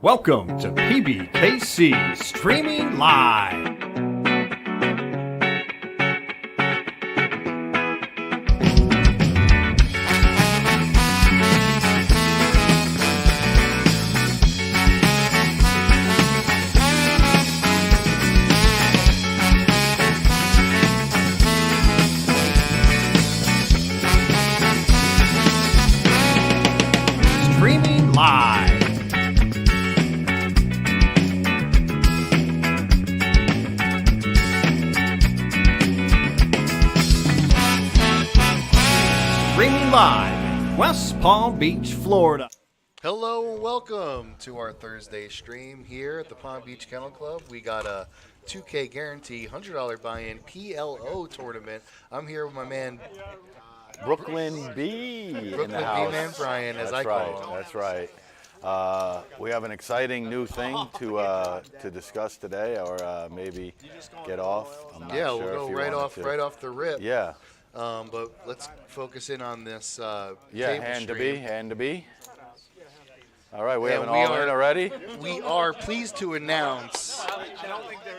Welcome to PBKC Streaming Live. Streaming Live. Streaming live in West Palm Beach, Florida. Hello and welcome to our Thursday stream here at the Palm Beach Kennel Club. We got a 2K guarantee, $100 buy-in PLO tournament. I'm here with my man Brooklyn B. Brooklyn B-Man Brian, as I call him. That's right. We have an exciting new thing to discuss today, or maybe get off. I'm not Yeah, sure we'll if go you right wanted off the rip. Yeah. But let's focus in on this Yeah. table Hand stream. to be. All right, we And have an we all in are- already. We are pleased to announce,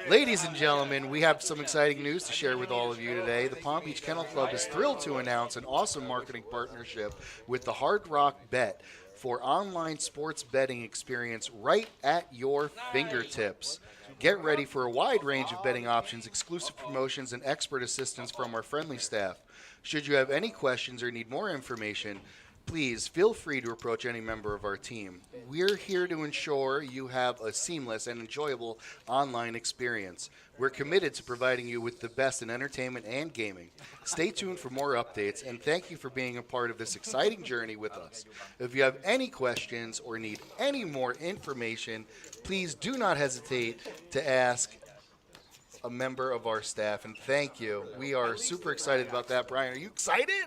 ladies and gentlemen, we have some exciting news to share with all of you today. The Palm Beach Kennel Club is thrilled to announce an awesome marketing partnership with the Hard Rock Bet for online sports betting experience right at your fingertips. Get ready for a wide range of betting options, exclusive promotions, and expert assistance from our friendly staff. Should you have any questions or need more information, please feel free to approach any member of our team. We're here to ensure you have a seamless and enjoyable online experience. We're committed to providing you with the best in entertainment and gaming. Stay tuned for more updates, and thank you for being a part of this exciting journey with us. If you have any questions or need any more information, please do not hesitate to ask a member of our staff, and thank you. We are super excited about that. Brian, are you excited?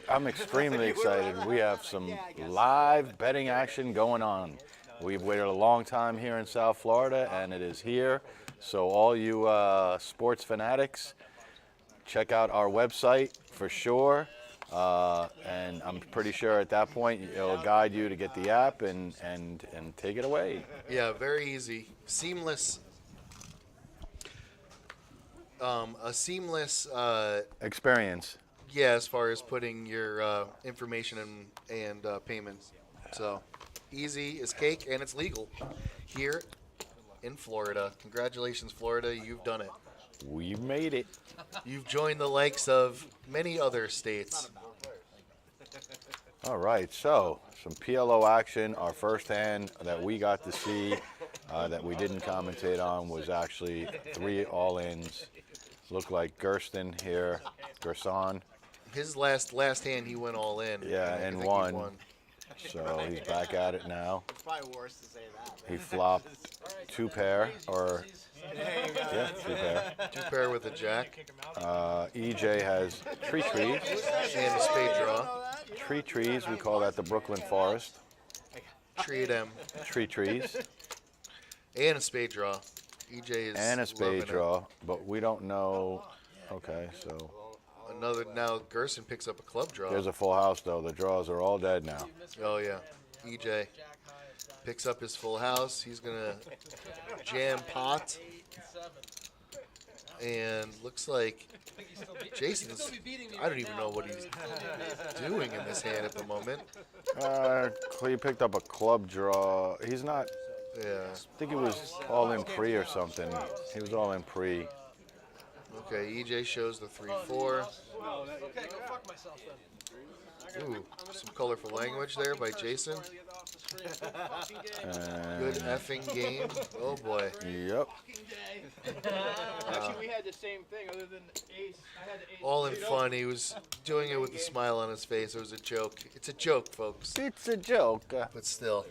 I'm extremely excited. We have some live betting action going on. We've waited a long time here in South Florida, and it is here. So all you sports fanatics, check out our website for sure. And I'm pretty sure at that point it'll guide you to get the app and take it away. Yeah, very easy. Seamless. A seamless, Experience. yeah, as far as putting your information and payments. So easy as cake, and it's legal here in Florida. Congratulations, Florida. You've done it. We made it. You've joined the likes of many other states. All right, so some PLO action. Our first hand that we got to see that we didn't commentate on was actually 3 all-ins. Looked like Gerson here, Gerson. His last hand, he went all in. Yeah, I and think he won. So he's back at it now. It's probably worse to say that. He flopped 2 pair, or yeah, 2 pair. 2 pair with a jack EJ has tree trees. and a spade draw. Tree trees, we call that the Brooklyn Forest. Treat him. Tree trees And a spade draw. EJ is and a loving spade it. draw, but we don't know. Okay, so Another, now Gerson picks up a club draw. there's a full house though. The draws are all dead now. Oh yeah, EJ picks up his full house. He's gonna jam pot, and looks like Jason's. I don't even know what he's doing in this hand at the moment. He picked up a club draw. He's not. Yeah. I think he was all in pre or something. He was all in pre. Okay, EJ shows the 3-4. Ooh, some colorful language there by Jason. Good effing game. Oh boy. Yep. Actually, we had the same thing other than ace. I had the ace. All in fun. He was doing it with a smile on his face. It was a joke. It's a joke, folks. It's a joke. But still.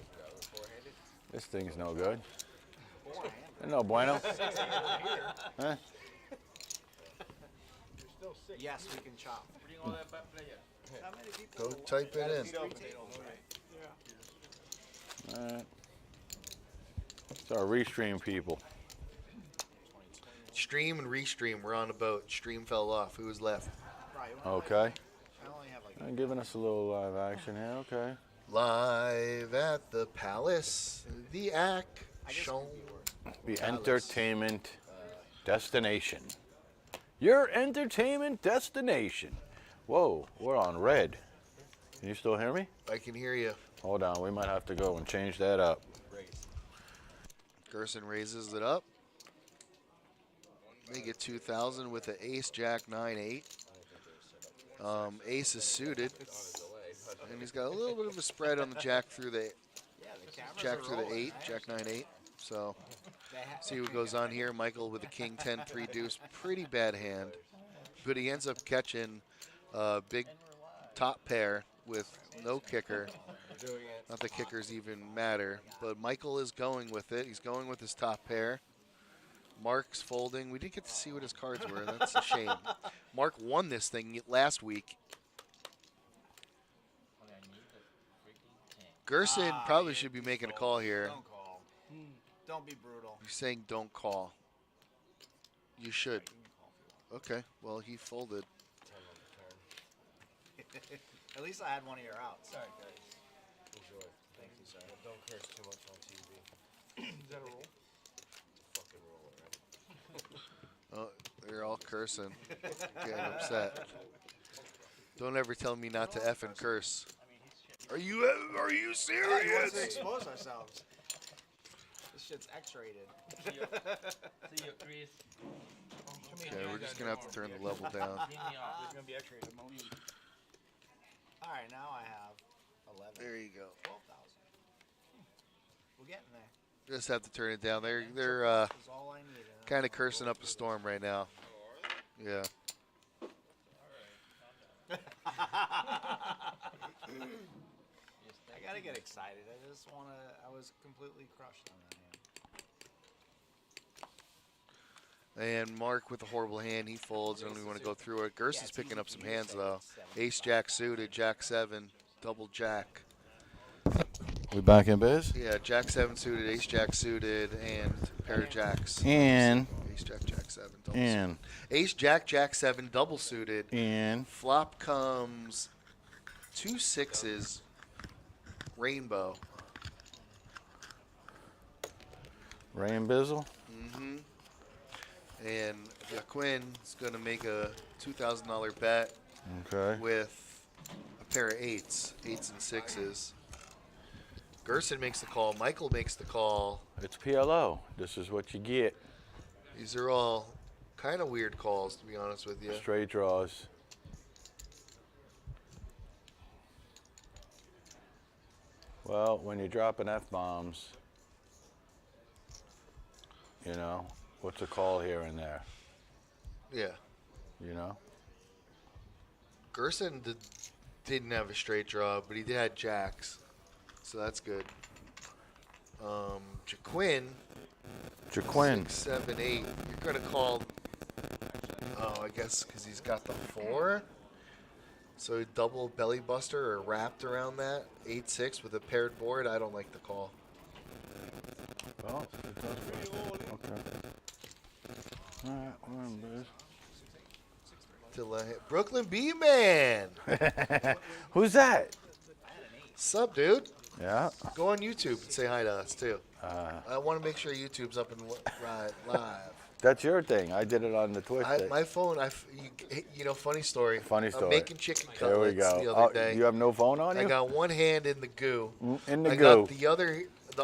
This thing's no good. No bueno. Huh? Yes, we can chop. Go type it in. Alright. It's our restream people. Stream and restream. We're on a boat. Stream fell off. Who was left? Okay. I only have like Giving us a little live action here. Okay. Live at the Palace, the action. The entertainment destination. Your entertainment destination. Whoa, we're on red. Can you still hear me? I can hear you. Hold on, we might have to go and change that up. Gerson raises it up. Make it 2,000 with an ace, jack, 9-8. Ace is suited, and he's got a little bit of a spread on the jack through the 8, jack 9-8. So see what goes on here. Michael with a king 10-3 deuce, pretty bad hand, but he ends up catching a big top pair with no kicker. Not that kickers even matter, but Michael is going with it. He's going with his top pair. Mark's folding. We didn't get to see what his cards were. That's a shame. Mark won this thing last week. Gerson probably should be making a call here. Don't call. Don't be brutal. You're saying don't call. You should. Okay. Well, he folded. At least I had one of your outs. Sorry, guys. Enjoy. Thank you, sir. Don't curse too much on TV. Is that a roll? Fucking roll, right? Oh, they're all cursing. Getting upset. Don't ever tell me not to effing curse. Are you He serious? wants to expose ourselves. This shit's X-rated. See you, Chris. Okay, we're just gonna have to turn the level down. It's gonna be X-rated. All right, now I have 11. There you go. 12,000. We're getting there. Just have to turn it down. They're That's all I need. kind of cursing up a storm right now. Yeah. I gotta get excited. I just wanna. I was completely crushed on that hand. And Mark with a horrible hand, he folds. I don't even want to go through it. Gerson's picking up some hands though. Ace jack suited, jack 7, double jack. We back in biz? Yeah, jack 7 suited, ace jack suited, and pair of jacks. And Ace jack, jack 7, double and suited. Ace jack, jack 7, double suited. and Flop comes 2 6s, rainbow. Ray and Bizzle. Mm-hmm. And Quinn is going to make a $2,000 bet Okay. with a pair of 8s and 6s. Gerson makes the call. Michael makes the call. It's PLO. This is what you get. These are all kind of weird calls, to be honest with you. Straight draws. Well, when you're dropping F-bombs, you know, what's a call here and there, Yeah. you know? Gerson didn't have a straight draw, but he did have jacks. So that's good. Jaquin, Jaquin. 6, 7, 8. You're going to call, I guess because he's got the 4. So double belly buster or wrapped around that. 8-6 with a paired board. I don't like the call. Well, it does go. Okay. All right, we're in biz. Brooklyn B-Man. Who's that? Sup, dude? Yeah. Go on YouTube and say hi to us, too. I want to make sure YouTube's up and live. That's your thing. I did it on the Twitch. My phone, funny story. Funny story. I'm making chicken There we cutlets go. the other day. You have no phone on you? I got one hand in the goo. In the I goo. got the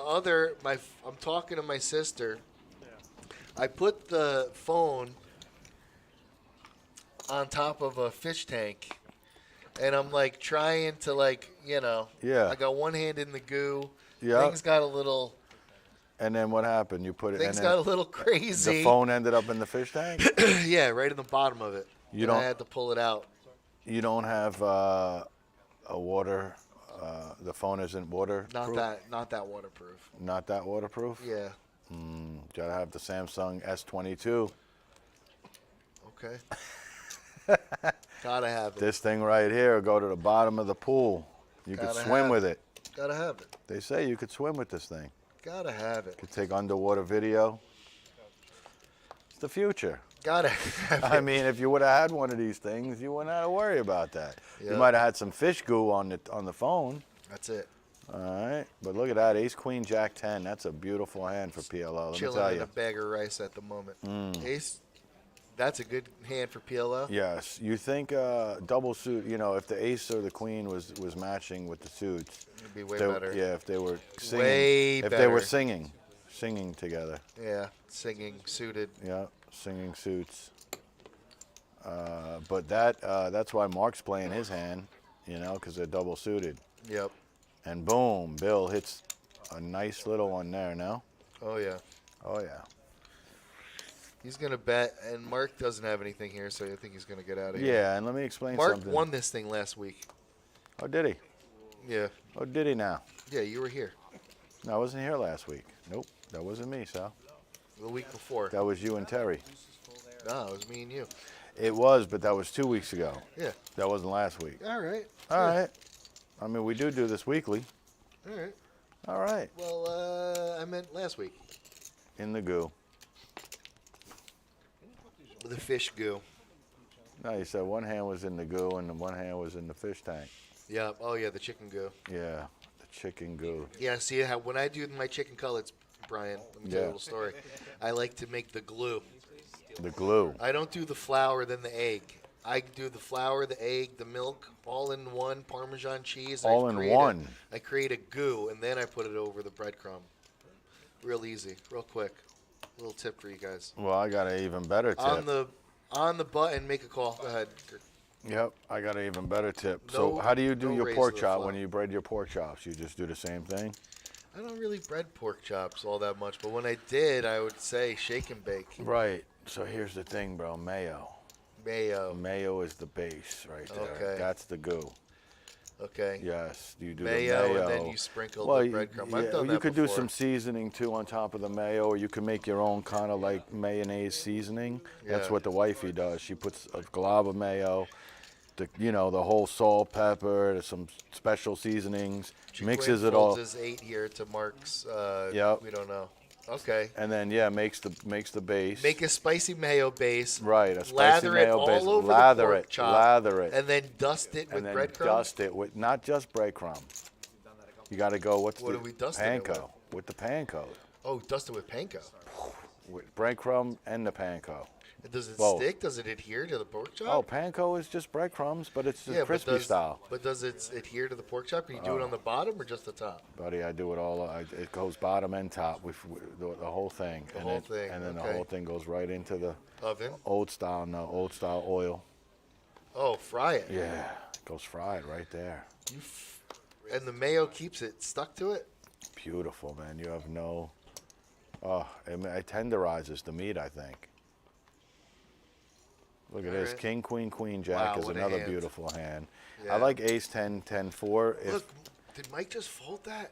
other, I'm talking to my sister. I put the phone on top of a fish tank, and I'm like trying to Yeah. I got one hand in the goo. Yeah. Things got a little And then what happened? You put it in. Things got a little crazy. The phone ended up in the fish tank? Yeah, right in the bottom of it. You And I don't- had to pull it out. You don't have a water. The phone isn't waterproof. Not that waterproof. Not that waterproof. Yeah. You gotta have the Samsung S22. Okay. Gotta have it. This thing right here, go to the bottom of the pool. You could Gotta swim have with it. it. Gotta have it. They say you could swim with this thing. Gotta have it. Could take underwater video. It's the future. Gotta have it. I mean, if you would have had one of these things, you wouldn't have to worry about that. Yeah. You might have had some fish goo on the phone. That's it. All right, but look at that, ace, queen, jack, 10. That's a beautiful hand for PLO. Let me Chilling tell in you. a bag of rice at the moment. Ace, that's a good hand for PLO. Yes, you think double suit. You know, if the ace or the queen was matching with the suits, It'd be way they- better. Yeah, if they were singing, Way if they were better. singing together. Yeah, singing, suited. Yeah, singing suits. But that's why Mark's playing his hand, you know, because they're double suited. Yep. And boom, Bill hits a nice little one there. No? Oh, yeah. Oh yeah. He's going to bet, and Mark doesn't have anything here, so I think he's going to get out of here. Yeah, and let me explain Mark something. won this thing last week. Oh, did he? Yeah. Oh, did he now? Yeah, you were here No, I wasn't here last week. Nope, that wasn't me, Sal. the week before. That was you and Terry. No, it was me and you. It was, but that was 2 weeks ago. Yeah. That wasn't last week. All right. All right. I mean, we do this weekly. All right. All right. Well, I meant last week. In the goo. The fish goo. No, you said one hand was in the goo and one hand was in the fish tank. Yeah. Oh, yeah, the chicken goo. Yeah, the chicken goo. Yeah, see how when I do my chicken cutlets, Brian, let me tell you a Yeah. little story. I like to make the glue. The glue. I don't do the flour, then the egg. I do the flour, the egg, the milk, all in one, Parmesan cheese. and All in one. I create a goo, and then I put it over the breadcrumb. Real easy, real quick. Little tip for you guys. Well, I got an even better tip. On the button, make a call. Go ahead. Yep, I got an even better tip. So No- how do you do no your raise pork to the chop flour. when you bread your pork chops? You just do the same thing? I don't really bread pork chops all that much, but when I did, I would say shake and bake. Right. So here's the thing, bro. Mayo. Mayo. Mayo is the base right there. Okay. That's the goo. Okay. Yes, you do Mayo, the mayo. and then you sprinkle well, the breadcrumb. I've yeah, done you that could do before. some seasoning too on top of the mayo, or you could make your own kind of like mayonnaise seasoning. That's Yeah. what the wifey does. She puts a glob of mayo, the whole salt, pepper, some special seasonings, mixes it all, Folds his 8 here to Mark's. Yep. We don't know. Okay. and then makes the base. Make a spicy mayo base. Right, a spicy lather mayo it base. all over Lather the pork it, chop, lather it. and then dust it and with then breadcrumbs. dust it with not just breadcrumbs. You got to go. What are we dusting it panko with the panko, Oh, dust it with panko. with breadcrumb and the panko. Does it Both. stick? Does it adhere to the pork chop? Oh, panko is just breadcrumbs, but it's the yeah, crispy style. But does it adhere to the pork chop? Can you do it on the bottom or just the top? Buddy, I do it all. It goes bottom and top with the whole thing. The whole thing, And then the okay. whole thing goes right into the Oven. old style oil. Oh, fry it. Yeah, it goes fried right there. And the mayo keeps it stuck to it? Beautiful, man. You have no. Oh, it tenderizes the meat, I think. Look at this. right. King, queen, queen, jack Wow, is what a another hand. beautiful hand. Yeah. I like ace 10, 10, 4. Look, did Mike just fold that?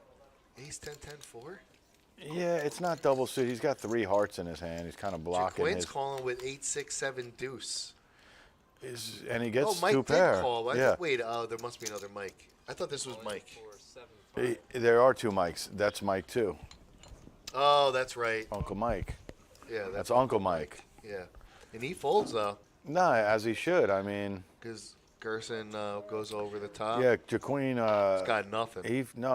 Ace 10, 10, 4? Yeah, it's not double suit. He's got 3 hearts in his hand. He's kind of blocking Quinn's his. calling with 8, 6, 7 deuce. And he gets Oh, Mike 2 did pair. call. Yeah. Wait, there must be another Mike. I thought this was Mike. There are 2 Mikes. That's Mike too. Oh, that's right. Uncle Mike. Yeah, That's Uncle Mike. Yeah. And he folds, though, No, as he should. I mean, because Gerson goes over the top. yeah, Jaqueen. He's got nothing.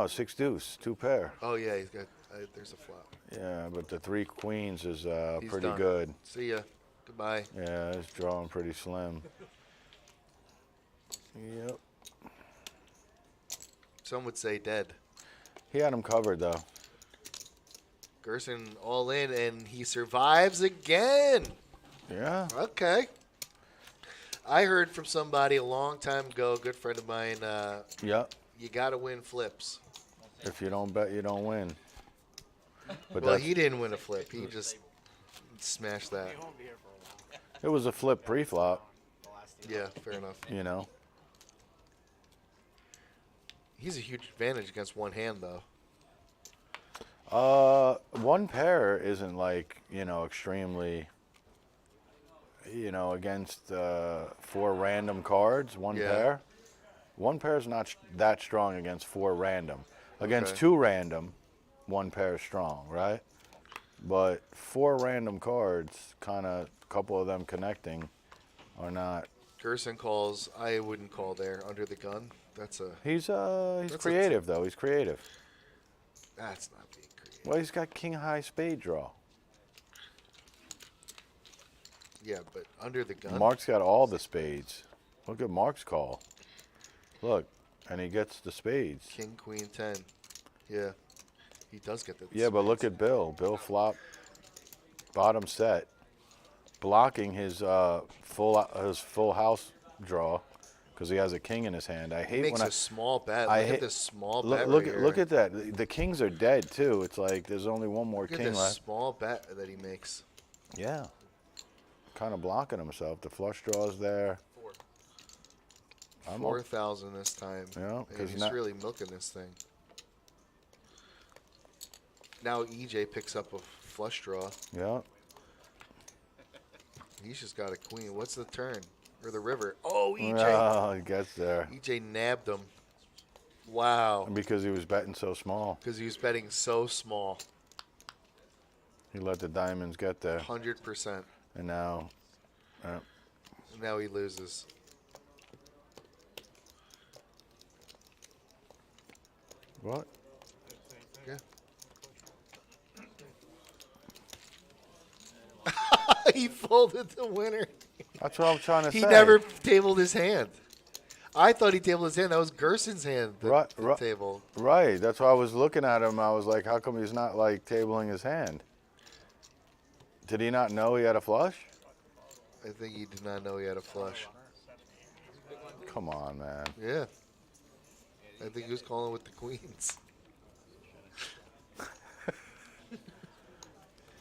6 deuce, 2 pair. Oh, yeah, he's got. There's a flop. Yeah, but the 3 queens is He's pretty done. good. See ya. Goodbye. Yeah, it's drawing pretty slim. Yep. Some would say dead. He had him covered though. Gerson all in, and he survives again. Yeah. Okay. I heard from somebody a long time ago, a good friend of mine, Yep. you got to win flips. If you don't bet, you don't win. But Well, that's, he didn't win a flip. He just smashed that. it was a flip pre-flop, Yeah, fair enough. you know. He's a huge advantage against one hand, though. 1 pair isn't like, extremely, against 4 random cards, 1 Yeah. pair. 1 pair is not that strong against 4 random. Against Okay. 2 random, 1 pair is strong, right? But 4 random cards, kind of a couple of them connecting, are not. Gerson calls. I wouldn't call there under the gun. That's a. He's That's creative though. He's creative. That's not being creative. Well, he's got king high spade draw. Yeah, but under the gun. Mark's got all the spades. Look at Mark's call. Look, and he gets the spades. King, queen, 10. Yeah, he does get the. Yeah, but look at Bill. Bill flop, bottom set, blocking his full house draw because he has a king in his hand. I He hate makes when a small bet. I Look hate- at this small look bet. look right at look here. at that. The kings are dead too. It's like there's only one more Look at king this left. small bet that he makes. Yeah, kind of blocking himself. The flush draw's there. I'm 4,000 this time. Yeah, and 'cause he's not- really milking this thing. Now EJ picks up a flush draw. Yeah. He's just got a queen. What's the turn? Or the river? Oh, EJ. Oh, he gets there. EJ nabbed him. Wow. Because he was betting so small. Because he was betting so small. He let the diamonds get there. 100%. And now, Now he loses. what? Yeah. He folded the winner. That's what I'm trying to He say. never tabled his hand. I thought he tabled his hand. That was Gerson's hand. The table. Right. That's why I was looking at him. I was like, how come he's not like tabling his hand? Did he not know he had a flush? I think he did not know he had a flush. Come on, man. Yeah. I think he was calling with the queens.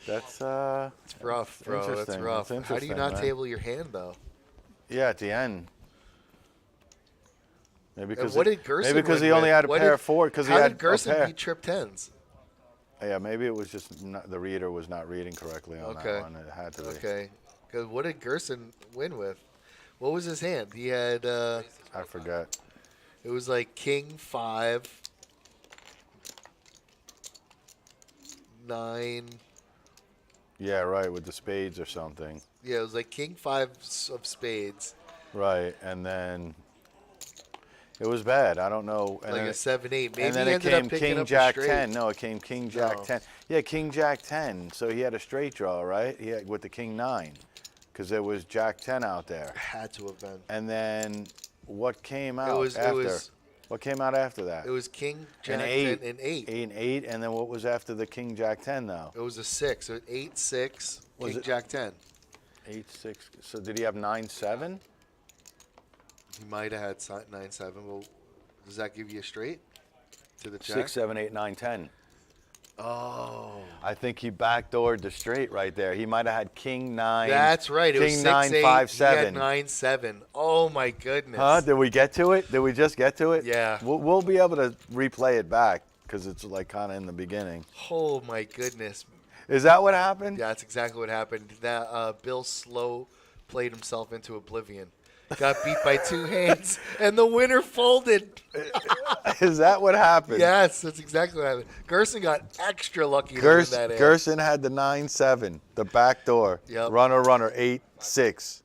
That's It's rough, bro. That's Interesting. rough. That's How do you interesting, not man. table your hand, though? yeah. At the end. Maybe because what did Gerson maybe because win he only with? had a What pair did- of four because he How had did Gerson a pair. beat trip tens? Yeah, maybe it was just not, the reader was not reading correctly on Okay. that one. It had to be. Okay. Because what did Gerson win with? What was his hand? He had, I forgot. it was like king 5, 9. Yeah, right, with the spades or something. Yeah, it was like king 5 of spades. Right, and then it was bad. I don't know. And Like then a 7-8. Maybe and then he it ended came up picking King up a Jack straight. 10. No, it came King Jack No. 10. Yeah, King Jack 10. So he had a straight draw, right? He had with the King 9, because there was Jack 10 out there. Had to have been. And then what came out was- it after? was- What came out after that? It was king Jack An 10 8. and 8. 8 and 8, and then what was after the King Jack 10 though? It was a 6. So 8, 6, Was king it- Jack 10. 8 6. So did he have 9 7? He might have had 9-7. Well, does that give you a straight to the check? 6 7 8 9 10. Oh, I think he backdoored the straight right there. He might have had King 9. that's right. It King was 6, 9 8. 5 He 7. had 9-7. Oh my goodness. Huh? Did we get to it? Did we just get to it? Yeah. We'll be able to replay it back because it's like kind of in the beginning. Oh my goodness. Is that what happened? Yeah, that's exactly what happened. That Bill Slow played himself into oblivion. Got beat by 2 hands, and the winner folded. Is that what happened? Yes, that's exactly what happened. Gerson got extra lucky to win that hand. Gerson had the 9 7, the back door. Yep. Runner 8 6.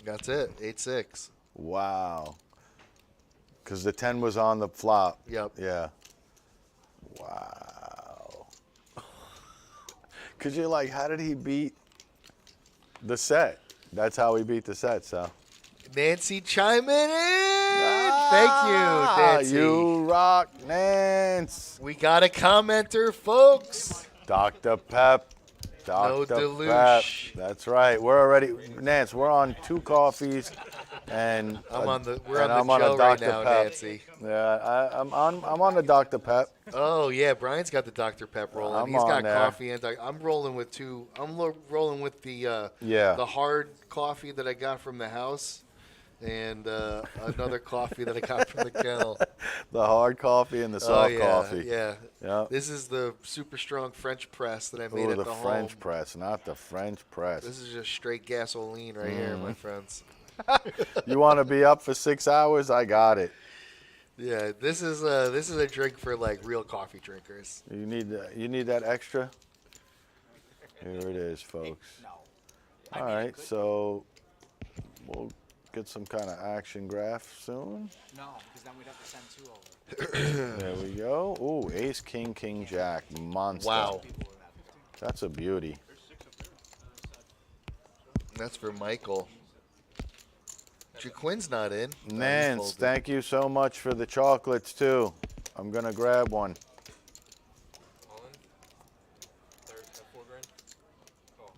That's it. 8-6. Wow. Because the 10 was on the flop. Yep. Yeah. Wow. Because you're like, how did he beat the set? That's how he beat the set, so. Nancy chiming in. Thank you, Nancy. You rock, Nance. We got a commenter, folks. Dr. Pep. No Dr. Pep. deluge. That's right. We're already, Nance, we're on 2 coffees. And We're and on the I'm on a show right Dr. now, Pep. Nancy. Yeah, I'm on the Dr. Pep. Oh yeah, Brian's got the Dr. Pep rolling. I'm He's got on there. coffee and I'm rolling with 2. rolling with the Yeah. hard coffee that I got from the house, and another coffee that I got from the kennel. The hard coffee and the soft yeah, coffee. Yeah. Yeah. This is the super strong French press that I made Ooh, at the the French home. press, not the French press. This is just straight gasoline right here, Mm. my friends. You want to be up for 6 hours? I got it. Yeah, this is a drink for like real coffee drinkers. You need that extra? Here it is, folks. All right, so we'll get some kind of action graph soon. No, because then we'd have to send 2 over. There we go. Ooh, ace, king, king, jack. Monster. Wow. That's a beauty. That's for Michael. Jaquin's not in. Nance, thank you so much for the chocolates, too. I'm going to grab one. All in? Third, 4 grand? Oh.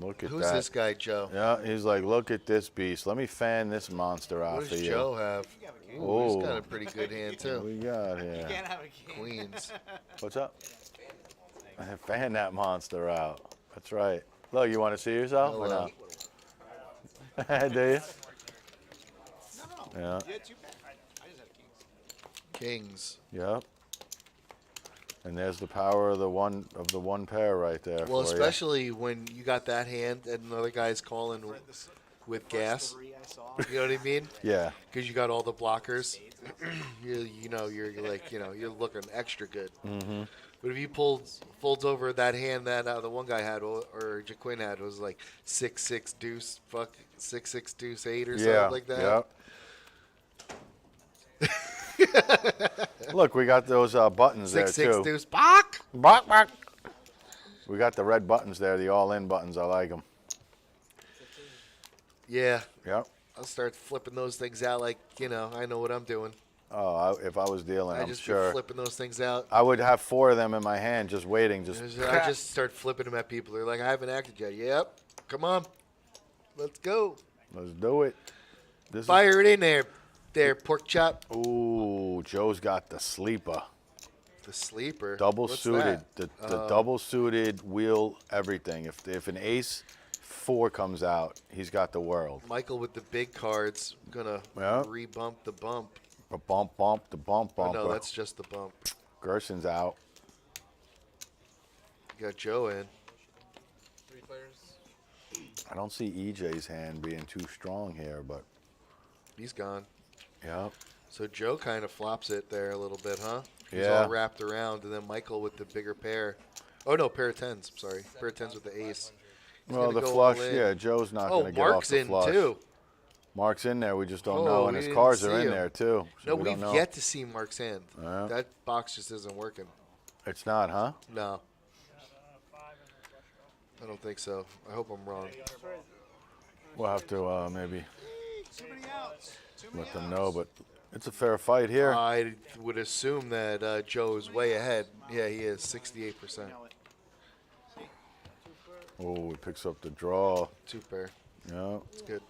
Look at Who's that. this guy, Joe? Yeah, he's like, look at this beast. Let me fan this monster out What for does you. Joe have? Ooh, Oh. he's got a pretty good hand, What too. we got here? Can't have a king. Queens. What's up? Fan that monster out. That's right. Look, you want to see yourself or Hello. not? Do you? No. Yeah. Yeah, 2 pair. I just have kings. Kings. Yep. And there's the power of the one pair right there. Well, for especially when you got that hand and another guy's calling with gas. 3 I saw. You know what I mean? you. Yeah. Because you got all the blockers. you're looking extra good. Mm-hmm. But if you folds over that hand that the one guy had or Jaquin had was like 6-6 deuce, 6-6 deuce 8 or Yeah. something like that. Yep. Look, we got those buttons there 6-6 too. deuce, bok. Bok, bok. We got the red buttons there, the all-in buttons. I like them. Yeah, Yep. I'll start flipping those things out like I know what I'm doing. Oh, if I was dealing, I I'm just sure. be flipping those things out. I would have 4 of them in my hand, just waiting. I just start flipping them at people. They're like, I haven't acted yet. Yep, come on, let's go. Let's do it. This Fire it in there, pork chop. Ooh, Joe's got the sleeper. The sleeper. Double What's suited. that? The double suited wheel everything. If an ace 4 comes out, he's got the world. Michael with the big cards gonna Yeah. re-bump the bump. The bump, the bump, Oh, bump. no, that's just the bump. Gerson's out. You got Joe in. 3 players. I don't see EJ's hand being too strong here, but He's gone. yeah. So Joe kind of flops it there a little bit, huh? He's Yeah. all wrapped around, and then Michael with the bigger pair. Oh no, pair of tens. Sorry, pair of tens with the ace. He's Well, gonna the go flush, all in. yeah. Joe's not Oh, going to get off Mark's the in flush. too. Mark's in there. We just don't Oh, know, and we his didn't cards are see in him. there too. So No, we don't we've know. yet to see Mark's hand. Yeah. That box just isn't working. It's not, huh? No. I don't think so. I hope I'm wrong. We'll have to maybe Too many outs. let them know, but it's a fair fight here. I would assume that Joe is way ahead. Yeah, he is 68%. Oh, he picks up the draw. 2 pair. Yeah. It's good.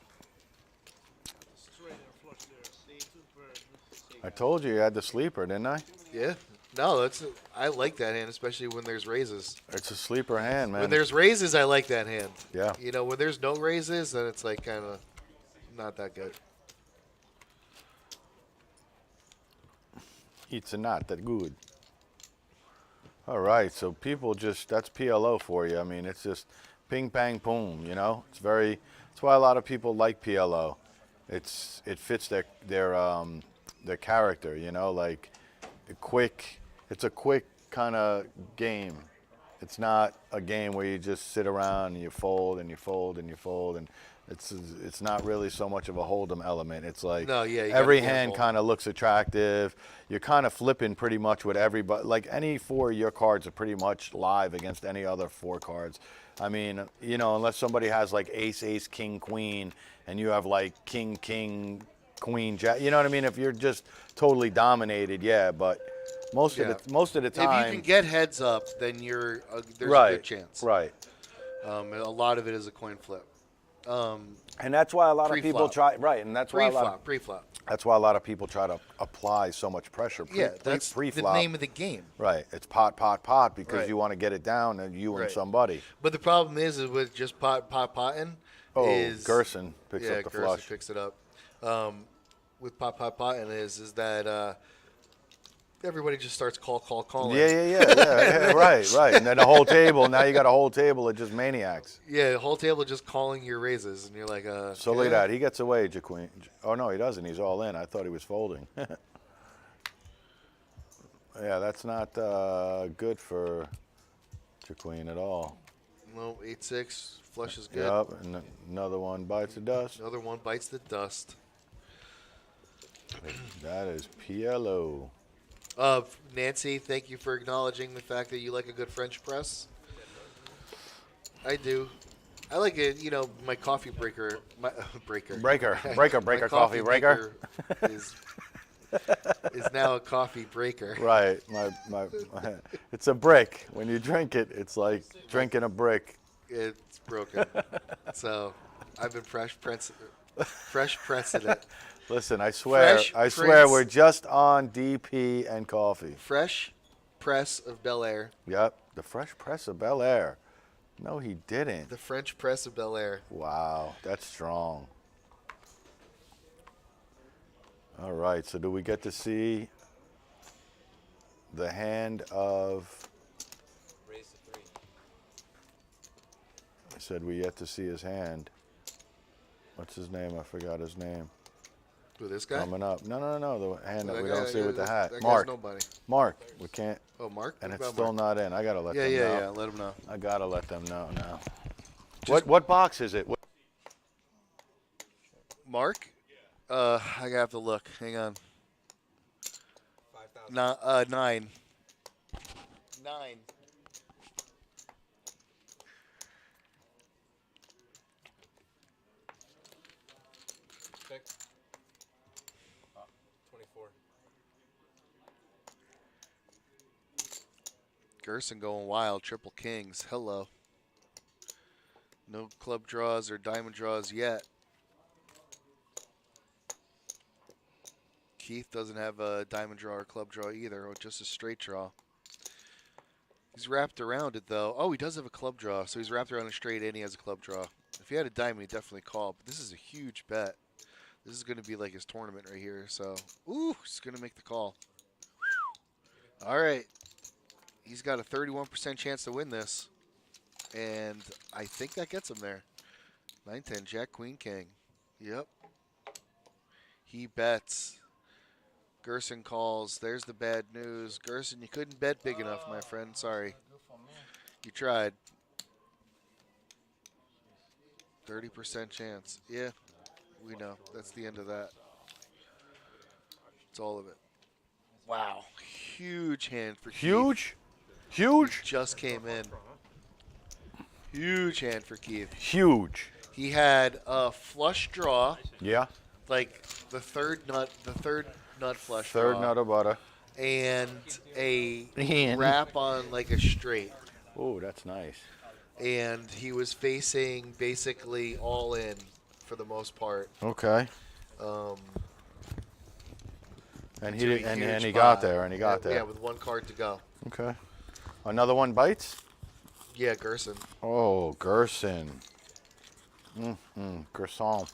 I told you had the sleeper, didn't I? Yeah. No, I like that hand, especially when there's raises. It's a sleeper hand, man. When there's raises, I like that hand. Yeah. When there's no raises, then it's like kind of not that good. It's not that good. All right, so people that's PLO for you. I mean, it's just ping, bang, boom, It's that's why a lot of people like PLO. It fits their character, like it's a quick kind of game. It's not a game where you just sit around and you fold and you fold and you fold, and it's not really so much of a hold'em element. It's like No, yeah, you every gotta be hand careful. kind of looks attractive. You're kind of flipping pretty much with everybody. Like any 4 of your cards are pretty much live against any other 4 cards. I mean, unless somebody has like ace, ace, king, queen, and you have like king, king, queen, jack. You know what I mean? If you're just totally dominated, yeah. But most of the time, If you can get heads up, then there's right, a good chance. right. A lot of it is a coin flip. And that's why a lot of people Pre-flop. try. Right, and that's why Pre-flop. that's why a lot of people try to apply so much pressure. That's pre-flop. the name of the game. Right, it's pot, pot, pot because Right. you want to get it down and you and Right. somebody. But the problem is with just potting. Oh, is Gerson picks up the Gerson flush. picks it up. With potting is that everybody just starts calling. Yeah, right. And then the whole table. Now you got a whole table of just maniacs. Yeah, the whole table just calling your raises, and you're like, So look at that. He gets away, Jaquin. Oh no, he doesn't. He's all in. I thought he was folding. Yeah, that's not good for Jaquin at all. No, 8-6. Flush is good. Yep, and another one bites the dust. Another one bites the dust. That is PLO. Nancy, thank you for acknowledging the fact that you like a good French press. I do. I like it, my coffee breaker. My breaker. Breaker, My coffee breaker. maker is now a coffee breaker. Right, my it's a brick. When you drink it, it's like drinking a brick. It's broken. So I've been fresh pressing it. Listen, I swear we're just on DP and coffee. Fresh press of Bel Air. Yep, the fresh press of Bel Air. No, he didn't. The French press of Bel Air. Wow, that's strong. All right, so do we get to see the hand of... Raise to 3. I said we yet to see his hand. What's his name? I forgot his name. Who, this guy? Coming up. No. The hand that That we guy- don't see with the hat. That Mark. guy's nobody. Mark. We can't. Oh, Mark? And What it's about still Mark? not in. I gotta let Yeah, them know. yeah. Let him know. I gotta let them know now. What box is it? Mark? I gotta have to look. Hang on. 5,000. 9. 9. Pick. 24. Gerson going wild. Triple kings. Hello. No club draws or diamond draws yet. Keith doesn't have a diamond draw or club draw either, or just a straight draw. He's wrapped around it, though. Oh, he does have a club draw, so he's wrapped around a straight and he has a club draw. If he had a diamond, he'd definitely call, but this is a huge bet. This is going to be like his tournament right here, so... Ooh, he's going to make the call. All right. He's got a 31% chance to win this, and I think that gets him there. 9-10, Jack, Queen, King. Yep. He bets. Gerson calls. There's the bad news. Gerson, you couldn't bet big enough, my friend. Sorry. You tried. 30% chance. Yeah, we know. That's the end of that. It's all of it. Wow. Huge hand for Keith. Huge? Huge? Just came in. Huge hand for Keith. Huge. He had a flush draw, Yeah. like the third nut flush Third draw, nut of butter. and a And- wrap on like a straight. Oh, that's nice. And he was facing basically all in for the most part. Okay. Um, And he to a did, and huge he got buy. there, and he got Yeah, there. with one card to go. Okay. Another one bites? Yeah, Gerson. Oh, Gerson. Gerson. Can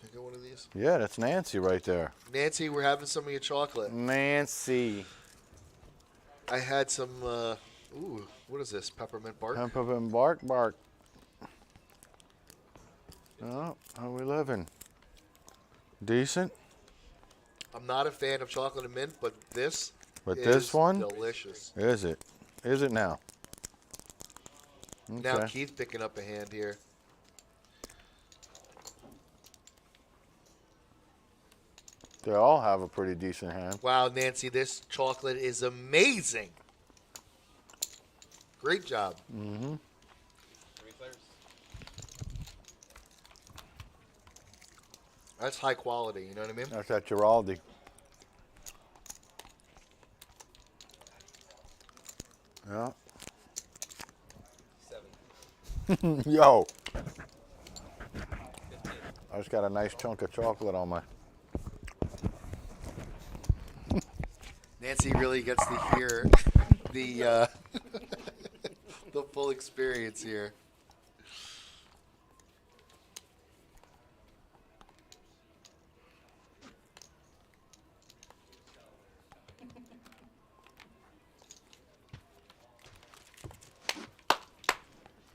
I get one of these? Yeah, that's Nancy right there. Nancy, we're having some of your chocolate. Nancy. I had some, ooh, what is this? Peppermint bark? Peppermint bark. Oh, how we living? Decent? I'm not a fan of chocolate and mint, but this But is this one? delicious. Is it? Is it now? Now Okay. Keith picking up a hand here. They all have a pretty decent hand. Wow, Nancy, this chocolate is amazing. Great job. 3 players. That's high quality, you know what I mean? That's at Giraldi. Yeah. 7. Yo, 15. I just got a nice chunk of chocolate on my. Nancy really gets to hear the the full experience here.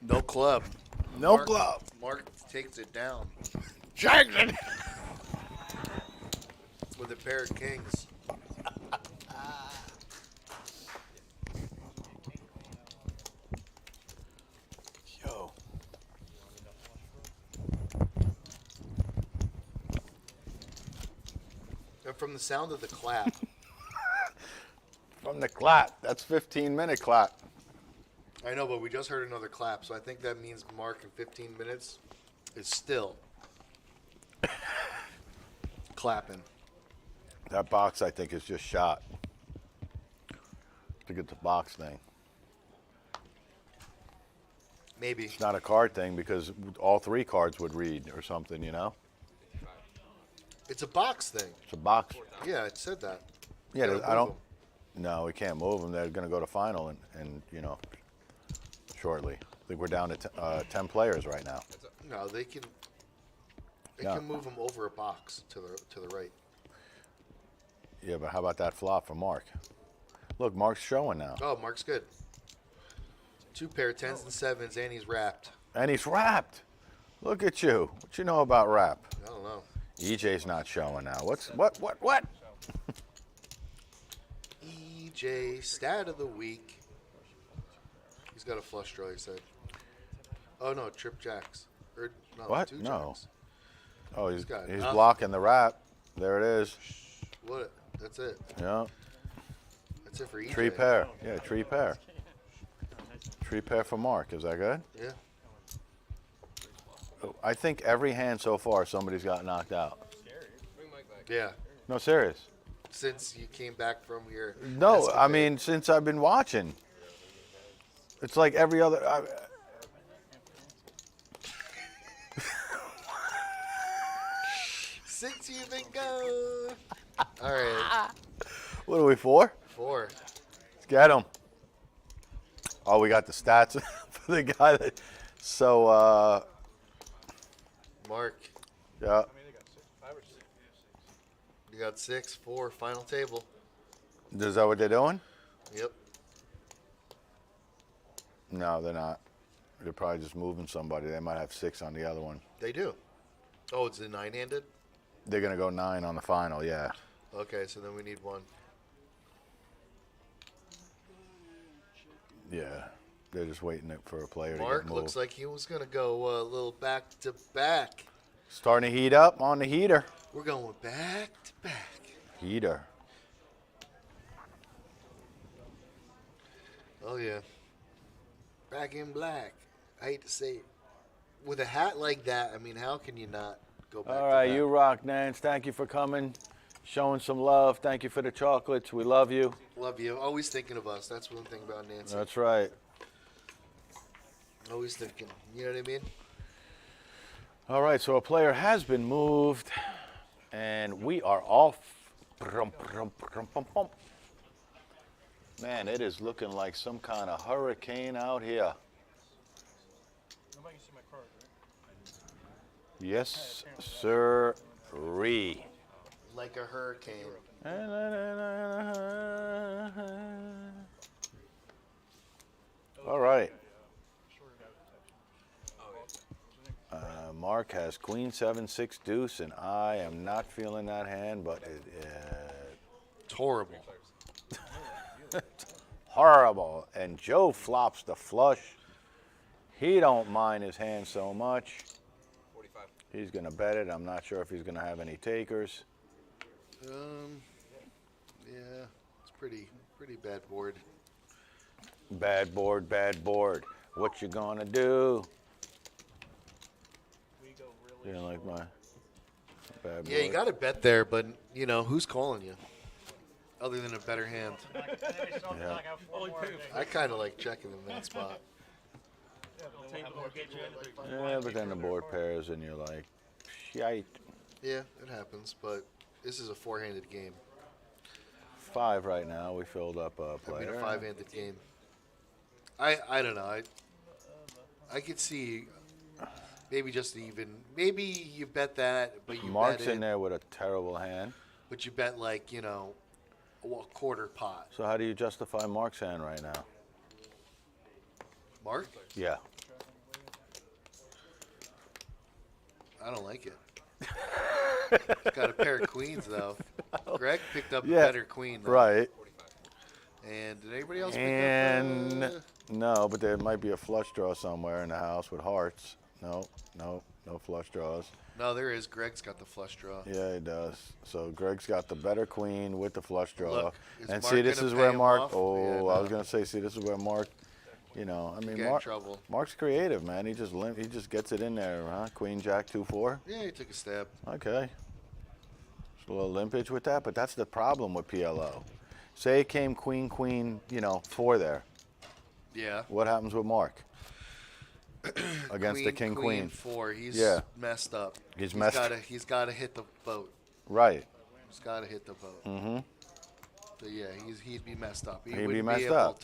No club. No Mark- club. Mark takes it down Jackson. with a pair of kings. from the sound of the clap. From the clap. That's 15-minute clap. I know, but we just heard another clap, so I think that means Mark in 15 minutes is still clapping. That box, I think, is just shot. I think it's a box thing. Maybe. It's not a card thing because all 3 cards would read or something, you know? It's a box thing. It's a box. Yeah, it said that. Yeah, Gotta I move don't. No, we can't move them. They're going to go to final and you know, shortly. I think we're down to 10 players right now. No, they can. They Yeah. can move them over a box to the right. Yeah, but how about that flop for Mark? Look, Mark's showing now. Oh, Mark's good. 2 pair, 10s and 7s, and he's wrapped. And he's wrapped. Look at you. What you know about wrap? I don't know. EJ's not showing now. What? EJ stat of the week. He's got a flush draw. He said. Oh no, trip jacks. Or no, What? 2 No. jacks. Oh, he's got he's nothing. blocking the wrap. There it is. What? That's it. Yeah. That's it for EJ. Tree pair. Yeah, tree pair. Tree pair for Mark. Is that good? Yeah. I think every hand so far somebody's got knocked out. Yeah. No, serious. Since you came back from your. No, I escapade. mean since I've been watching. It's like every other. Since you've been gone. All right. What are we for? 4. Let's get him. Oh, we got the stats for the guy that. So, Mark, yeah. you got 6, 4, final table. Is that what they're doing? Yep. No, they're not. They're probably just moving somebody. They might have 6 on the other one. They do. Oh, it's a 9-handed? They're going to go 9 on the final, yeah. Okay, so then we need 1. Yeah. They're just waiting for a player to Mark get moved. looks like he was going to go a little back to back. Starting to heat up on the heater. We're going back to back. Heater. Oh, yeah. Back in black. I hate to say it. With a hat like that, I mean, how can you not go back All to right, back? you rock, Nance. Thank you for coming, showing some love. Thank you for the chocolates. We love you. Love you. Always thinking of us. That's one thing about Nancy. That's right. Always thinking. You know what I mean? All right, so a player has been moved, and we are off. Man, it is looking like some kind of hurricane out here. Nobody can see my card, right? Yes, sir-ree. Like a hurricane. All right. Mark has queen 7-6 deuce, and I am not feeling that hand, but It's horrible. horrible. And Joe flops the flush. He don't mind his hand so much. 45. He's gonna bet it. I'm not sure if he's gonna have any takers. Yeah, it's pretty bad board. Bad board, bad board. What you gonna do? You don't like my bad board? Yeah, you got to bet there, but you know who's calling you, other than a better hand. Yeah. I kind of like checking them in that spot. Yeah, but then the board pairs and you're like, shite. Yeah, it happens, but this is a 4-handed game. 5 right now. We filled up a I mean, player. a 5-handed game. I don't know. I could see maybe just even. Maybe you bet that, but you Mark's bet it, in there with a terrible hand. but you bet like a quarter pot. So how do you justify Mark's hand right now? Mark, Yeah. I don't like it. Got a pair of queens though. Greg picked up a Yeah, better queen. Though. Right. And did anybody else pick And up? no, but there might be a flush draw somewhere in the house with hearts. No. No flush draws. No, there is. Greg's got the flush draw. Yeah, he does. So Greg's got the better queen with the flush draw. Look, is And Mark see, this gonna is pay where him Mark. off? Oh, Yeah, I was no. gonna say, see, this is where Mark. You know, I mean, Get in trouble. Mark's creative, man. He just gets it in there, huh? Queen, Jack, 2-4. Yeah, he took a stab. Okay. Just a little limpage with that, but that's the problem with PLO. Say it came queen, queen, 4 there. Yeah. What happens with Mark? Against the king, queen. 4. He's Yeah. messed up. He's messed- He's got to hit the boat. Right. He's got to hit the boat. Mm-hmm. So yeah, he'd be messed up. He'd be wouldn't messed able up.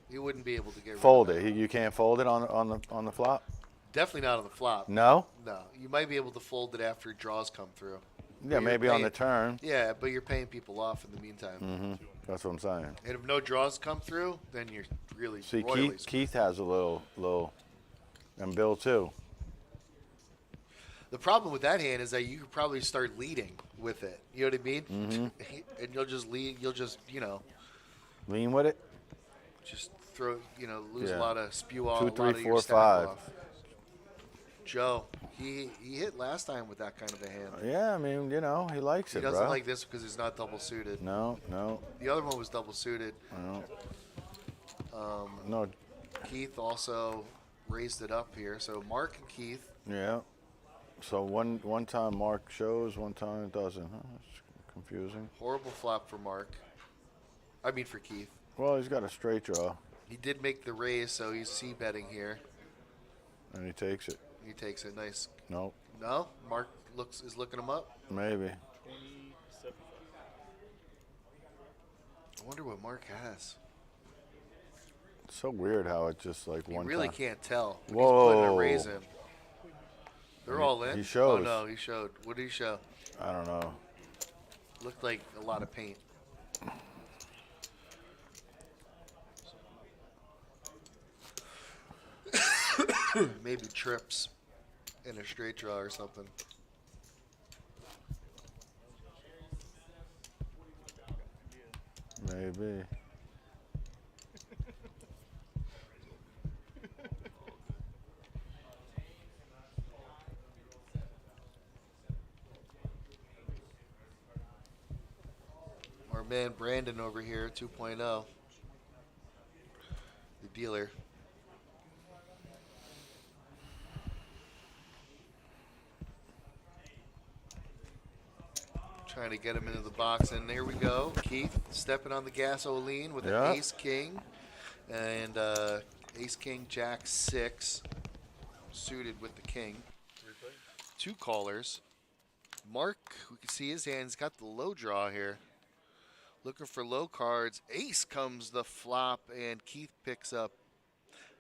He wouldn't be able to get Fold rid of it. You can't fold it on the flop? Definitely not on the flop. No? No, you might be able to fold it after draws come through. Yeah, But maybe you're on the paying- turn. Yeah, but you're paying people off in the meantime. Mm-hmm. That's what I'm saying. And if no draws come through, then you're really See, royally Keith has a little, and Bill too. The problem with that hand is that you could probably start leading with it. You know what I mean? Mm-hmm. And you'll just lead. You'll just Lean with it. just throw. Lose Yeah. a lot of spew off. 2, a lot 3, of your 4, stack 5. off. Joe, he hit last time with that kind of a hand. Yeah, I mean, he likes He it, doesn't bro. like this because it's not double suited. No. The other one was double suited. No. Keith also raised it up here. So Mark and Keith. Yeah. So one time Mark shows, one time it doesn't. Huh? It's confusing. Horrible flop for Mark. I mean for Keith. Well, he's got a straight draw, He did make the raise, so he's c-betting here. and he takes it. He takes it nice. Nope. No, Mark is looking him up. Maybe. I wonder what Mark has. It's so weird how it just like You one really time. can't tell. He's Whoa. putting a raise in. They're all in. He shows. Oh no, he showed. What did he show? I don't know. Looked like a lot of paint. Maybe trips in a straight draw or something. Maybe. Our man Brandon over here, 2.0. The dealer. Trying to get him into the box, and there we go. Keith stepping on the gasoline with Yeah. an ace king and ace king jack 6 suited with the king. 2 callers. Mark, we can see his hand. He's got the low draw here. Looking for low cards. Ace comes the flop, and Keith picks up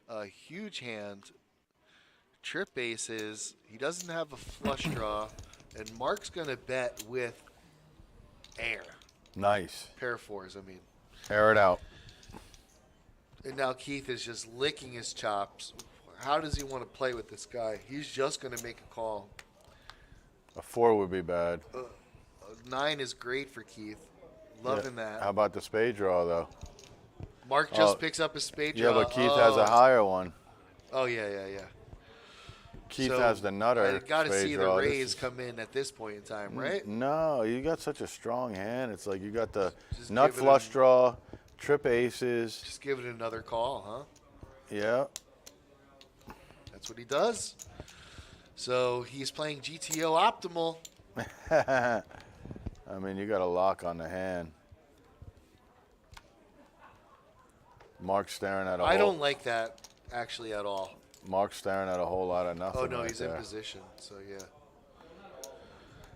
a huge hand. Trip aces. He doesn't have a flush draw, and Mark's going to bet with air. Nice. Pair of 4s, I mean. Air it out. And now Keith is just licking his chops. How does he want to play with this guy? He's just going to make a call. A 4 would be bad. 9 is great for Keith. Loving How that. about the spade draw though? Mark just Oh. picks up his spade Yeah, draw. but Keith has a higher one. Oh, yeah. Keith So, has the nutter. I got to spade see draw. the This raise is- come in at this point in time, right? No, you got such a strong hand. It's like you got the Just nut give it flush a- draw, trip aces. Just give it another call, huh? Yeah. That's what he does. So he's playing GTO optimal. I mean, you got a lock on the hand. Mark's staring at a I whole. don't like that actually at all. Mark's staring at a whole lot of nothing. Oh no, right he's there. in position. So yeah.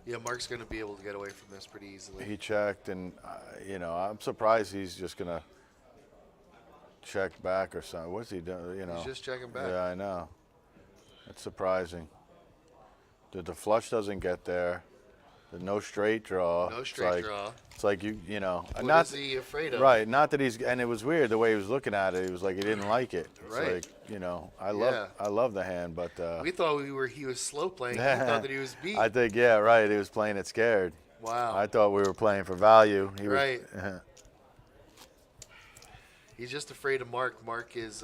Yeah, Mark's going to be able to get away from this pretty easily. He checked, and I'm surprised he's just gonna check back or something. What's he doing? He's just checking back. Yeah, I know. It's surprising. The flush doesn't get there. The no straight draw. No It's straight like- draw. It's like What not is he afraid of? right. Not that he's, and it was weird the way he was looking at it. He was like he didn't like it. It's Right. like I Yeah. love the hand, but We thought he was slow playing. We thought that he was beat. I think right. He was playing it scared. Wow. I thought we were playing for value. He Right. Was, He's just afraid of Mark. Mark is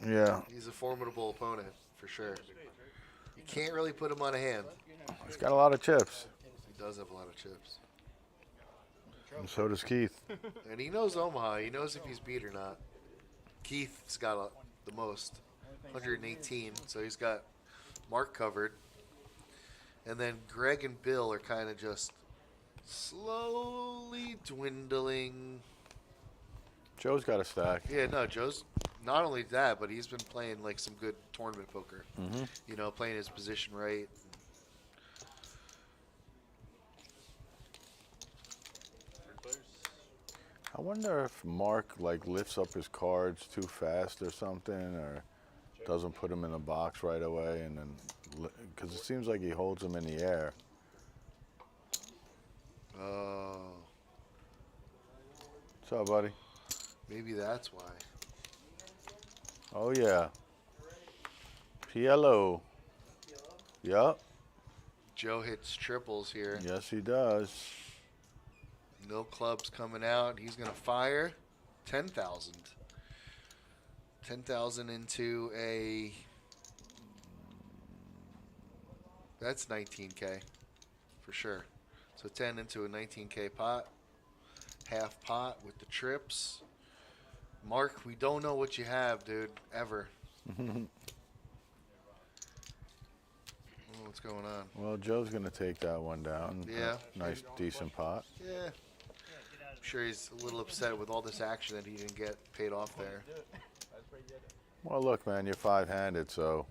he's a formidable opponent for sure. You can't really put him on a hand. He's got a lot of chips. He does have a lot of chips. And so does Keith. And he knows Omaha. He knows if he's beat or not. Keith's got the most, 118. So he's got Mark covered. And then Greg and Bill are kind of just slowly dwindling. Joe's got a stack. Yeah, no, Joe's not only that, but he's been playing like some good tournament poker. Mm-hmm. You know, playing his position right. I wonder if Mark like lifts up his cards too fast or something, or doesn't put them in the box right away, and then because it seems like he holds them in the air. Oh, What's up, buddy? maybe that's why. Oh yeah. PLO. Yup. Joe hits triples here. Yes, he does. No clubs coming out. He's going to fire 10,000. 10,000 into a... That's 19K for sure. So 10 into a 19K pot. Half pot with the trips. Mark, we don't know what you have, dude, ever. What's going on? Well, Joe's gonna take that one down. Yeah. Nice, decent pot. Yeah. I'm sure he's a little upset with all this action that he didn't get paid off there. Well, look, man, you're five-handed, so.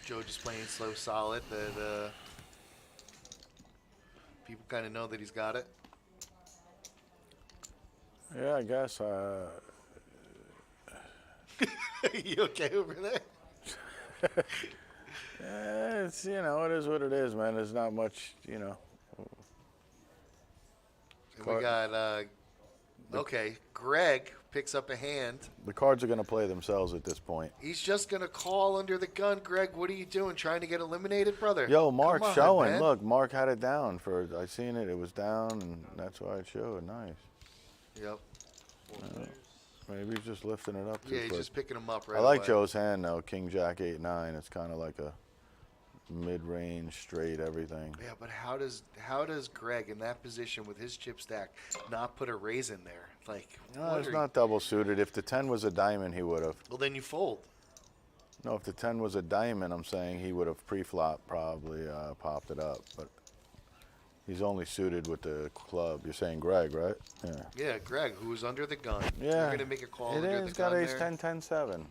Joe just playing slow solid. That people kind of know that he's got it. Yeah, I guess. You okay over there? It's, you know, it is what it is, man. There's not much, you know. And we got, okay, Greg picks up a hand. The cards are going to play themselves at this point. He's just going to call under the gun. Greg, what are you doing? Trying to get eliminated, brother? Yo, Mark's Come on, showing. man. Look, Mark had it down for, I seen it. It was down, and that's why it showed. Nice. Yep. Maybe he's just lifting it up too Yeah, he's quick. just picking him up right I like away. Joe's hand, though. King, Jack, 8-9. It's kind of like a mid-range, straight everything. Yeah, but how does Greg in that position with his chip stack not put a raise in there? Like, No, what it's are not double suited. If the 10 was a diamond, he would have. Well, then you fold. No, if the 10 was a diamond, I'm saying he would have pre-flop probably popped it up. But he's only suited with the club. You're saying Greg, right? Yeah. Yeah, Greg, who's under the gun. Yeah. You're going to make a call It under is. the He's got gun ace there. 10, 10, 7.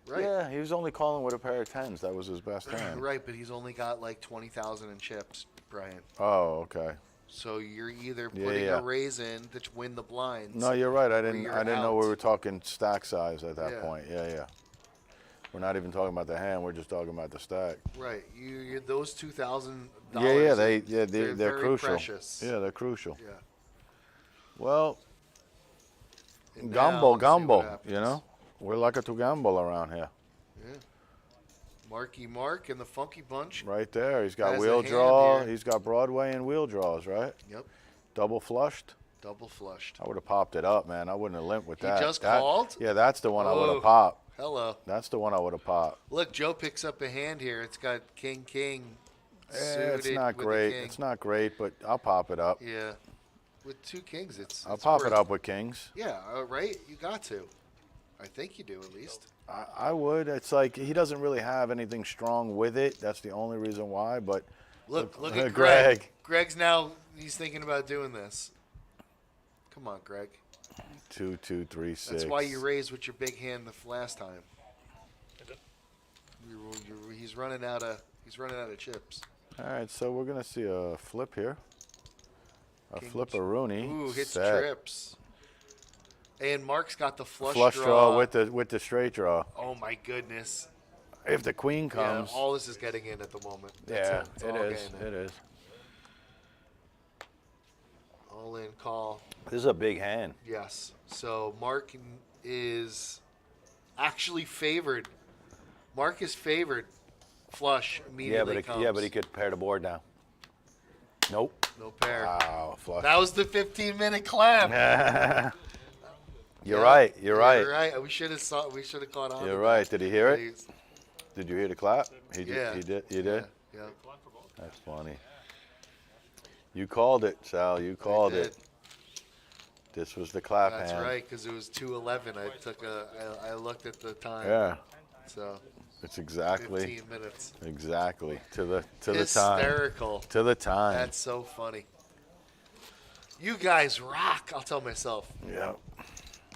Right. Yeah, he was only calling with a pair of 10s. That was his best hand. Right, but he's only got like 20,000 in chips, Brian. Oh, okay. So you're either putting yeah. a raise in to win the blinds. No, you're right. I or didn't you're know out. we were talking stack size at that Yeah. point. Yeah. We're not even talking about the hand. We're just talking about the stack. Right. You those $2,000. They're very crucial. precious. Yeah, they're crucial. Yeah. Well, And now, let's see what gamble. happens. You know, we're lucky to gamble around here. Yeah. Marky Mark and the Funky Bunch. Right there. He's got Has a wheel hand draw. here. He's got Broadway and wheel draws, right? Yep. Double flushed. Double flushed. I would have popped it up, man. I wouldn't have limped with He that. just That- called? Yeah, that's the one I would Oh. have popped. Hello. That's the one I would have popped. Look, Joe picks up a hand here. It's got King. It's suited not with a great. king. It's not great, but I'll pop it up. Yeah. With two kings, it's. I'll it's pop worth it up with kings. Yeah, right? You got to. I think you do, at least. I would. It's like he doesn't really have anything strong with it. That's the only reason why. But Look Look at at Greg. Greg. Greg's now, he's thinking about doing this. Come on, Greg. 2, 2, 3, 6. That's why you raised with your big hand the last time. He's running out of chips. All right, so we're gonna see a flip here. A King flip-a-rooney. Ooh, hits set. trips. And Mark's got the flush draw with the straight draw. Oh my goodness. If the queen comes, Yeah, all this is getting in at the moment. That's yeah, It's it all is. getting in. It is. All in call. This is a big hand. Yes. So Mark is actually favored. Mark is favored. Flush immediately comes. But he could pair the board now. Nope. No pair. Wow, flush. That was the 15-minute clap. You're Yeah. right. You're right. You're right. We should have caught on. You're to right. that. Did he hear it? He's- Did you hear the clap? Yeah. He did. You did. Yeah. That's funny. You called it, Sal. You called did. it. This was the clap That's hand. right, because it was 2:11. I looked at the time. Yeah. So It's exactly 15 minutes. exactly to the time. Hysterical. To the time. That's so funny. You guys rock. I'll tell myself. Yep.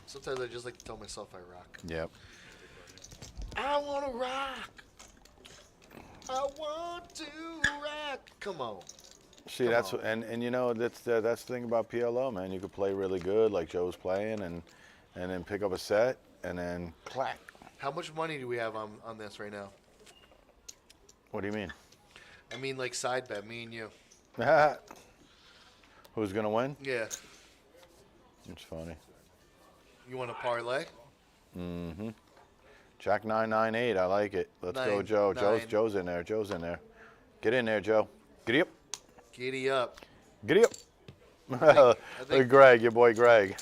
Sometimes I just like to tell myself I rock. Yep. I want to rock. I want to rock. Come on. See, Come that's on. and you know that's the thing about PLO, man. You could play really good like Joe's playing, and then pick up a set, and then clack. How much money do we have on this right now? What do you mean? I mean, like side bet, me and you. Who's gonna win? Yeah. It's funny. You want to parlay? Mm-hmm. Jack 998. I like it. Let's go, Nine, Joe. nine. Joe's in there. Joe's in there. Get in there, Joe. Giddy up. Giddy up. Giddy up. I think- Look, Greg, your boy Greg.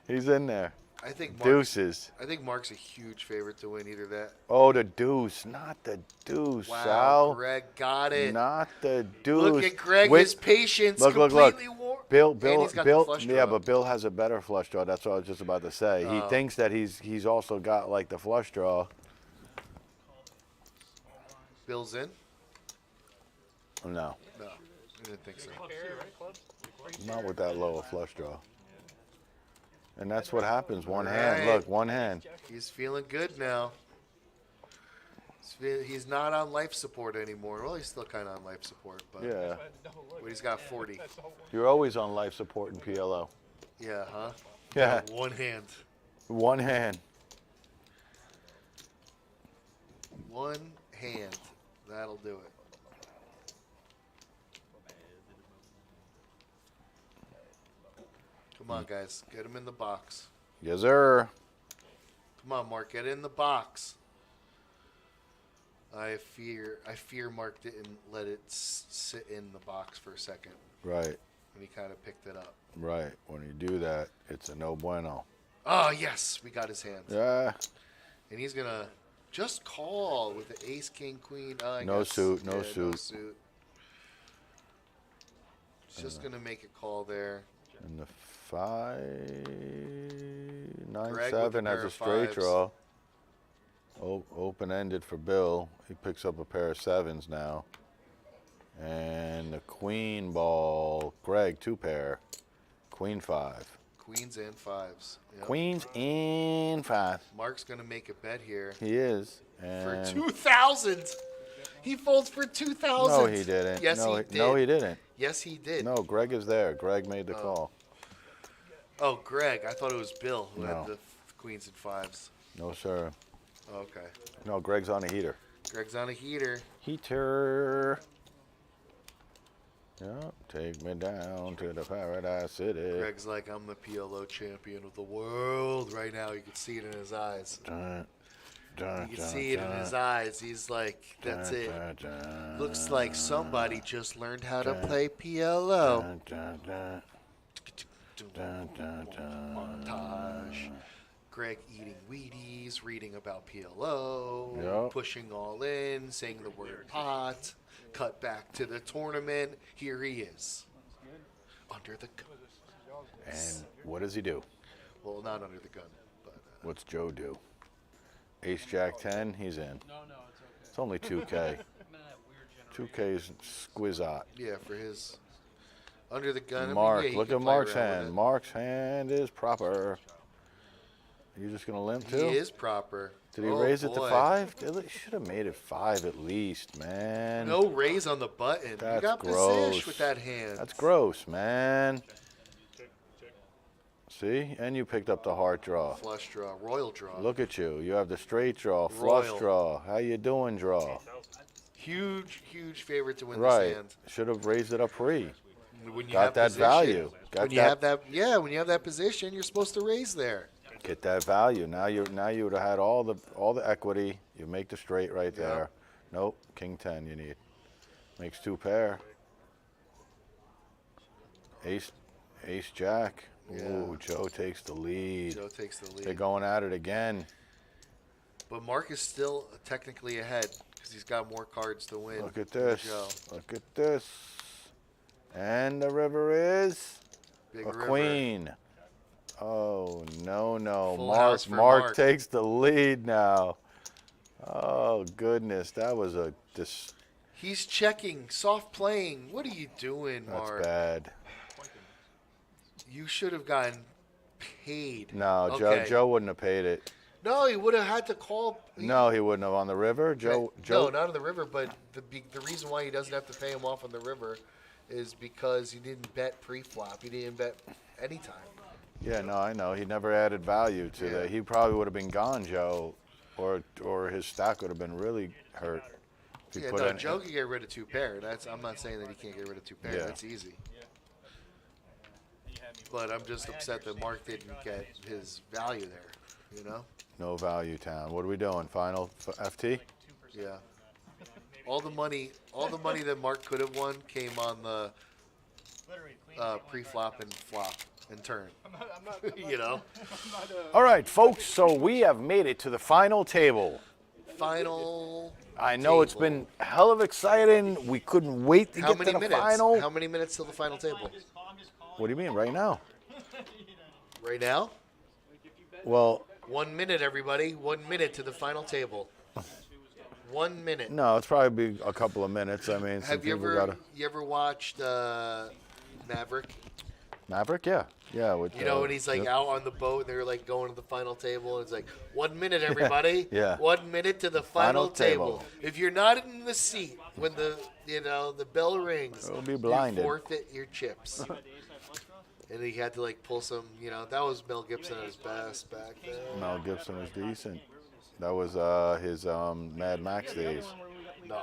He's in there. I think Deuces. I think Mark's a huge favorite to win either that. Oh, the deuce, not the deuce, Wow, Sal. Greg got it. Not the deuce. Look at Greg, Wait, his patience look, completely worn. Bill, And he's got the Bill. flush Yeah, draw. but Bill has a better flush draw. That's what I was just about to say. He Oh. thinks that he's also got like the flush draw. Bill's in? No, No, I didn't think so. not with that low a flush draw. And that's what happens. One hand. Right. Look, one hand. He's feeling good now. He's not on life support anymore. Well, he's still kind of on life support, but Yeah. but he's got 40. You're always on life support in PLO. Yeah, huh? Yeah. One hand. One hand. One hand. That'll do it. Come on, guys. Get him in the box. Yes, sir. Come on, Mark. Get in the box. I fear Mark didn't let it sit in the box for a second Right. when he kind of picked it up. Right. When you do that, it's a no bueno. Oh, yes. We got his hand. Yeah. And he's going to just call with the ace, king, queen. No suit, no No suit. suit. He's just going to make a call there. And the 5, 9, Greg with 7 a has pair a of straight fives. draw. Open-ended for Bill. He picks up a pair of 7s now. And the queen ball, Greg, 2 pair. Queen 5. Queens and fives. Yep. Queens and 5. Mark's going to make a bet here He is. for And 2,000. He folds for 2,000. no, he didn't. Yes, no, he did. No, he didn't. Yes, he did. No, Greg is there. Greg made the call. Oh, Greg. I thought it was Bill who No. had the queens and fives. No, sir. Okay. No, Greg's on a heater. Greg's on a heater. Heater. Yep, take me down to the Paradise City. Greg's like, I'm the PLO champion of the world right now. You can see it in his eyes. Dun, dun, You can dun, see it in dun, his eyes. He's like, that's dun, it. dun, dun, Looks like somebody just learned how to dun, play PLO. dun, dun, dun, dun, dun, dun. Montage. Greg eating Wheaties, reading about PLO, Yep. pushing all in, saying the word pot. Cut back to the tournament. Here he is. Under the gun. And what does he do? Well, not under the gun, but What's Joe do? Ace Jack 10, he's in. It's only 2K. 2K is squizzot. yeah, for his under the gun. I mean, Mark, yeah, he look can at play Mark's around with hand. it. Mark's hand is proper. You just gonna limp He too? is proper. Did he Oh, raise it to boy. 5? He should have made it 5 at least, man. No raise on the button. That's you got gross. position with that hand. That's gross, man. See? And you picked up the heart draw. Flush draw, royal draw. Look at you. You have the straight draw, flush Royal. draw. How you doing, draw? Huge, huge favorite to win Right. this hand. Should have raised it up pre. When you Got have that position, value. Got when you that- have that, yeah, when you have that position, you're supposed to raise there. Get that value. Now you would have had all the equity. You make the straight right Yeah. there. Nope. King 10 you need. Makes 2 pair. Ace Jack. Yeah. Ooh, Joe takes the lead. Joe takes the lead. They're going at it again. But Mark is still technically ahead because he's got more cards to win. Look at than this. Joe. Look at this. And the river is Big a river. queen. Oh, no. Full house for Mark Mark. takes the lead now. Oh, goodness. That was a... He's checking, soft playing. What are you doing, That's Mark? bad. You should have gotten paid. No, Okay. Joe wouldn't have paid it. No, he would have had to call. No, he wouldn't have on the river. Joe. No, not on the river. But the reason why he doesn't have to pay him off on the river is because he didn't bet pre-flop. He didn't bet anytime. Yeah, no, I know. He never added value to that. He probably would have been gone, Joe, or his stack would have been really hurt. If he Yeah, put no, in- Joe can get rid of 2 pair. I'm not saying that he can't get rid of 2 pair. Yeah. That's easy. But I'm just upset that Mark didn't get his value there. You know? No value town. What are we doing? Final FT? Yeah. All the money that Mark could have won came on the pre-flop and flop and turn. You know? All right, folks. So we have made it to the final table. Final. I know it's table. been hell of exciting. We couldn't wait to How get many to the minutes? final. How many minutes till the final table? What do you mean, right now? Right now? Well, 1 minute, everybody. 1 minute to the final table. 1 minute. no, it's probably be a couple of minutes. I mean, some Have you people ever gotta... you ever watched Maverick? Maverick, yeah. Yeah. With, You know when he's like yep. out on the boat and they're like going to the final table and it's like 1 minute, everybody. Yeah. 1 minute to the final Final table. table. If you're not in the seat when the bell rings, You'll be you blinded. forfeit your chips. And he had to like pull some, that was Mel Gibson at his best back then. Mel Gibson was decent. That was his Mad Max days. No,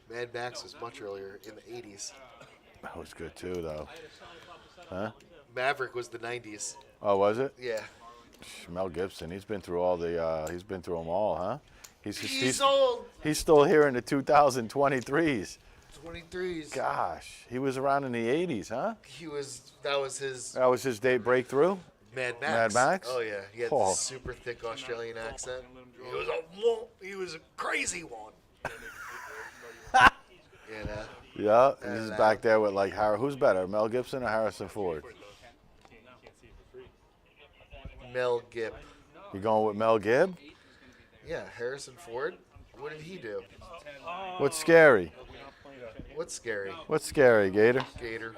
Mad Max was much earlier in the 80s. That was good too, though. Huh? Maverick was the 90s. Oh, was it? Yeah. Mel Gibson. He's been through all the. He's been through them all, huh? He's old. He's still here in the 2023s. 23s. Gosh, he was around in the 80s, huh? That was his That was his day breakthrough. Mad Max. Mad Max? Oh yeah, he had Oh. this super thick Australian accent. He was a crazy one. Yeah, and he's back there with like who's better, Mel Gibson or Harrison Ford? Mel Gib. You going with Mel Gibb? Yeah, Harrison Ford. What did he do? What's scary? What's scary? What's scary, Gator? Gator.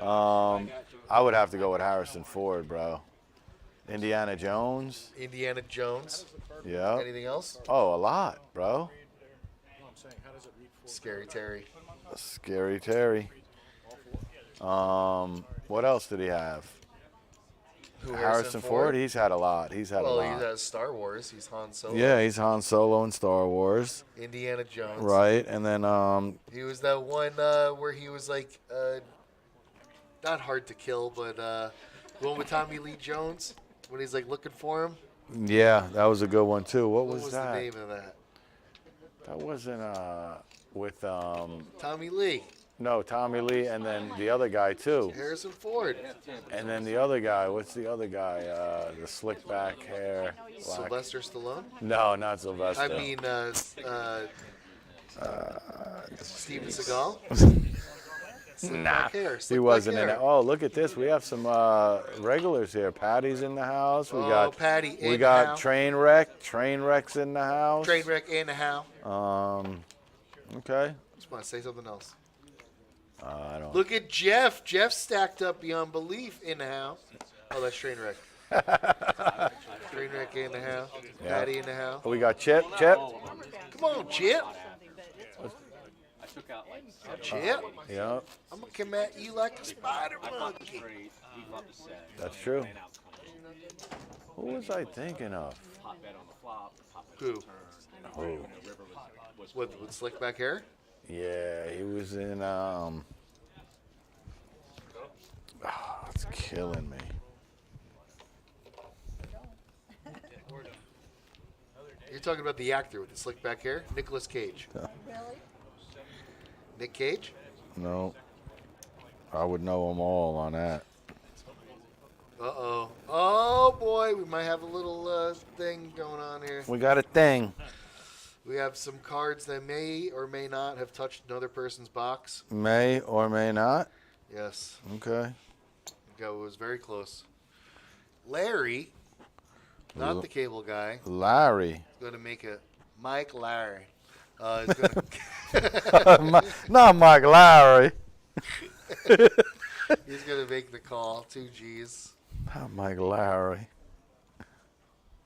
I would have to go with Harrison Ford, bro. Indiana Jones. Indiana Jones. Yeah. Anything else? Oh, a lot, bro. Scary Terry. Scary Terry. What else did he have? Who, Harrison Ford. He's had a lot. He's had a Well, lot. he has Star Wars. He's Han Solo. Yeah, he's Han Solo in Star Wars. Indiana Jones. Right, and then He was that one where he was like, not hard to kill, but the one with Tommy Lee Jones when he's like looking for him. yeah, that was a good one too. What What was was that? the name of that? That wasn't with Tommy Lee. no, Tommy Lee, and then the other guy too. Harrison Ford. And then the other guy, what's the other guy? The slick back hair. Black. Sylvester Stallone. No, not Sylvester. I mean, Steven Seagal. Slick Nah, back hair, he slick back wasn't in hair. it. Oh, look at this. We have some regulars here. Patty's in the house. We Oh, got Patty We and got Hal. Trainwreck's in the house. Trainwreck and a How. Okay. Just want to say something else. I don't. Look at Jeff. Jeff's stacked up beyond belief in the house. Oh, that's Trainwreck. Trainwreck in the house. Yeah. Patty in the house. We got Chip. Chip. Come on, Chip. Chip. Yeah, I'm going to come at you like a spider monkey. that's true. Who was I thinking of? Who? Who? With slick back hair? Yeah, he was in. It's killing me. You're talking about the actor with the slick back hair? Nicolas Cage. Nick Cage? No, I would know them all on that. Uh-oh. Oh, boy. We might have a little thing going on here. We got a thing. We have some cards that may or may not have touched another person's box. May or may not. Yes. Okay. It was very close. Larry, not the cable guy, Larry. is going to make a Mike Larry. Is going to Not Mike Larry. he's going to make the call. 2 G's. Not Mike Larry.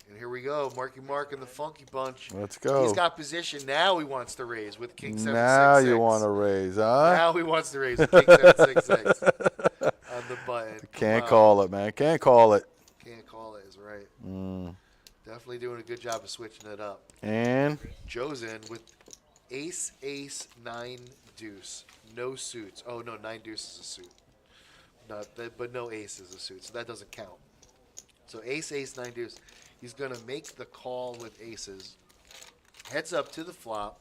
And here we go. Marky Mark and the Funky Bunch. Let's go. He's got position. Now he wants to raise with King 766. Now you want to raise, huh? Now he wants to raise with King 766 on the button. Can't call it, man. Can't call it. Can't call it is right. Mm. Definitely doing a good job of switching it up. And Joe's in with ace, 9, deuce. No suits. Oh, no, 9 deuce is a suit. But no ace is a suit, so that doesn't count. So ace, 9 deuce. He's going to make the call with aces. Heads up to the flop.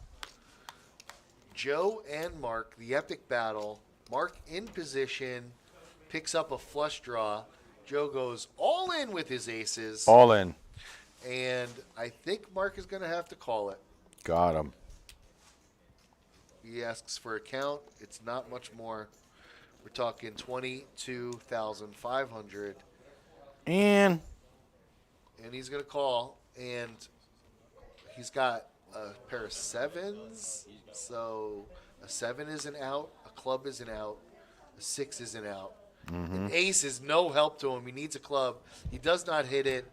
Joe and Mark, the epic battle. Mark in position, picks up a flush draw. Joe goes all in with his aces. all in. And I think Mark is going to have to call it. Got him. He asks for a count. It's not much more. We're talking 22,500. And He's going to call. And he's got a pair of sevens. So a 7 isn't out. A club isn't out. A 6 isn't out. An ace is no help to him. He needs a club. He does not hit it.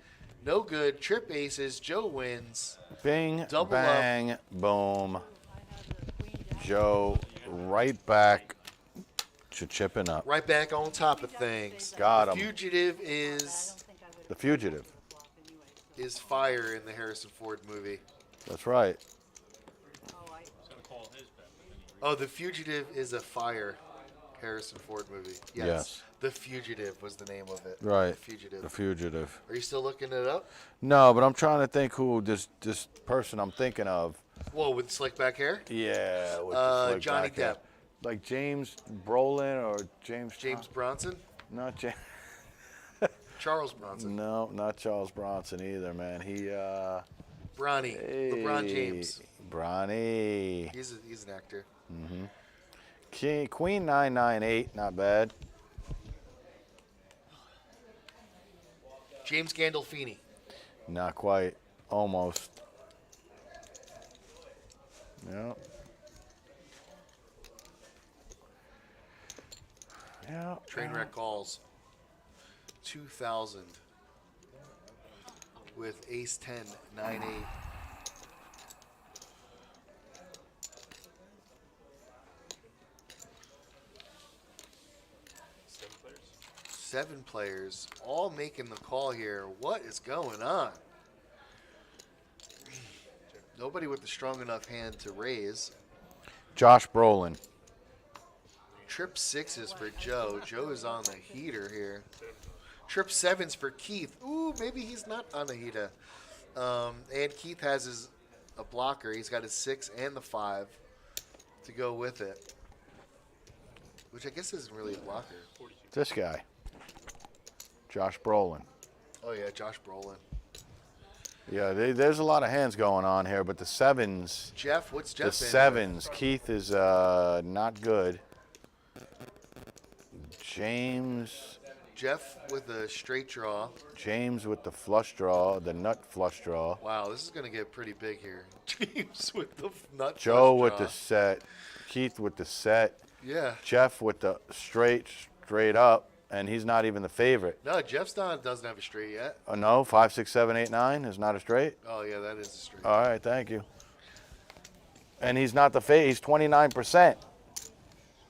No good. Trip aces. Joe wins. bing, Double bang, boom. Joe right back to chipping up. Right back on top of things. Got The him. Fugitive is The Fugitive. fire in the Harrison Ford movie. That's right. Oh, The Fugitive is a fire Harrison Ford movie. Yes. The Fugitive was the name of it. Right. The Fugitive. The Fugitive. Are you still looking it up? No, but I'm trying to think who this person I'm thinking of. Whoa, with slick back hair? Yeah. With the slick Johnny back hair. Depp. Like James Brolin or James. James Bronson? Not James. Charles Bronson. No, not Charles Bronson either, man. He. Bronny. LeBron James. Bronny. He's an actor. Queen 998, not bad. James Gandolfini. Not quite. Almost. Yeah. Yeah. Trainwreck calls. 2,000. With ace 10, 9, 8. Seven players, all making the call here. What is going on? Nobody with a strong enough hand to raise. Josh Brolin. Trip 6s for Joe. Joe is on the heater here. Trip 7s for Keith. Ooh, maybe he's not on the heater. And Keith has a blocker. He's got his 6 and the 5 to go with it. Which I guess isn't really a blocker. This guy. Josh Brolin. Oh, yeah, Josh Brolin. Yeah, there's a lot of hands going on here, but the sevens. Jeff, what's Jeff The in? sevens. Keith is not good. James. Jeff with a straight draw. James with the flush draw, the nut flush draw. Wow, this is going to get pretty big here. James with the nut Joe flush with draw. the set. Keith with the set. Yeah. Jeff with the straight up, and he's not even the favorite. No, Jeff's doesn't have a straight yet. Oh, no? 5, 6, 7, 8, 9 is not a straight? Oh, yeah, that is a straight. All right, thank you. And he's not the favorite. He's 29%.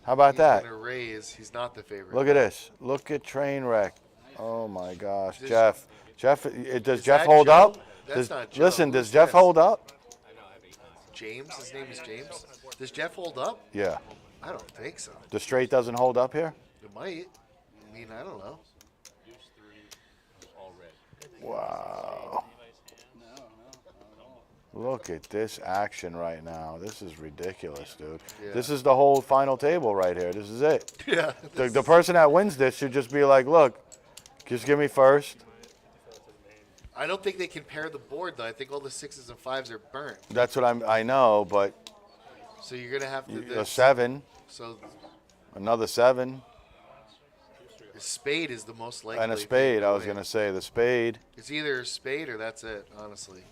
How about that? He's going to raise. He's not the favorite. Look at this. Look at Trainwreck. Oh, my gosh. This- Jeff. Does Is Jeff that hold Joe? up? That's not Joe. Listen, Who's does Jeff this? hold up? James? His name is James? Does Jeff hold up? Yeah. I don't think so. The straight doesn't hold up here? It might. I mean, I don't know. Wow. Look at this action right now. This is ridiculous, dude. Yeah. This is the whole final table right here. This is it. Yeah. The person that wins this should just be like, look, Just give me first. I don't think they can pair the board though. I think all the 6s and 5s are burnt. That's what I know, but So you're gonna have to. a 7, So another 7, the spade is the most likely. and a thing spade. I was win. gonna say the spade. It's either a spade or that's it. Honestly,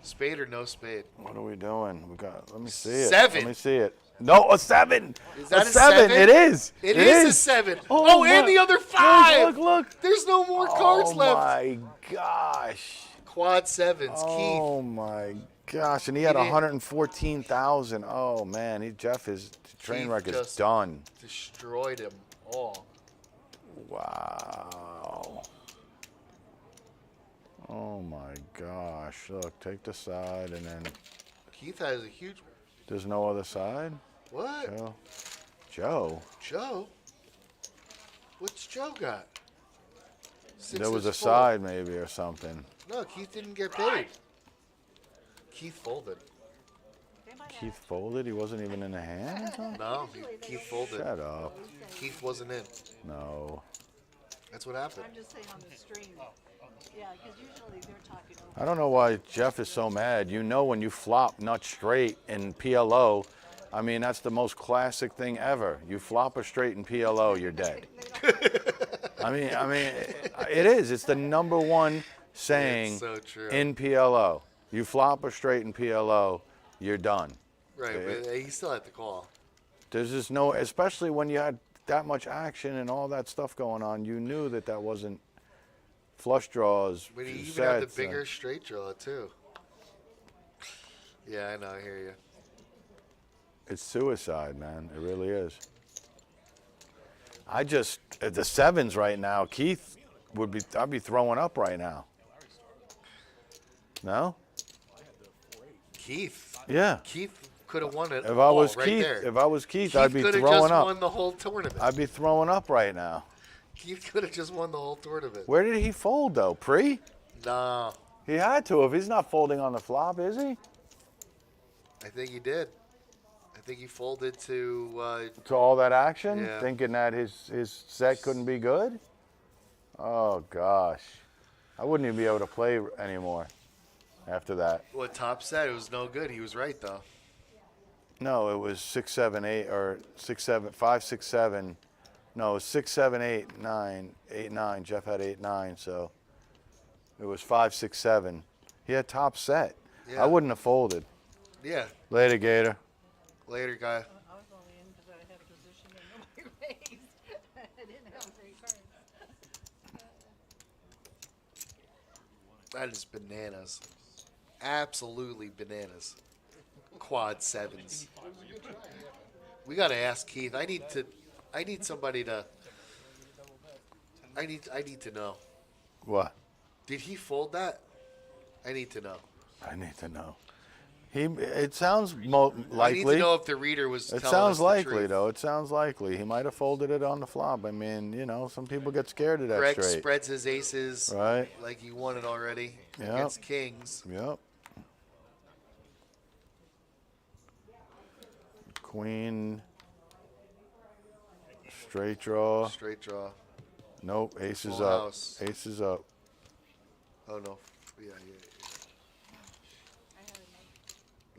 spade or no spade. What are we doing? We got. Let me see it. 7. Let me see it. No, a 7. Is that a 7? 7? It is. It is a 7. Oh, and my- the other 5. Look. There's no more cards left. Oh my gosh. Quad 7s. Oh my gosh. And he had didn't- 114,000. Oh man, his train Keith wreck is just- done. Keith destroyed them all. Wow. Oh my gosh. Look, take the side and then Keith has a huge. there's no other side? What? Joe? Joe? What's Joe got? There was a 6s side maybe or something. No, Keith didn't get paid. Keith folded. Keith folded? He wasn't even in the hand? or something? No, Keith folded. Shut up. Keith wasn't in. No. That's what happened. I'm just saying on the stream. Yeah, because usually they're talking over. I don't know why Jeff is so mad. You know when you flop nut straight in PLO, I mean, that's the most classic thing ever. You flop a straight in PLO, you're dead. I mean, it is. It's the number one saying It's so true. in PLO. You flop a straight in PLO, you're done. Right, but he still had the call. There's just no, especially when you had that much action and all that stuff going on, you knew that wasn't flush draws. But he even had the sets, bigger straight draw, too. Yeah, I know, I hear you. It's suicide, man. It really is. The 7s right now, Keith I'd be throwing up right now. No? Keith. Yeah. Keith could have won it If I all was right Keith, there. I'd be could have throwing just up. won the whole tournament. I'd be throwing up right now. Keith could have just won the whole tournament. Where did he fold though? Pre? Nah, He had to. If he's not folding on the flop, is he? I think he did. I think he folded to. To all that action, Yeah. thinking that his set couldn't be good. Oh gosh, I wouldn't even be able to play anymore after that. What top set? It was no good. He was right though. No, it was 6, 7, 8, or 6, 7, 5, 6, 7. No, it was 6, 7, 8, 9, 8, 9. Jeff had 8, 9, so it was 5, 6, 7. He had top set. Yeah. I wouldn't have folded. Yeah. Later, Gator. Later, guy. I was only in because I had a position and nobody raised. I didn't have great cards. That is bananas. Absolutely bananas. Quad 7s. We gotta ask Keith. I need somebody to. I need to know. What? Did he fold that? I need to know. I need to know. It sounds I need likely. to know if the reader was. It telling sounds us the likely, truth. though. It sounds likely. He might have folded it on the flop. I mean, some people get scared of that Greg straight. spreads his aces. Right. Like he won it already Yep. against kings. Yep. Queen. Straight draw. Straight draw. Nope. Aces Full up. house. Aces up. Oh no. Yeah.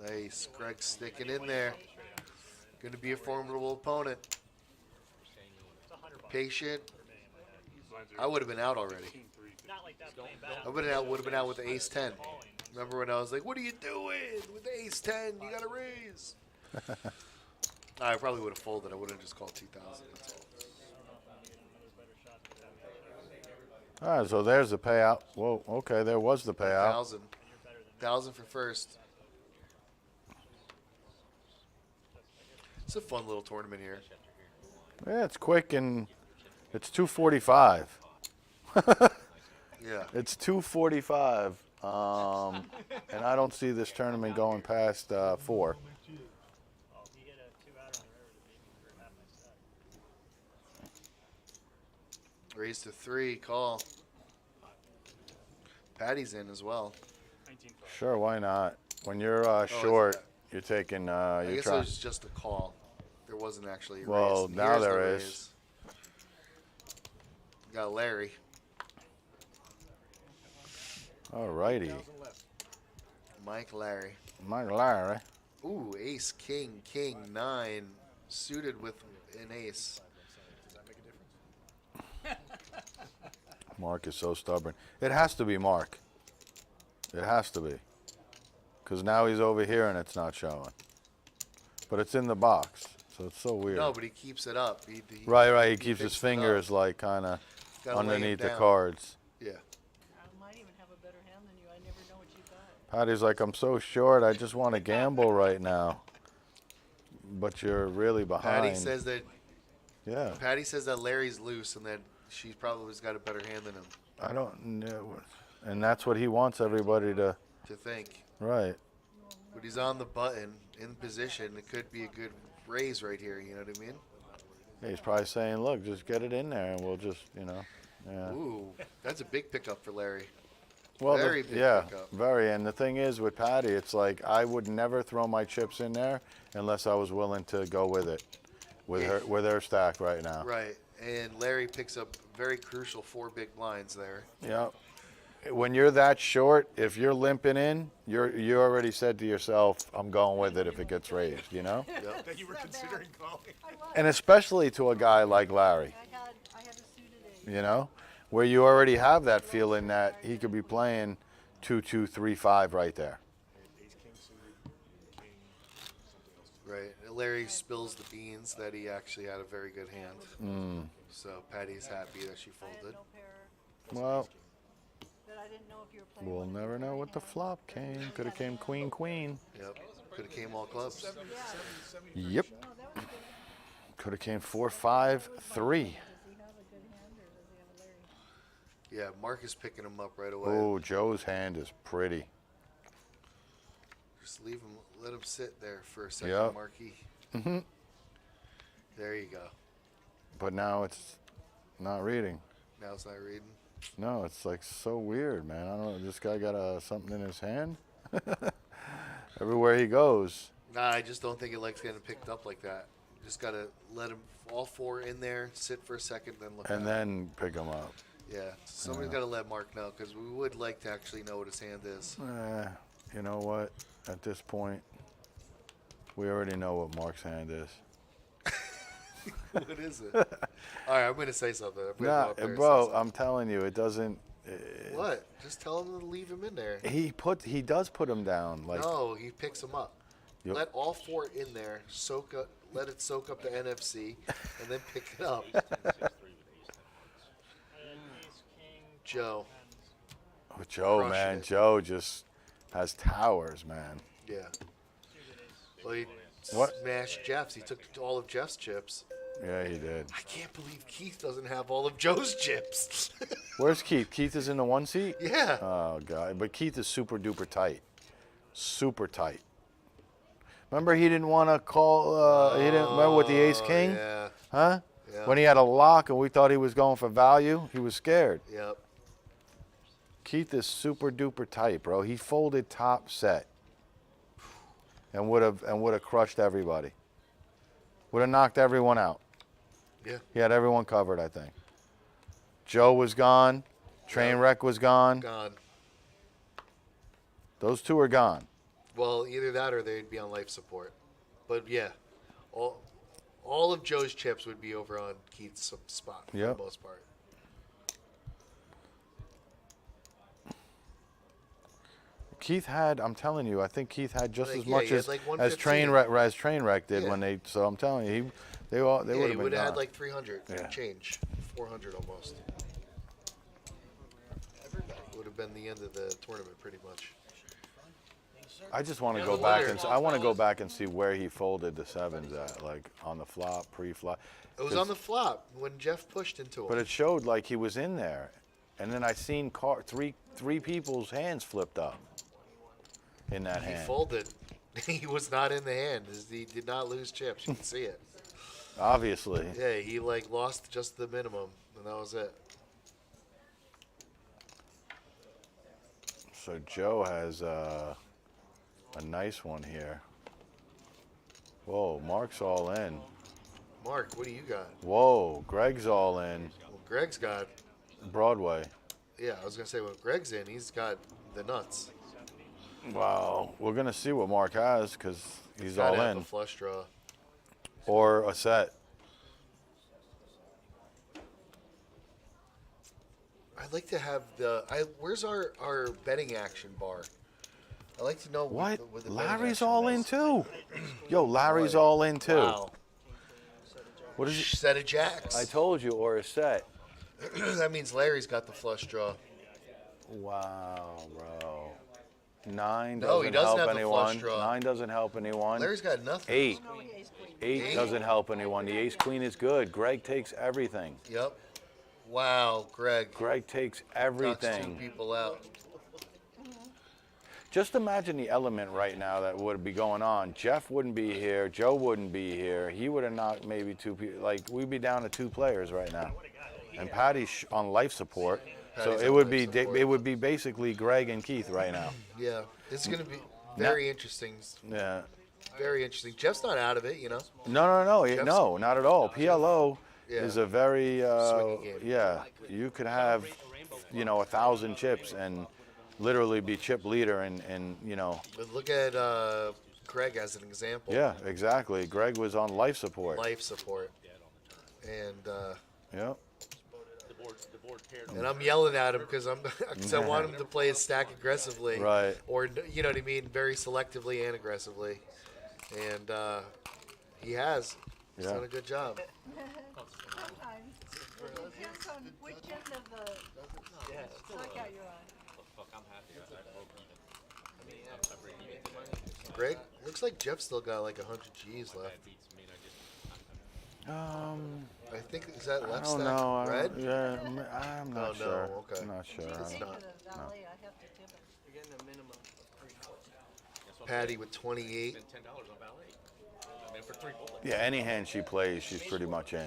Nice. Greg's sticking in there. Going to be a formidable opponent. Patient. I would have been out already. I would have been out with the ace 10. Remember when I was like, what are you doing with the ace 10? You got to raise. I probably would have folded. I would have just called 2,000. That's all. All right, so there's the payout. Whoa, okay, there was the payout. 1,000 for first. It's a fun little tournament here. Yeah, it's quick and it's 2:45. Yeah. It's 2:45, and I don't see this tournament going past 4. Raise to 3, call. Patty's in as well. Sure, why not? When you're short, you're taking. I You're guess it trying. was just a call. There wasn't actually a Well, raise. now Here's there the is. raise. Got Larry. All righty. Mike Larry. Mike Larry. Ooh, ace, king, king, 9, suited with an ace. Does that make a difference? Mark is so stubborn. It has to be Mark. It has to be. Because now he's over here and it's not showing. But it's in the box, so it's so weird. No, but he keeps it up. Right. He keeps his picks it fingers up. like kind of Gotta lay 'em underneath the down. cards. Yeah. I might even have a better hand than you. I never know what you got. Patty's like, I'm so short, I just want to gamble right now. But you're really behind. Patty says that Yeah. Larry's loose and that she probably has got a better hand than him. I don't know. And that's what he wants everybody to. think. Right. But he's on the button in position. It could be a good raise right here. You know what I mean? Yeah, he's probably saying, look, just get it in there and we'll just, Yeah. Ooh, that's a big pickup for Larry. Well, Very big yeah, pickup. very. And the thing is with Patty, it's like I would never throw my chips in there unless I was willing to go with it, with her stack right now. Right. And Larry picks up very crucial 4 big blinds there. Yeah. When you're that short, if you're limping in, you already said to yourself, I'm going with it if it gets raised, Yep. That you were considering calling. I was. And especially to a guy like Larry, I had a suited ace. where you already have that feeling that he could be playing 2-2, 3-5 right there. Ace king suited, king, something else. Right. And Larry spills the beans that he actually had a very good hand. So Patty's happy that she I had folded. no pair, Well, but I didn't know if you were playing. we'll one of never your know better what the hands. flop came. Could have came queen, queen. Yep. Could have came all clubs. Yep. No, that was good. Could have came 4-5-3. Does he have a good hand or does he have a Larry? Yeah, Mark is picking him up right away. Oh, Joe's hand is pretty. Just leave him, let him sit there for a second, Yep. Marky. Mhm. There you go. But now it's not reading. Now it's not reading. No, it's like so weird, man. I don't know. This guy got something in his hand. Everywhere he goes. Nah, I just don't think it likes getting picked up like that. Just gotta let him all 4 in there, sit for a second, then look. And at then pick him up. it. Yeah, somebody's gotta let Mark know because we would like to actually know what his hand is. You know what? At this point, we already know what Mark's hand is. What is it? All right, I'm gonna say something. I'm gonna Nah, go up there and say bro, something. I'm telling you, it doesn't. What? Just tell him to leave him in there. He does put him down. Like No, he picks him up. Yep. Let all 4 in there, soak up, let it soak up the NFC, and then pick it up. Joe. with Joe, crushing man. it. Joe just has towers, man. Yeah. Well, he What? smashed Jeff's. He took all of Jeff's chips. Yeah, he did. I can't believe Keith doesn't have all of Joe's chips. Where's Keith? Keith is in the 1 seat? Yeah. Oh, God. But Keith is super duper tight. Super tight. Remember he didn't want to call, he didn't remember with the ace king? Yeah. Huh? Yeah. When he had a lock and we thought he was going for value, he was scared. Yep. Keith is super duper tight, bro. He folded top set and would have crushed everybody. Would have knocked everyone out. Yeah. He had everyone covered, I think. Joe was gone. Trainwreck was gone. Gone. Those 2 are gone. Well, either that or they'd be on life support. But yeah, all of Joe's chips would be over on Keith's spot for Yep. the most part. Keith had, I'm telling you, I think Keith had just Like, as yeah, much he had as like as 115. Trainwreck did Yeah. when they. So I'm telling you, they Yeah, would he have been would have had gone. like 300 Yeah. change, 400 almost. Would have been the end of the tournament pretty much. I just want to Yeah, go the back winner. and I want to go back and see where he folded the 7s at, like on the flop, pre-flop. It was on the flop when Jeff pushed into him. But it showed like he was in there, and then I seen three people's hands flipped up in that He hand. folded. He was not in the hand. He did not lose chips. You can see it. Obviously. Yeah, he like lost just the minimum, and that was it. So Joe has a nice one here. Whoa, Mark's all in. Mark, what do you got? Whoa, Greg's all in. Well, Greg's got. Broadway. Yeah, I was gonna say, well, Greg's in. He's got the nuts. Wow, we're gonna see what Mark has because he's Gotta all have in, a flush draw. or a set. I'd like to have where's our betting action bar? I like to know What? what the betting Larry's action all is. in too. Yo, Larry's Boy. all in too. Wow. What is it? Set of jacks. I told you, or a set. That means Larry's got the flush draw. Wow, bro. 9 No, he doesn't doesn't help have the flush anyone. draw. 9 doesn't help anyone. Larry's got nothing. 8. No, he ace queen. 8 doesn't help anyone. The ace queen is good. Greg takes everything. Yep. Wow, Greg. Greg takes Knocks two everything. people out. Just imagine the element right now that would be going on. Jeff wouldn't be here. Joe wouldn't be here. He would have knocked maybe 2 people. Like, we'd be down to 2 players right now. And Patty's on life support. So Patty's it on would life be support. it would be basically Greg and Keith right now. Yeah, it's going to be very interesting. Yeah. Very interesting. Jeff's not out of it, you know. No, Jeff's- no, not at all. PLO Yeah. is a very Swinging game. yeah. You could have 1,000 chips and literally be chip leader and But look at Greg as an example. yeah, exactly. Greg was on life support. Life support. And Yeah. and I'm yelling at him because I want him to play his stack aggressively. Right. Or, you know what I mean, very selectively and aggressively. And he has. He's Yeah. done a good job. Sometimes. It depends on which end of the strikeout you're on. Greg, looks like Jeff still got like 100 G's left. I think, is that I left don't stack know. I red? don't- yeah, I'm not Oh, no, sure. okay. I'm not sure. If I you don't take know. to the valet, I have to tip it. You're getting a minimum of 340. Patty with 28. Yeah, any hand she plays, she's pretty much in. I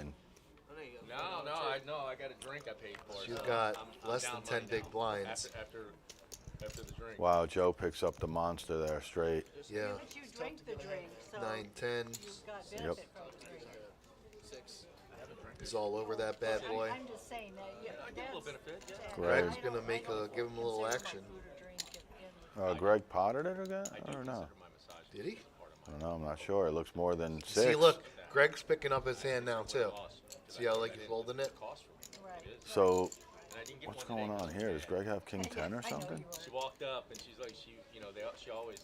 know you got No, I got a drink I paid for. She's so got I'm less down than 10 money big now. blinds. After the drink. Wow, Joe picks up the monster there straight. Yeah. But you drink the drink, so 9, 10. you've got benefit from the drink. He's all over that bad boy. I'm just saying that, yeah, that's. Greg. Greg's gonna make give him a little action. Greg potted it again? I don't know. Did he? I don't know. I'm not sure. It looks more than 6. See, look, Greg's picking up his hand now too. See how like he's holding it? Right. So, what's going on here? Does Greg have King 10 or something? She walked up and she's like, she always,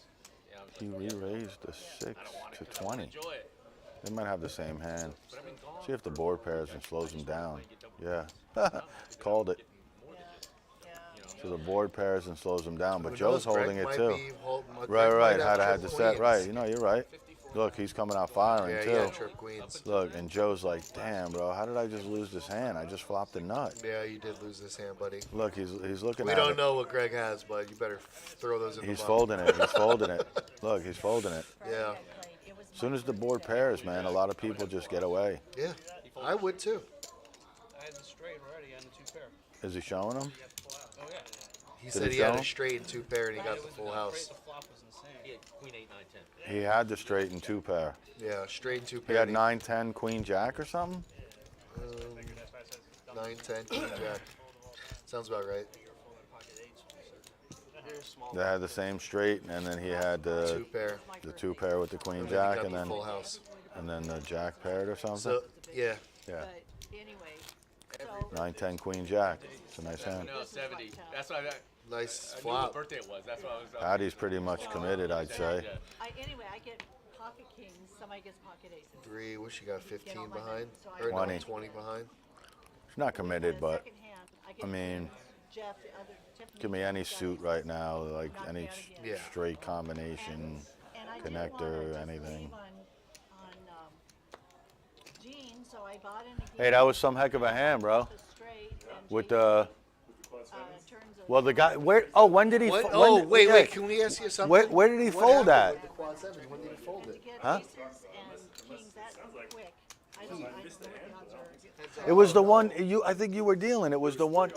He re-raised the 6 to 20. enjoy it. They might have the same hand. See if the board pairs and slows him down. Yeah. Called it. So the board pairs and slows him down, but Who Joe's knows, Greg holding it might too. be Greg Right. might have Had trip the set queens. right. You're right. Look, he's coming out firing Yeah, too. yeah, trip queens. Look, and Joe's like, damn, bro, how did I just lose this hand? I just flopped a nut. Yeah, you did lose this hand, buddy. Look, he's looking We at don't it. know what Greg has, but you better throw those in He's the folding it. He's folding it. Look, he's folding it. Yeah, As soon as the board pairs, man, a lot of people just get away. yeah. I would too. I had the straight already on the 2 pair. Is he showing them? Oh, yeah. He Did said it he had show? a straight and 2 pair and he got the full house. The flop was insane. He had queen 8, 9, 10. He had the straight and 2 pair. Yeah, straight and 2 He pair. had 9, 10, Queen Jack or something? 9, 10, Queen Jack. Sounds about right. Very small. They had the same straight, and then he had 2 the pair. 2 pair with the Queen And then he Jack, got and the then full house. the Jack paired or something. So yeah, Yeah, But anyway, so 9, 10, Queen Jack. It's a nice hand. No, 70. That's why nice I knew flop. what birthday it was. That's why I was. Patty's pretty much committed, I'd say. anyway, I get pocket kings, somebody gets pocket aces. 3. What she got? 15 behind? So I Or no, 20. 20 behind. She's not committed, The but second hand, I get I mean, Jeff, the other Tiffany give me any got suit aces. right now, like Knock any me out again. Yeah. straight combination. And I connector, didn't wanna just anything. leave on Gene, so I bought in again. Hey, that was some heck of a hand, bro. The straight and With she, the turns of well, the guy. Where? Oh, when did he? What? When Oh, did- wait, yeah. wait. Can we ask you something? Where did he What fold happened at? with the quad 7? When did he fold to it? get Huh? aces and kings that quick. I don't know what the odds are. It was the one you. I think you were dealing. It was the one.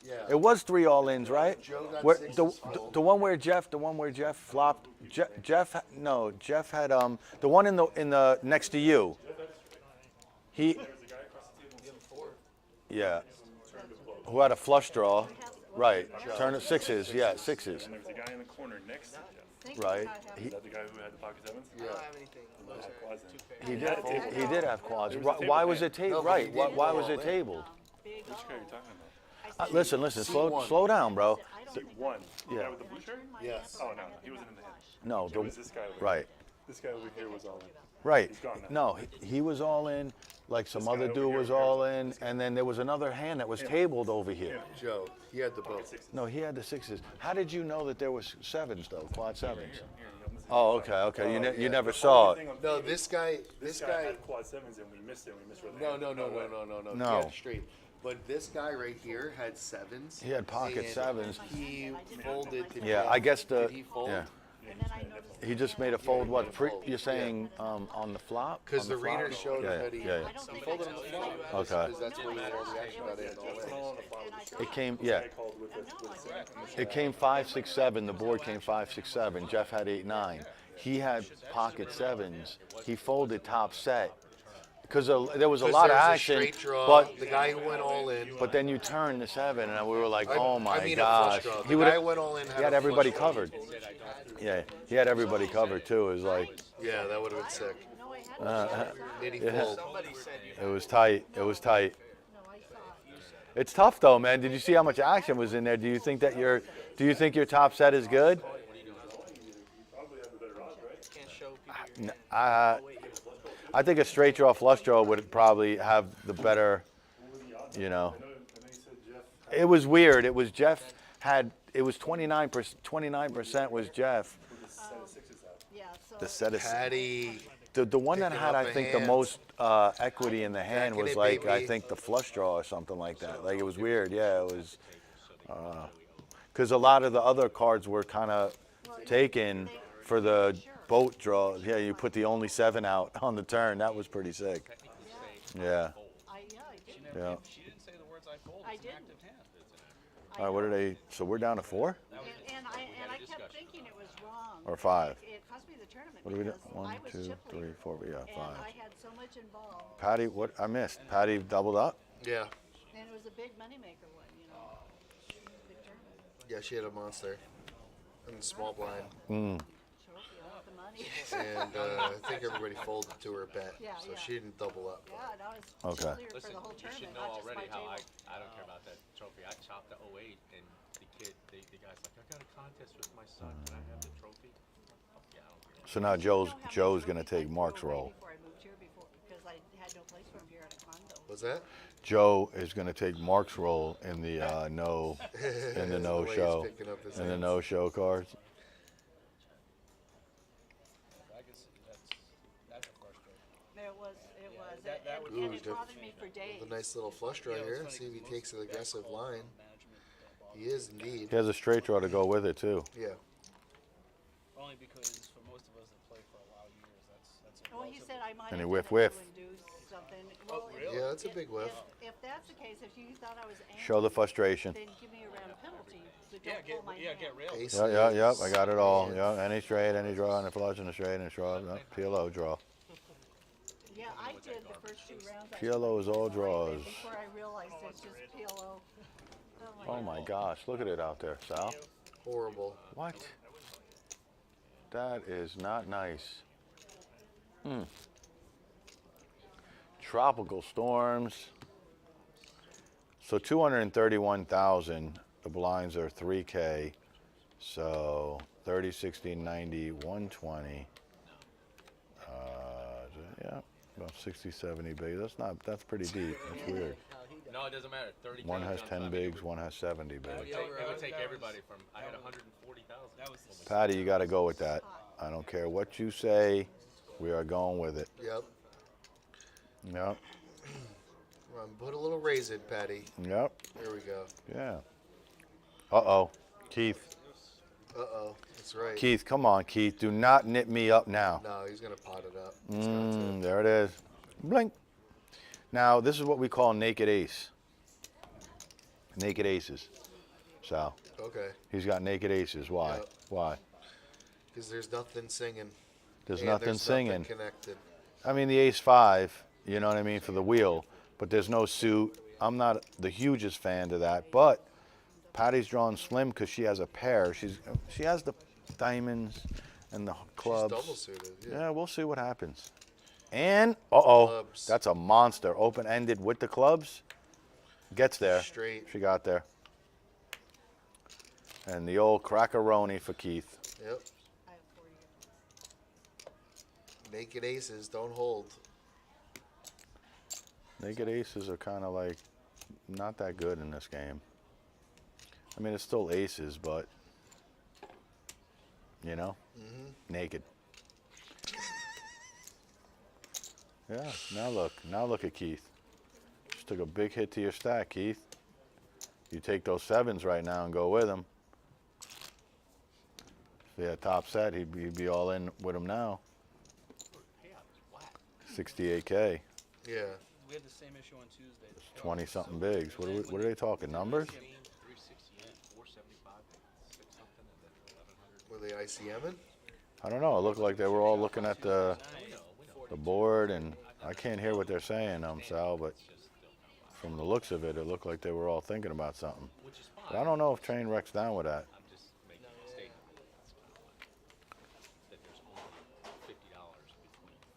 Yeah. It was 3 all-ins, right? Joe got Where, sixes the fold. one where Jeff flopped. Jeff had the one in the next to you. He. Yeah. Who had a flush draw? Right. Turn it sixes. Yeah, sixes. And there's a guy in the corner next to Jeff. Think Right. about having- He, Is that the guy who had the pocket sevens? Yeah. Quads then. he did have quads. There was a table Why was fan. it tabled? No, but Right. he Why, did why go was all it in. tabled? Big Which guy are you O. talking about? Listen. C1. Slow down, bro. One. The Yeah. guy with the blue shirt? Yes. Oh, no. He wasn't in the head. No. It was this guy over here. Right. This guy over here was all in. Right. He's gone now. No, he was all in. Like some This guy other over dude here was was all in, and then there was another hand that was tabled over here. Joe, he had the boat. No, he had the sixes. How did you know that there was sevens though, quad sevens? Here, I'm listening. Oh, okay. You yeah. never saw it. No, this guy had quad sevens and we missed it. We misread No. No. He had it straight. But this guy right here had sevens. He had pocket and sevens. He folded to Yeah, Jeff. I guess Did he fold? yeah. And then I noticed He just made a fold. he What? made a fold. You're saying on the flop? Because On the flop? reader showed Yeah, that he yeah. he folded on the flop. Okay. Because that's where the reaction got in. All in. It came. Yeah. Called with a It came 5, 6, 7. The board came 5, 6, 7. Jeff had 8, 9. He had pocket sevens. He folded top set because there was a lot of action. Straight draw. But the guy who went all in. but then you turn the 7, and we were like, oh my I mean gosh. a flush draw. The He guy would. went all in. He had a everybody flush draw. covered. Yeah, he had everybody covered too. It was like Yeah, that would have been sick. No, I had Did he Yeah. fold? it was tight. It was tight. No, I saw it. It's tough though, man. Did you see how much action was in there? Do you think your top set is good? I think a straight draw, flush draw would probably have the better, you know. It was weird. It was Jeff had. It was 29%. 29% was Jeff. Yeah, so. The set of Patty. the one that picking had up I a think the hand. most equity in the hand Jacking was it, like I baby. think the flush draw or something like that. Like it was weird. Yeah, it was. Because a lot of the other cards were kind of taken for the boat draw. Yeah, you put the only 7 out on the turn. That was pretty sick. Yeah, I did. yeah. She didn't say the words I fold. I It's an didn't. active hand. All right, what are they? So we're down to 4 And I kept thinking it was wrong. or 5? It cost me the tournament What do we do? because 1, I was 2, chip 3, leader, 4. Yeah, 5. and I had so much involved, Patty, what I missed? Patty doubled up. Yeah. and it was a big moneymaker one, you know. Big tournament. Yeah, she had a monster. In the small blind. Mm. Trophy, I want the money. And I think everybody folded to her bet. Yeah, So yeah. she didn't double up. Yeah, and I was Okay. chip leader for Listen, the whole you should tournament, know not just already my how table. I don't care about that trophy. I chopped the 08 and the kid, the guy's like, I got a contest with my son. Can I have the trophy? Yeah, I don't care. So now You know how many Joe's gonna trophies I take threw Mark's away role. Before I moved here, because I had no place for him here at a condo. Was that? Joe is going to take Mark's role in the no in the no way he's show picking up his in the hands. no show cards. I can see that's a frustrating. It was, That and, would- and it Ooh, bothered me for days. The nice little flush draw here. See if he takes an aggressive line. He is indeed. He has a straight draw to go with it too. Yeah. Only because for most of us that play for a lot of years, that's a Well, he said I might And have he whiff, done it to whiff. induce something. Well, Yeah, that's a big whiff. If that's the case, if you thought I was angry, Show the frustration. then give me a round penalty, but don't pull my hand. get real. Ace Yeah. is- I got it all. Yeah, any straight, any draw, and a flush and a straight and a draw. No, PLO draw. Yeah, I did the first 2 rounds. I PLO is all tried, draws. and Before I realized it's just PLO. Oh my gosh, look at it out there, Sal. Horrible. What? That is not nice. Tropical storms. So 231,000. The blinds are 3K. So 30, 60, 90, 120. Yeah, about 60, 70 bigs. That's pretty deep. That's weird. No, it doesn't matter. 30. One has 10 bigs, one has 70 bigs. It would take everybody from. I had 140,000. Patty, you got to go with that. I don't care what you say. We are going with it. Yep. Yep. Put a little raise in, Patty. Yep. There we go. Yeah. Uh-oh. Keith. Uh-oh. That's right. Keith, come on, Keith. Do not knit me up now. No, he's going to pot it up. He's got to. There it is. Blink. Now, this is what we call naked ace. Naked aces. Sal. Okay. He's got naked aces. Why? Yep. Why? Because there's nothing singing. There's and nothing there's singing. Nothing connected. I mean, the ace 5, you know what I mean, for the wheel, but there's no suit. I'm not the hugest fan to that, but Patty's drawing slim because she has a pair. She has the diamonds and the clubs. She's double suited. Yeah, we'll see what happens. And uh-oh, Clubs. that's a monster. Open-ended with the clubs. Gets there. Straight. She got there. And the old crackaroni for Keith. Yep. I have 40 of Naked aces don't hold. Naked aces are kind of like not that good in this game. I mean, it's still aces, but you know, naked. Yeah, now look at Keith. Just took a big hit to your stack, Keith. You take those sevens right now and go with him. If he had top set, he'd be all in with him now. 68K. Yeah. We had the same issue on Tuesday. 20-something bigs. What are they talking, numbers? 368, 475, 6 something, and then 1100. Were they ICMing? I don't know. It looked like they were all looking at the board, and I can't hear what they're saying, Sal, but from the looks of it, it looked like they were all thinking about something. But I don't know if Trainwreck's down with that. I'm just making a statement. That there's only $50 between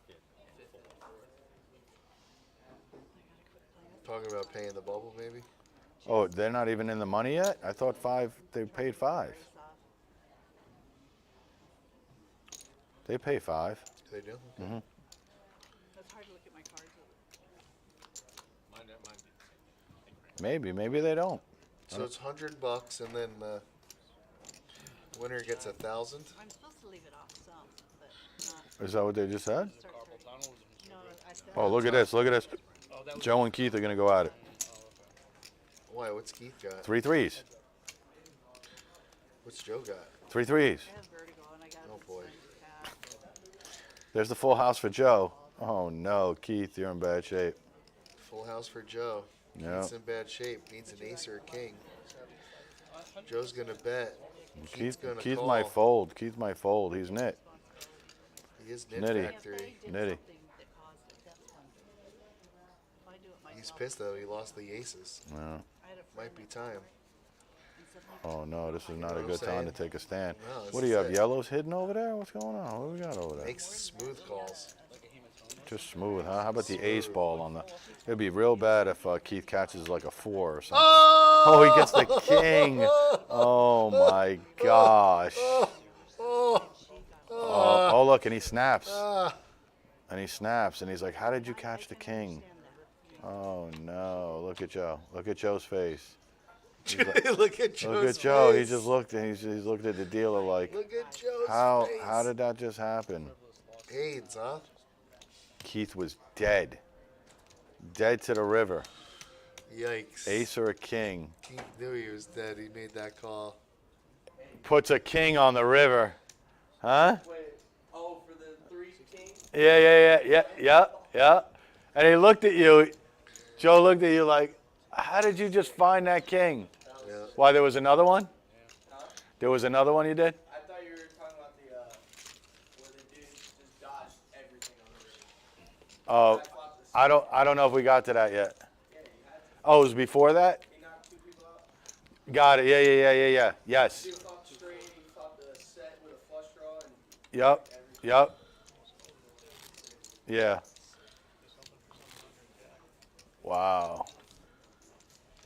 fifth and fourth. Talking about paying the bubble, maybe? Oh, they're not even in the money yet? I thought they paid 5. They pay 5. They do? Mm-hmm. That's hard to look at my cards. Mine be Maybe they don't. So it's $100, and then the winner gets 1,000. I'm supposed to leave it off some, but not Is that what they just said? start to. No, I said. Oh, look at this. Look at this. Joe and Keith are going to go at it. Why? What's Keith got? 3 threes. What's Joe got? 3 threes. I have vertigo and I got Oh, boy. There's the full house for Joe. Oh, no. Keith, you're in bad shape. Full house for Joe. Yeah. Keith's in bad shape. Needs an ace or a king. Joe's going to bet. Keith's going to Keith call. might fold. Keith might fold. He's knit. He is Knit Nitty. Factory. Nitty. He's pissed, though. He lost the aces. Yeah. Might be time. Oh, no. This is not a what I'm good time saying? to take a stand. No, this What do is you have, it. yellows hidden over there? What's going on? What do we got over there? Makes smooth calls. Just smooth, huh? How about the ace ball on the... It'd be real bad if Keith catches like a 4 or something. Oh, he gets the king. Oh, my gosh. Oh, look, and he snaps. And he snaps, and he's like, how did you catch the king? Oh, no. Look at Joe. Look at Joe's face. Look at Joe's Look at Joe. face. He just looked, and he's looked at the dealer like, Look at Joe's how face. did that just happen? AIDS, huh? Keith was dead. Dead to the river. Yikes. Ace or a king. Keith knew he was dead. He made that call. Puts a king on the river. Huh? Wait, oh, for the 3 king? Yeah. And he looked at you. Joe looked at you like, how did you just find that king? Yeah. Why, there was another one? There was another one you did? I thought you were talking about the, where the dude just dodged everything on the river. Oh, I don't know if we got to that yet. Oh, it was before that? He knocked 2 people out. Got it. Yeah. Yes. Dude flopped straight, he flopped the set with a flush draw, and Yep. Yeah. Wow.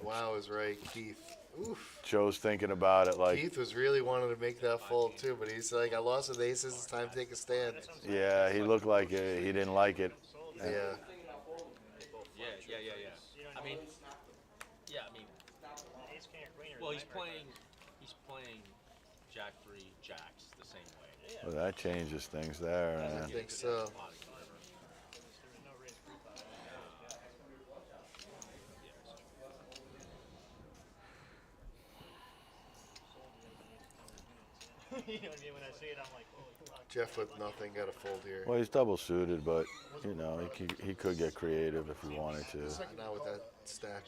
Wow is right, Keith. Oof. Joe's thinking about it like, Keith was really wanting to make that fold too, but he's like, I lost with aces. It's time to take a stand. yeah, he looked like he didn't like it. Yeah. Yeah. I mean, well, he's playing Jack 3 jacks the same way. Well, that changes things there. I Man. think so. You know what I mean? When I see it, I'm like, holy fuck. Jeff with nothing got a fold here. Well, he's double suited, but you know he could get creative if he wanted to. Not with that stack.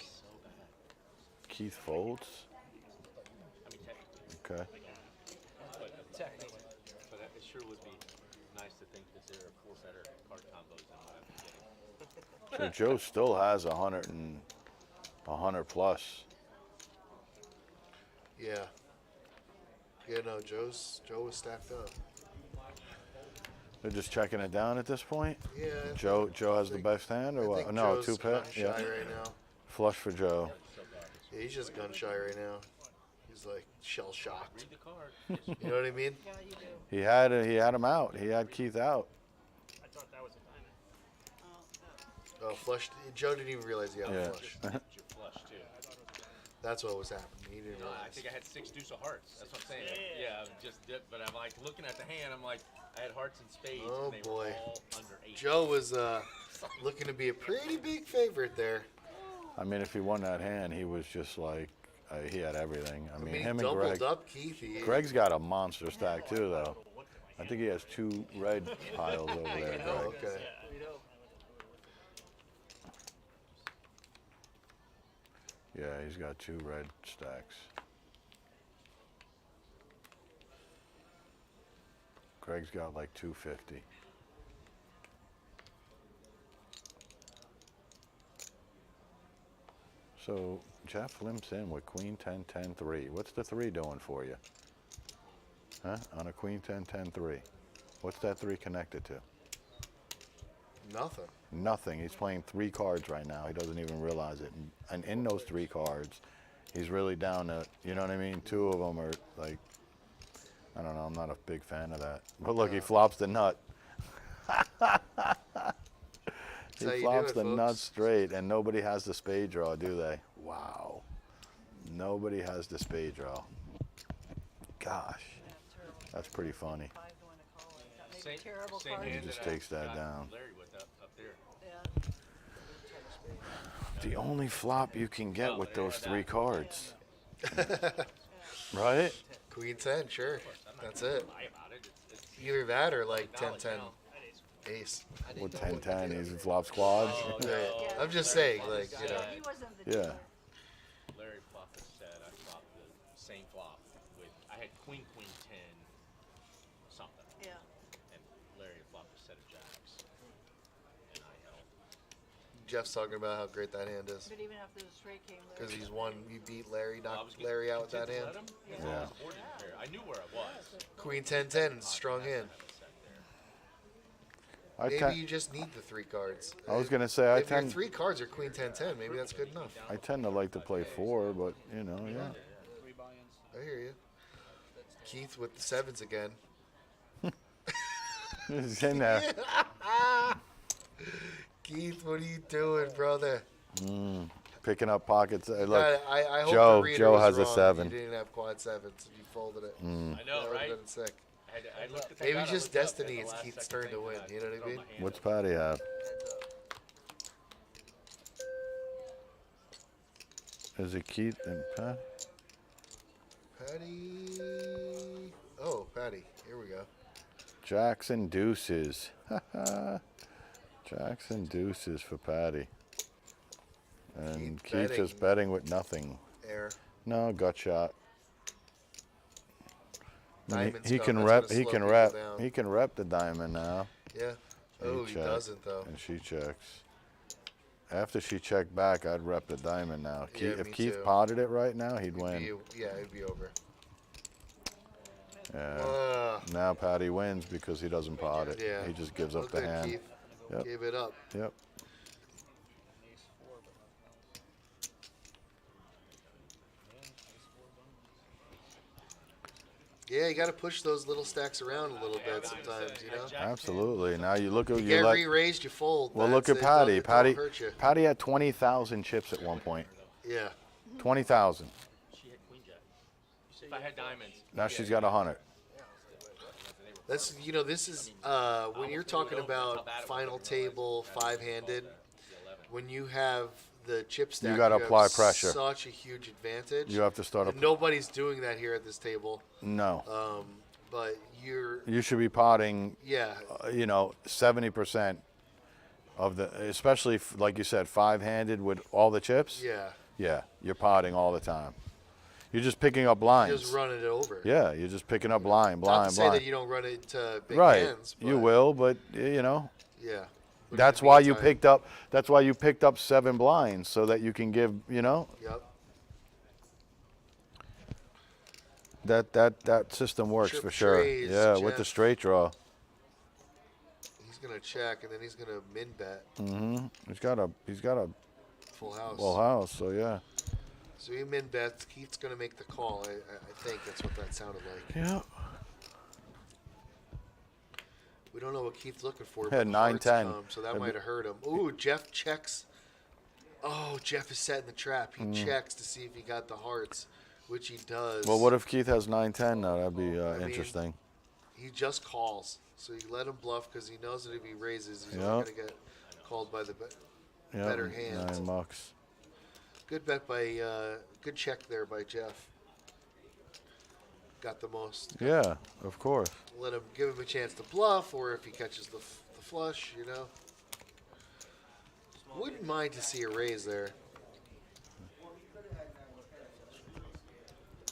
Keith folds. Okay. Technically. But it sure would be nice to think that there are 4 better card combos than what I'm getting. So Joe still has 100 plus. Yeah. Yeah, no, Joe was stacked up. They're just checking it down at this point. Yeah. Joe has the best hand, or I what? think No, Joe's two pair. gun shy Yeah. right now. Flush for Joe. Yeah, he's just gun shy right now. He's like shell shocked. Read the card. You know what I mean? Yeah, you do. He had him out. He had Keith out. I thought that was a diamond. Oh, no. Oh, flush. Joe didn't even realize he had a Yeah. flush. Your flush too. That's what was happening. He didn't No, I realize. think I had 6 deuce of hearts. That's what I'm saying. Yeah, I just dipped, but I'm like looking at the hand. I'm like, I had hearts and spades, Oh, and they boy. were all under 8. Joe was looking to be a pretty big favorite there. I mean, if he won that hand, he was just like, he had everything. I mean, he him and doubled Greg. up Keith. Greg's got a monster stack too, though. I think he has 2 red piles over there, Oh, Greg. okay. Yeah, he's got 2 red stacks. Greg's got like 250. So Jeff limps in with Queen 10 10 3. What's the 3 doing for you? Huh? On a Queen 10 10 3. What's that 3 connected to? Nothing. Nothing. He's playing 3 cards right now. He doesn't even realize it. And in those 3 cards, he's really down to, you know what I mean? 2 of them are like, I don't know. I'm not a big fan of that. But look, he flops the nut. He how you do flops it, the folks. nut straight, and nobody has the spade draw, do they? Wow. Nobody has the spade draw. Gosh, that's pretty funny. 5 to win a call. That made a terrible same card. hand He just that I takes that got down. Larry with up there. Yeah. The only flop you can get with those 3 cards. Right? Queen 10, sure. That's it. Lie about it. It's Either that or like 10 knowledge 10. now. Ace. With 10 10, he's flops quads. Oh, Yeah. no. I'm just saying, like, you know. He wasn't the Yeah. dealer. Larry flopped a set. I flopped the same flop with. I had queen 10 something, Yeah. and Larry flopped a set of jacks, and I held. Jeff's talking about how great that hand is. But even after the straight came, Because he's won, he beat Larry, Well, I was knocked getting Larry out with that content hand. to let him, Yeah. I was hoarding there. I knew where I was. Queen 10 10, strong hand. I, Maybe ten- you just need the 3 cards. I was going to say, If your 3 cards are Queen 10 10, maybe that's good enough. I tend to like to play 4, but, you know, yeah. I hear you. Keith with the 7s again. He's in there. Keith, what are you doing, brother? Picking up pockets. Look, I hope Joe- the reader Joe was has a wrong. 7. You didn't have quad 7s. You folded it. I know, That would right? have been sick. I looked at that Maybe card, I just looked up, destiny, and the it's last Keith's second turn to thing win, that you know what I throw mean? my hand what's up. Patty have? Is it Keith and Pat? Patty. Oh, Patty. Here we go. Jacks and deuces. Jacks and deuces for Patty. And Keith Keith just betting with nothing. Air. No, gut shot. I mean, Diamond's he gone. can That's rep. gonna He slow can people rep. down. He can rep the diamond now. Yeah. Oh, he checked, doesn't, though. And she checks. After she checked back, I'd rep the diamond now. Yeah, Keith, if me Keith too. potted it right now, he'd win. Yeah, it'd be over. Yeah. Now Patty wins because he doesn't pot it. Yeah. He just gives Well, up the good, hand. Keith. Yep. Give it up. Yep. Yeah, you got to push those little stacks around a little bit sometimes, you know? Absolutely. Now you look at You you get let. re-raised, you fold. Well, look at That's it. Don't- Patty. it Patty. don't hurt you. Patty had 20,000 chips at one point. Yeah. 20,000. She had queen jack. If I had diamonds, Now she's got 100. That's, you know, this is, when you're talking about final table, 5-handed, when you have the chip stack, gotta have apply pressure. Such a huge advantage. You have to start And a. nobody's doing that here at this table. No. But you're, You should be potting. yeah, 70% of the, especially like you said, 5-handed with all the chips. yeah. Yeah, you're potting all the time. You're just picking up blinds. Just running it over. Yeah, you're just picking up blind, Not blind, to say blind. that you don't run it to big Right, hands. you but, will, but you know. Yeah. But in That's the why you meantime- picked up. That's why you picked up 7 blinds so that you can give. Yep. that system works Trip for sure. trays, Yeah, with the Jeff. straight draw. He's gonna check, and then he's gonna min bet He's got a full house. full house, so yeah. So he min bets. Keith's gonna make the call. I think that's what that sounded like. Yeah. We don't know what Keith's looking for. Had but 9-10. so that might have hurt him. Ooh, Jeff checks. Oh, Jeff is setting the trap. He checks to see if he got the hearts, which he does. Well, what if Keith has 9-10 now? That'd be mean, interesting. He just calls, so you let him bluff because he knows that if he raises, he's Yep. only gonna get called by the Yeah, better hand. 9 bucks. Good bet by, good check there by Jeff. Got the most. Yeah, of course. Let him give him a chance to bluff, or if he catches the flush, you know. Wouldn't mind to see a raise there.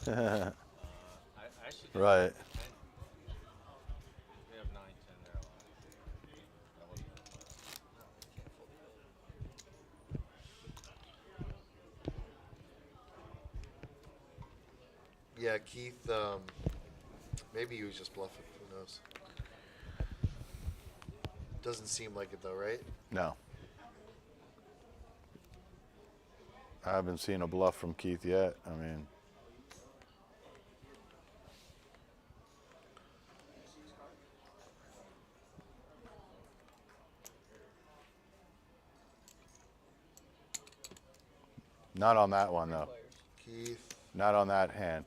I should do Right. 10. We have 9, 10 there. That wasn't- Yeah, Keith. Maybe he was just bluffing. Who knows? Doesn't seem like it though, right? No. I haven't seen a bluff from Keith yet. I mean, not on that one though. Keith. Not on that hand.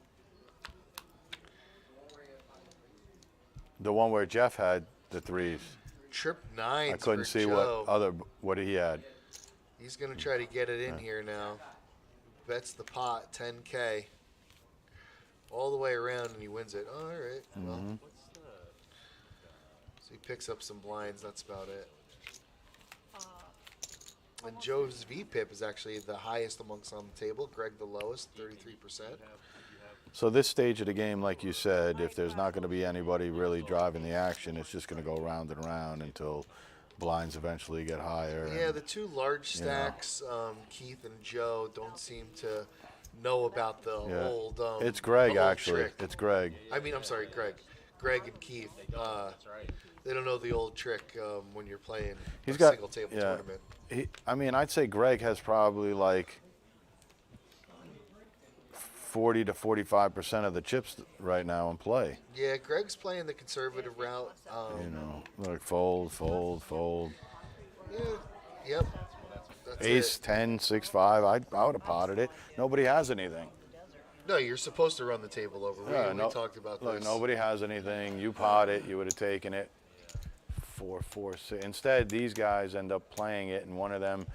The one where Jeff had the threes. Trip nines. I couldn't for see Joe. what he had. He's gonna try to get it in here now. Bets the pot, 10K. All the way around, and he wins it. Oh, all right. Well, so he picks up some blinds. That's about it. And Joe's VPIP is actually the highest amongst on the table. Greg the lowest, 33%. So this stage of the game, like you said, if there's not going to be anybody really driving the action, it's just going to go round and round until blinds eventually get higher. Yeah, and- the two large stacks, Keith and Joe, don't seem to know about the Yeah. old. It's Greg, the old actually. trick. It's Greg. I mean, I'm sorry, Greg. Greg and Keith. They don't know the old trick when you're playing He's a got single table yeah. tournament. I mean, I'd say Greg has probably like 40 to 45% of the chips right now in play. Yeah, Greg's playing the conservative route. You know, like fold, fold, fold. Yeah, yep. That's Ace, it. 10, 6, 5. I would have potted it. Nobody has anything. No, you're supposed to run the table over. We talked about look, this. nobody has anything. You pot it, you would have taken it. 4, 4, 6. Instead, these guys end up playing it, and one of them,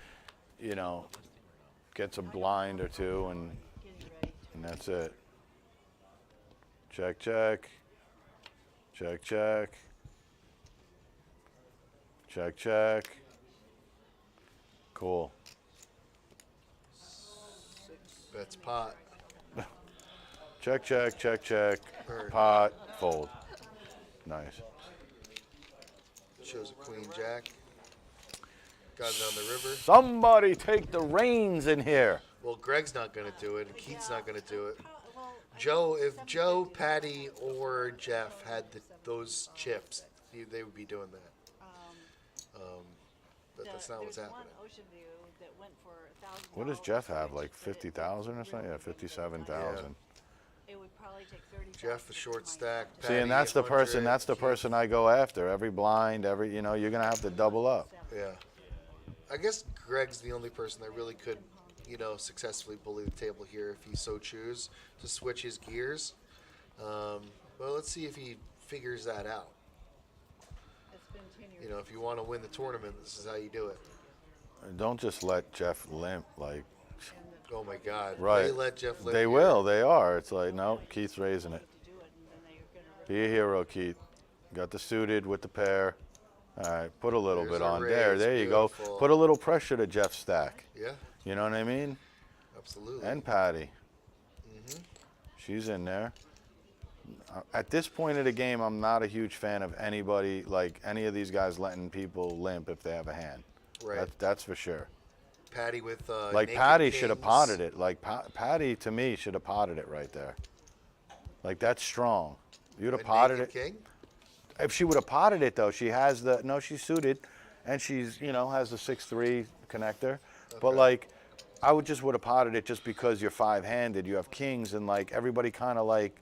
you know, gets a blind or two, and that's it. Check, check. Check, check. Check, check. Cool. Bets pot. Check, check, check, check. Bird. Pot, fold. Nice. Shows a queen jack. Got it on the river. Somebody take the reins in here. Well, Greg's not going to do it, and Keith's not going to do it. Joe, if Joe, Patty, or Jeff had those chips, they would be doing that. But that's not what's happening. What does Jeff have? Like 50,000 or something? Yeah, 57,000. It would probably take 30 Jeff, the short stack. See, and Patty, that's the 100, person. That's the Keith. person I go after. Every blind, you know, you're gonna have to double up. Yeah. I guess Greg's the only person that really could, you know, successfully bully the table here if he so choose to switch his gears. Well, let's see if he figures that out. You know, if you want to win the tournament, this is how you do it. Don't just let Jeff limp. Like, Oh my God! right? They let Jeff live They here. will. They are. It's like, no, Keith's raising it. Be a hero, Keith. Got the suited with the pair. All right, put a little There's bit a on raise, there. There you go. beautiful. Put a little pressure to Jeff's stack. Yeah, You know what I mean? absolutely. And Patty. She's in there. At this point of the game, I'm not a huge fan of anybody, like any of these guys letting people limp if they have a hand. Right. That's for sure. Patty with Like naked Patty should have kings. potted it. Like Patty, to me, should have potted it right there. Like, that's strong. You'd have And potted naked it. king? If she would have potted it, though, she has the, no, she's suited, and she's, has the 6-3 connector. But, Okay. like, I would have potted it just because you're 5-handed. You have kings, and, like, everybody kind of, like,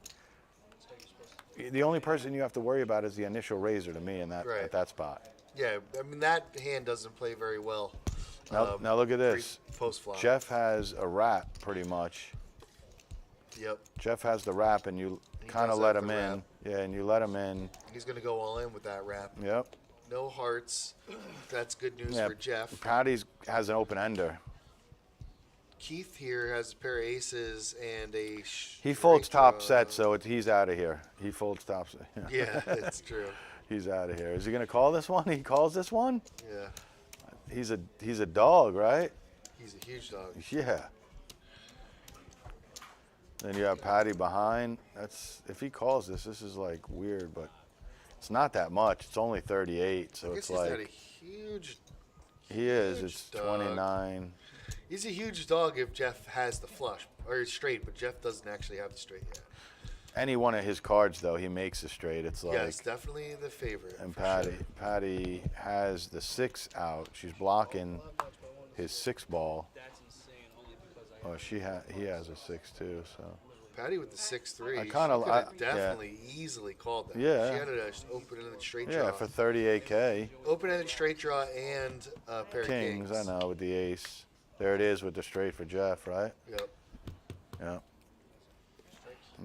the only person you have to worry about is the initial raiser to me in that Right. at that spot. Yeah, I mean, that hand doesn't play very well. Now look at this. Post flop. Jeff has a wrap, pretty much. Yep. Jeff has the wrap, and you He kind of does let have him the in. wrap. Yeah, and you let him in. He's going to go all in with that wrap. Yep. No hearts. That's good news Yeah. for Jeff. Patty has an open ender. Keith here has a pair of aces and a. He folds straight top draw. sets, so he's out of here. He folds top set. Yeah, that's true. He's out of here. Is he gonna call this one? He calls this one. Yeah, He's a dog, right? he's a huge dog. Yeah. Then you have Patty behind. That's if he calls this is like weird, but it's not that much. It's only 38, so I guess it's he's not a like huge. he is. huge It's dog. 29. He's a huge dog if Jeff has the flush or straight, but Jeff doesn't actually have the straight yet. Any one of his cards though, he makes a straight. It's like Yes, definitely the favorite. and for Patty sure. Patty has the 6 out. She's blocking his 6 ball. Oh, he has a 6 too. So Patty with the 6-3. I she kinda- could have yeah. definitely easily called that. Yeah. She had an open-ended straight draw. yeah, for 38K. Open-ended straight draw and a pair Kings, of kings. I know, with the ace. There it is with the straight for Jeff, right? Yep. Yeah.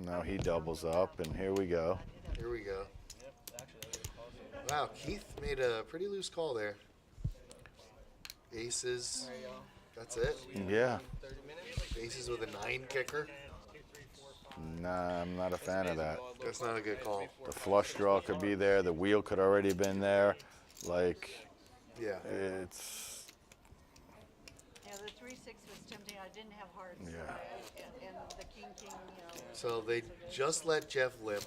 Now he doubles up, and here we go. Here we go. Wow, Keith made a pretty loose call there. Aces. That's it. Yeah. Aces with a 9 kicker. Nah, I'm not a fan of that. That's not a good call. The flush draw could be there. The wheel could already been there. Like, Yeah. it's... Yeah, the 3-6 was tempting. I didn't have hearts. Yeah. And the king, So they just let Jeff limp.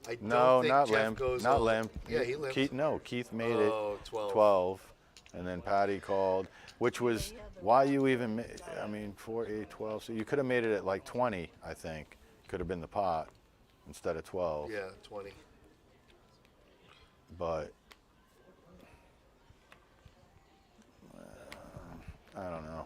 I don't No, think not Jeff limp. goes Not all- limp. Yeah, he limped. Keith made Oh, it 12. 12. And then Patty called, which was why you even, 4, 8, 12. So you could have made it at like 20, I think. Could have been the pot instead of 12. Yeah, 20. But I don't know.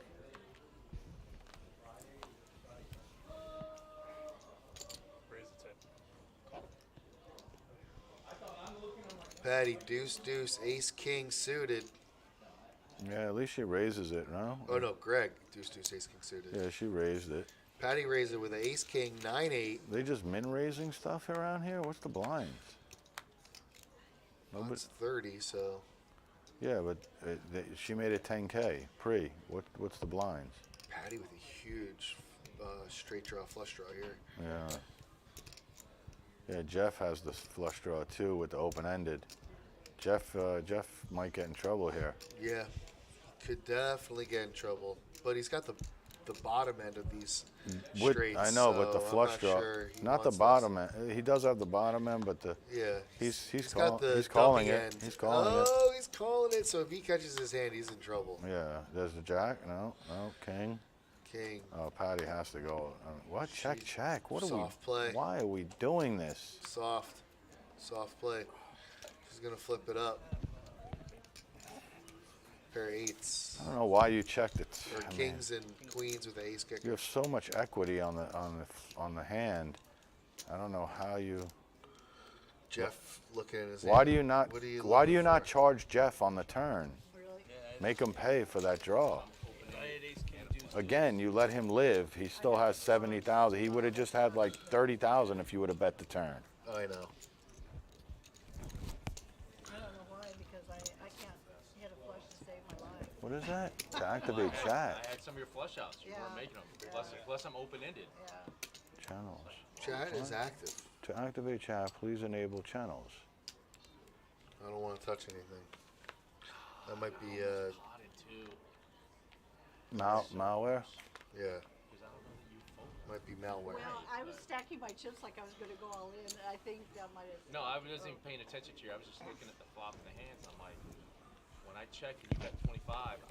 Patty, deuce, deuce, ace, king suited. Yeah, at least she raises it, no? Oh, no, Greg, deuce, deuce, ace, king suited. Yeah, she raised it. Patty raised it with an ace, king, 9-8. They just min-raising stuff around here? What's the blinds? Well, it's 30, so Yeah, but she made it 10K pre. What's the blinds? Patty with a huge straight draw, flush draw here. Yeah. Yeah, Jeff has the flush draw too with the open-ended. Jeff might get in trouble here. Yeah, could definitely get in trouble. But he's got the bottom end of these straights. I know, but the so I'm flush not draw, sure he not the wants bottom end. He does have the bottom end, but the Yeah. he's got the calling dummy it. end. He's calling it. Oh, he's calling it. So if he catches his hand, he's in trouble. Yeah, there's the jack. No, king. King. Oh, Patty has to go. What? Check, check. What are we? Soft play. Why are we doing this? Soft play. He's gonna flip it up. Pair of eights. I don't know why you checked it. Or I mean, kings and queens with the ace kicker. you have so much equity on the hand. I don't know how you. Jeff looking at his Why hand. do you not? What are you Why do you looking not for? charge Jeff on the turn? really. Make him pay for that draw. Again, you let him live. He still has 70,000. He would have just had like 30,000 if you would have bet the turn. I know. I don't know why, because I can't hit a flush to save my life. What is that? To activate I chat had some of your flush outs. You weren't Yeah. making them. Plus I'm open-ended. Yeah. channels. Chat is active. To activate chat, please enable channels. I don't want to touch anything. That might be Potted too. Malware. yeah. Might be malware. Well, I was stacking my chips like I was going to go all in. I think that might have. No, I wasn't even paying attention to you. I was just looking at the flop and the hands. I'm like, when I checked and you got 25,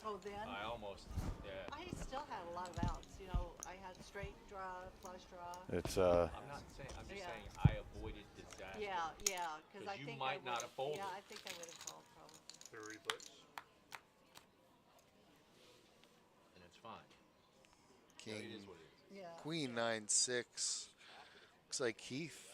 Oh, then? yeah. I still had a lot of outs. You know, I had straight draw, flush draw. It's I'm not saying, I'm just Yeah. saying I avoided disaster. Yeah, yeah, because 'Cause I you think might I not would, have folded. Yeah, I think I would have called probably. 30 bucks. And it's fine. King, It is what it is. Yeah. Queen 9-6. Looks like Keith.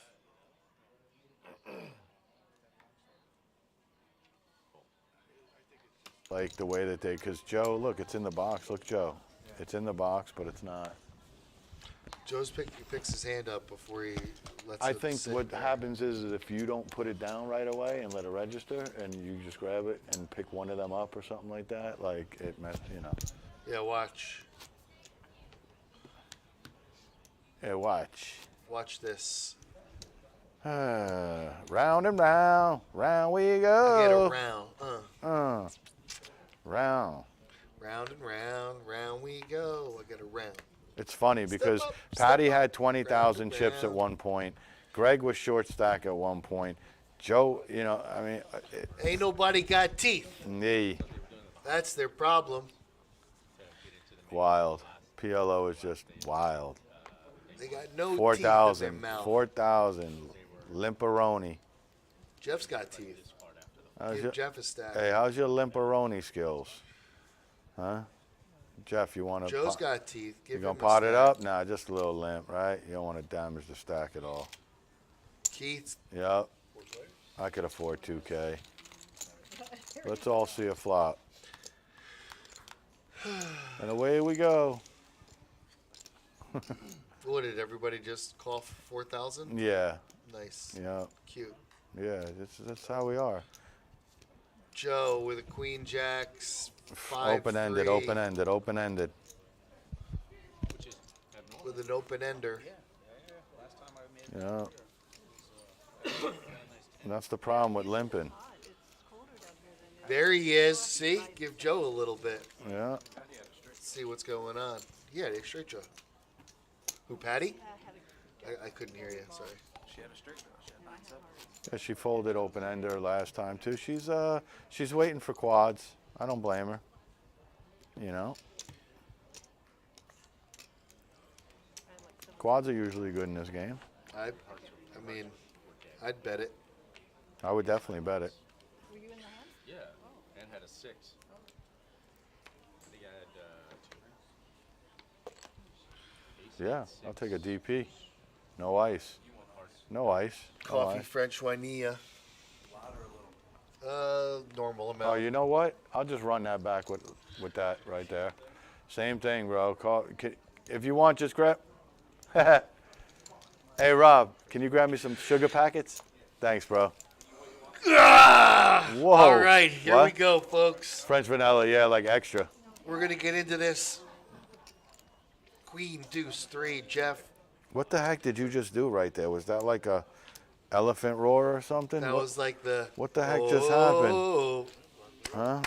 like the way that they, because Joe, look, it's in the box. Look, Joe, it's in the box, but it's not. Joe's picks his hand up before he lets I it think sit what there. happens is if you don't put it down right away and let it register, and you just grab it and pick one of them up or something like that, like it meant, you know. Yeah, watch. Yeah, watch. Watch this. Round and round, round we I get go. a round. Round. Round and round, round we go. I get a round. It's funny because up, Patty step up, had 20,000 round and chips at round. one point. Greg was short stack at one point. Joe, you know, I mean, Ain't nobody got teeth. That's their problem. wild. PLO is just wild. They got no teeth in their 4,000, mouth. 4,000. Limperoni. Jeff's got teeth. How's Give your- Jeff a stack. Hey, how's your Limperoni skills? Huh? Jeff, you want to? Joe's got teeth. Give You him gonna a pot it stack. up? Nah, just a little limp, right? You don't want to damage the stack at all. Keith, Yep. I could afford 2K. Let's all see a flop. And away we go. what did everybody just call 4,000? Yeah, Nice. yeah, Cute. yeah. That's how we are. Joe with a queen jacks. 5-3. Open-ended, open-ended, open-ended. Which is abnormal. With an open ender. Yeah. And that's the problem with limping. Hot. It's colder down here than There he is. See? Give Joe a little bit. Yeah. See what's going on. Yeah, straight Joe. Who, Patty? I had a I couldn't hear you. Sorry. Yeah, she folded open-ender last time too. She's waiting for quads. I don't blame her. You know. Quads are usually good in this game. I mean, I'd bet it. I would definitely bet it. Were you in the hand? Yeah, and had a 6. I think I had Yeah, I'll take a DP. No ice. No ice. No Coffee ice. French Juanilla. Normal amount. Oh, you know what? I'll just run that back with that right there. Same thing, bro. If you want, just grab. Hey, Rob, can you grab me some sugar packets? Thanks, bro. Whoa. All right, here What? we go, folks. French vanilla, yeah, like extra. We're gonna get into this. Queen Deuce 3, Jeff. What the heck did you just do right there? Was that like a elephant roar or something? That was like the. What the heck just happened? Oh, Huh?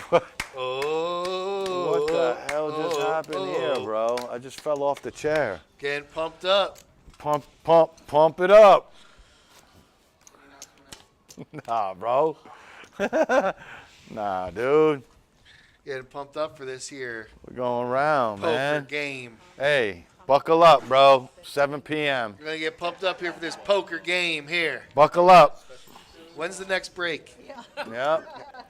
What? oh. What the hell just happened here, bro? I just fell off the chair. Getting pumped up. Pump it up. Nah, bro. Nah, dude. Getting pumped up for this here We're going round, poker man. game. Hey, buckle up, bro. 7 p.m. We're gonna get pumped up here for this poker game here. Buckle up. When's the next break? Yep.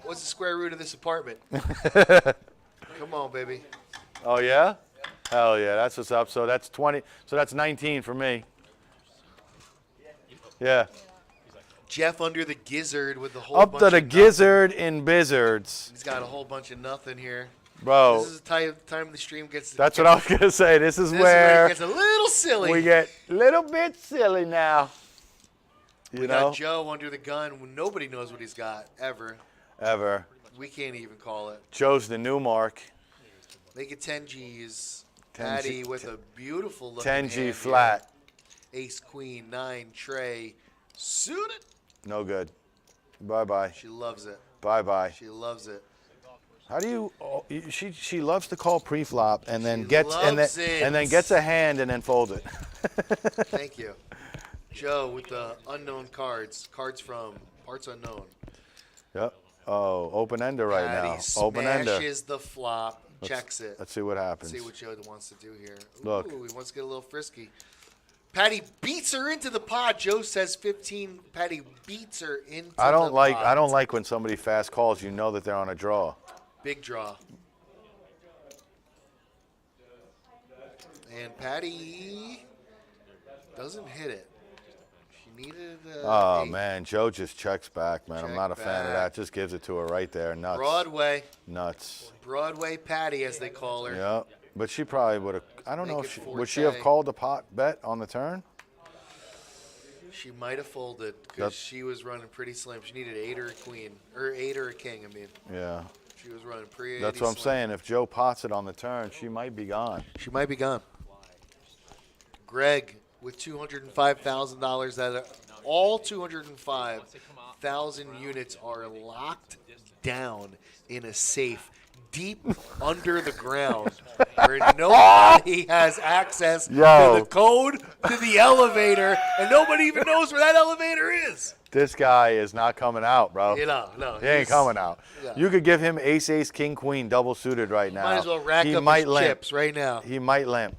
What's the square root of this apartment? Come on, baby. Oh, yeah? Hell yeah, that's what's up. So that's 20. So that's 19 for me. Yeah. Jeff under the gizzard with the whole Up bunch to the of nothing. gizzard in Bizzards. He's got a whole bunch of nothing here. Bro, This is the time the stream gets. that's what I was going to say. This is This is where it where gets a little silly. we get a little bit silly now. You We know? got Joe under the gun when nobody knows what he's got ever. Ever. We can't even call it. Joe's the new mark. Make it 10 G's. 10 Patty G- with a beautiful looking 10 hand G here. flat. Ace, queen, 9, tray. Suited. No good. Bye-bye. She loves it. Bye-bye. She loves it. How do you? Oh, she loves to call pre-flop and then She gets loves it. and then gets a hand and then folds it. Thank you. Joe with the unknown cards. Cards from parts unknown. Yep. Oh, open-ender right Patty now. Open-ender. smashes the flop, checks it. Let's see what happens. See what Joe wants to do here. Look. Ooh, he wants to get a little frisky. Patty beats her into the pot. Joe says 15. Patty beats her into I don't the like pot. I don't like when somebody fast calls. You know that they're on a draw. Big draw. And Patty doesn't hit it. She needed Oh 8. man, Joe just checks back, man. I'm Check not a fan of back. that. Just gives it to her right there. Nuts. Broadway. Nuts. Broadway Patty, as they call her. Yep. But she probably would have. I don't know. Make If it would she have 4K. called the pot bet on the turn? She might have folded because That's- she was running pretty slim. She needed 8 or a queen. Or 8 or a king, I mean. Yeah. She was running pretty That's what I'm slim. saying. If Joe pots it on the turn, she might be gone. She might be gone. Greg with $205,000. That all 205,000 units are locked down in a safe deep under the ground where nobody has access Yo. to the code to the elevator, and nobody even knows where that elevator is. This guy is not coming out, bro. No. He ain't coming out. Yeah. You could give him ace, ace, king, queen, double suited right now. Might as well rack he up might his limp. chips right now. He might limp.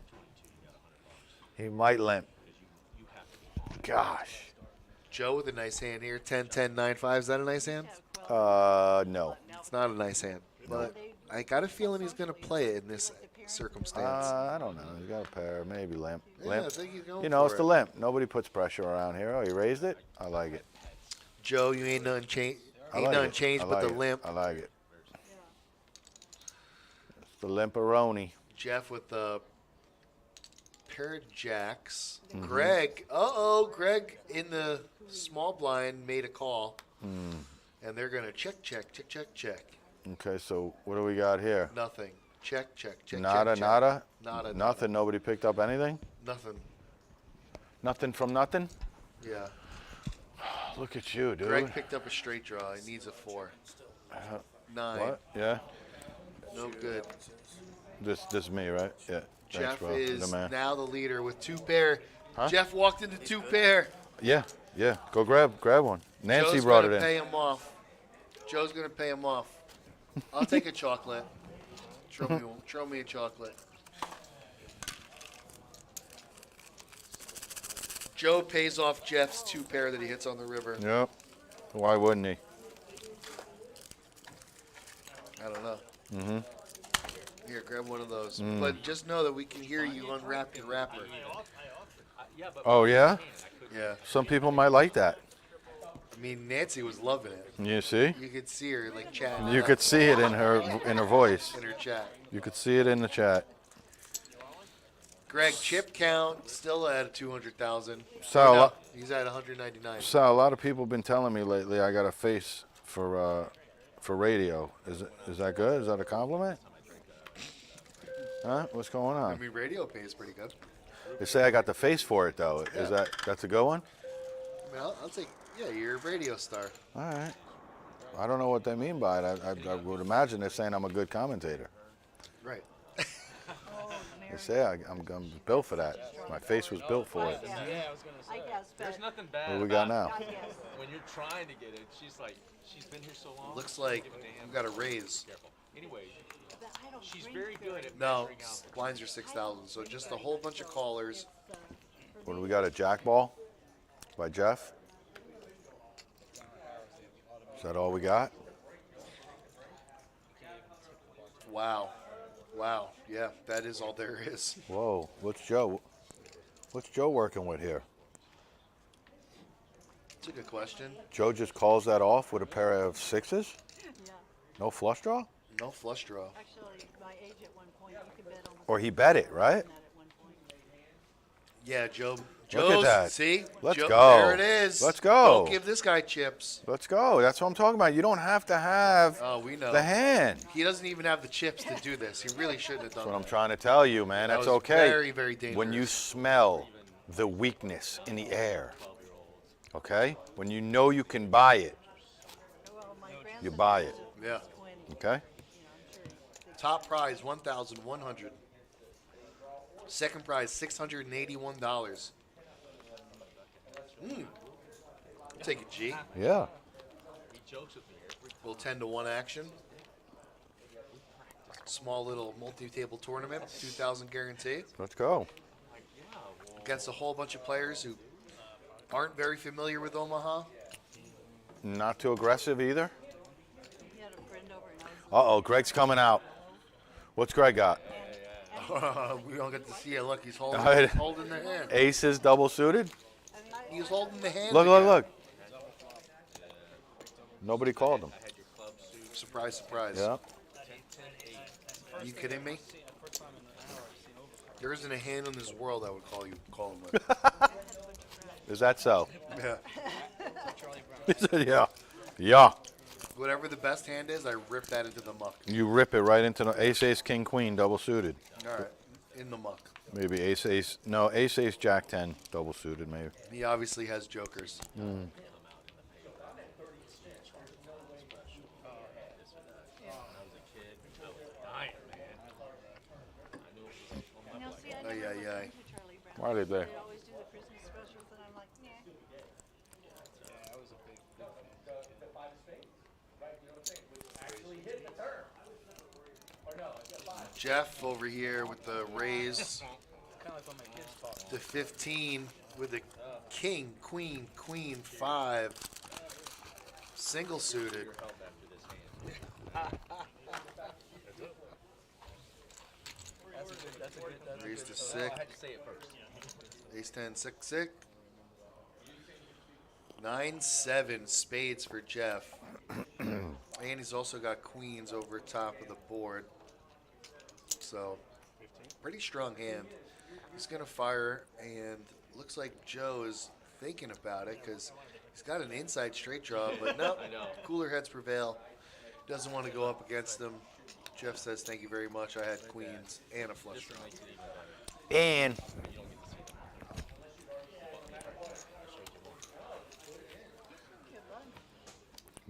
He might limp. Gosh. Joe with a nice hand here. 10, 10, 9, 5. Is that a nice hand? No. It's not a nice hand. But I got a feeling he's going to play it in this circumstance. I don't know. He's got a pair, maybe limp. Yeah, Limp. I think he's going You know, for it's the it. limp. Nobody puts pressure around here. Oh, he raised it? I like it. Joe, you ain't nothing changed. I Ain't like nothing it. changed I but like the it. limp. I like it. It's the limperoni. Jeff with the pair of jacks. Mm-hmm. Greg, Greg in the small blind made a call. And they're going to check. Okay, so what do we got here? Nothing. Check. Nada, check. nada? Nada. Nothing? Nobody picked up anything? Nothing. Nothing from nothing? Yeah. Look at you, dude. Greg picked up a straight draw. He needs a 4. 9. What? Yeah? No good. This is me, right? Yeah. Thanks, Jeff bro. You're the is man. now the leader with 2 pair. Huh? Jeff walked into 2 pair. Yeah. Go grab one. Nancy Joe's brought gonna it in. pay him off. Joe's gonna pay him off. I'll take a chocolate. Throw me a chocolate. Joe pays off Jeff's 2 pair that he hits on the river. Yep. Why wouldn't he? I don't know. Here, grab one of those. But just know that we can hear you unwrap your wrapper. Oh, yeah? Yeah. Some people might like that. I mean, Nancy was loving it. You see? You could see her like chatting. You could see it in her voice. in her chat. You could see it in the chat. Greg, chip count still at 200,000. So, No, he's at 199. So a lot of people have been telling me lately I got a face for radio. Is that good? Is that a compliment? Huh? What's going I on? mean, radio pays pretty good. They say I got the face for it though. Is that's a good one? I mean, I'll take. Yeah, you're a radio star. All right. I don't know what they mean by it. I would imagine they're saying I'm a good commentator. Right. They say I'm built for that. My face was built for it. I guess, There's but nothing bad What do we got about now? when you're trying to get it. She's been here so long. Looks like give a damn. you got a raise. Careful. Anyway, I don't she's drink very good at No, measuring out. blinds are 6,000. So just a whole bunch of callers. What do we got? A jack ball by Jeff? Is that all we got? Wow. Yeah, that is all there is. Whoa. What's Joe working with here? It's a good question. Joe just calls that off with a pair of 6s? Yeah, No flush draw? No flush draw. actually, my age at one point, you could bet almost Or he bet it, right? that at one point. Yeah, Joe. Look at Joe's, that. see? Let's Joe, go. There it is. Let's go. Don't give this guy chips. Let's go. That's what I'm talking about. You don't have to have Oh, we know. the hand. He doesn't even have the chips to do this. He really shouldn't have done That's what I'm that. trying to tell you, man. That That's was okay. very, very dangerous. When you smell the weakness in the air, okay? When you know you can buy it, Well, my grandson you buy it, Yeah. 20, okay? I'm sure Top prize, $1,100. Second prize, $681. Take it, G. Yeah. He jokes with me every Little 10-1 action. Small little multi-table tournament, 2,000 guarantee. Let's go. Against a whole bunch of players who aren't very familiar with Omaha. Not too aggressive either. He had a friend over and Uh-oh, Greg's coming out. What's Greg got? We don't get to see how Lucky's holding, Right. holding the hand. Aces double suited? He's holding the hand. Look, look, again. look. Nobody called him. Surprise, surprise. Yeah. Are you kidding me? There isn't a hand in this world I would call him with. Is that so? Yeah. He said, yeah. Yeah. Whatever the best hand is, I rip that into the muck. You rip it right into the ace, ace, king, queen, double suited. All right. In the muck. Maybe ace, ace. No, ace, ace, jack 10, double suited maybe. He obviously has jokers. now see, I Ay, never ay, looked ay. into Charlie Brown. Why did they? They always do the Christmas specials, and I'm like, nah. Jeff over here with the raise to 15 with a king, queen, queen, 5. Single suited. Raise to 6. I had to say it first. Ace 10, 6, 6. 9, 7 spades for Jeff. And he's also got queens over top of the board. So, pretty strong hand. He's going to fire, and looks like Joe is thinking about it because he's got an inside straight draw, but no, cooler heads prevail. Doesn't want to go up against them. Jeff says, thank you very much. I had queens and a flush draw. And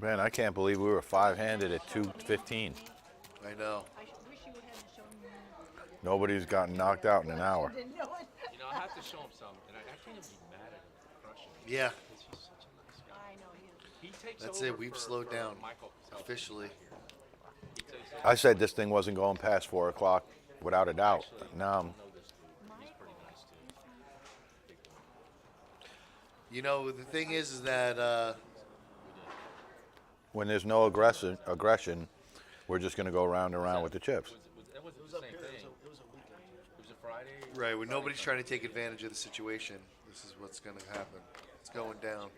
man, I can't believe we were 5-handed at 2:15. I know. I wish you would have shown me. Nobody's gotten knocked out in an hour. Didn't know it. You know, I have to show him some, and I can't even be mad at him for crushing me. Yeah, Because he's such a nice guy. I know you. He takes that's over it. We've for- slowed for down Michael Self. officially. He takes over. I said this thing wasn't going past 4 o'clock without a doubt. Now, Know this dude. He's pretty nice too. You know, the thing is that when there's no aggression, we're just going to go round and round with the chips. That wasn't the same thing. It was a Friday. right, when nobody's trying to take advantage of the situation, this is what's going to happen. It's going down.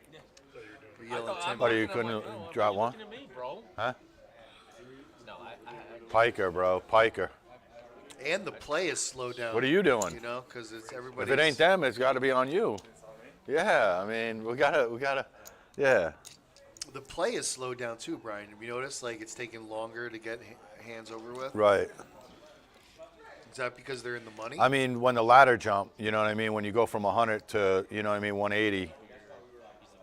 We're yelling timber. Buddy, you couldn't drop one? Looking at me, bro. Huh? No, I Piker, bro. Piker. And the play is slowed down. What are you doing? You know, because it's everybody. If it ain't them, it's got to be on you. Yeah, I mean, we gotta, yeah. The play is slowed down too, Brian. Have you noticed, like, it's taking longer to get hands over with? Right. Is that because they're in the money? I mean, when the ladder jump, you know what I mean? When you go from 100 to, you know what I mean, 180,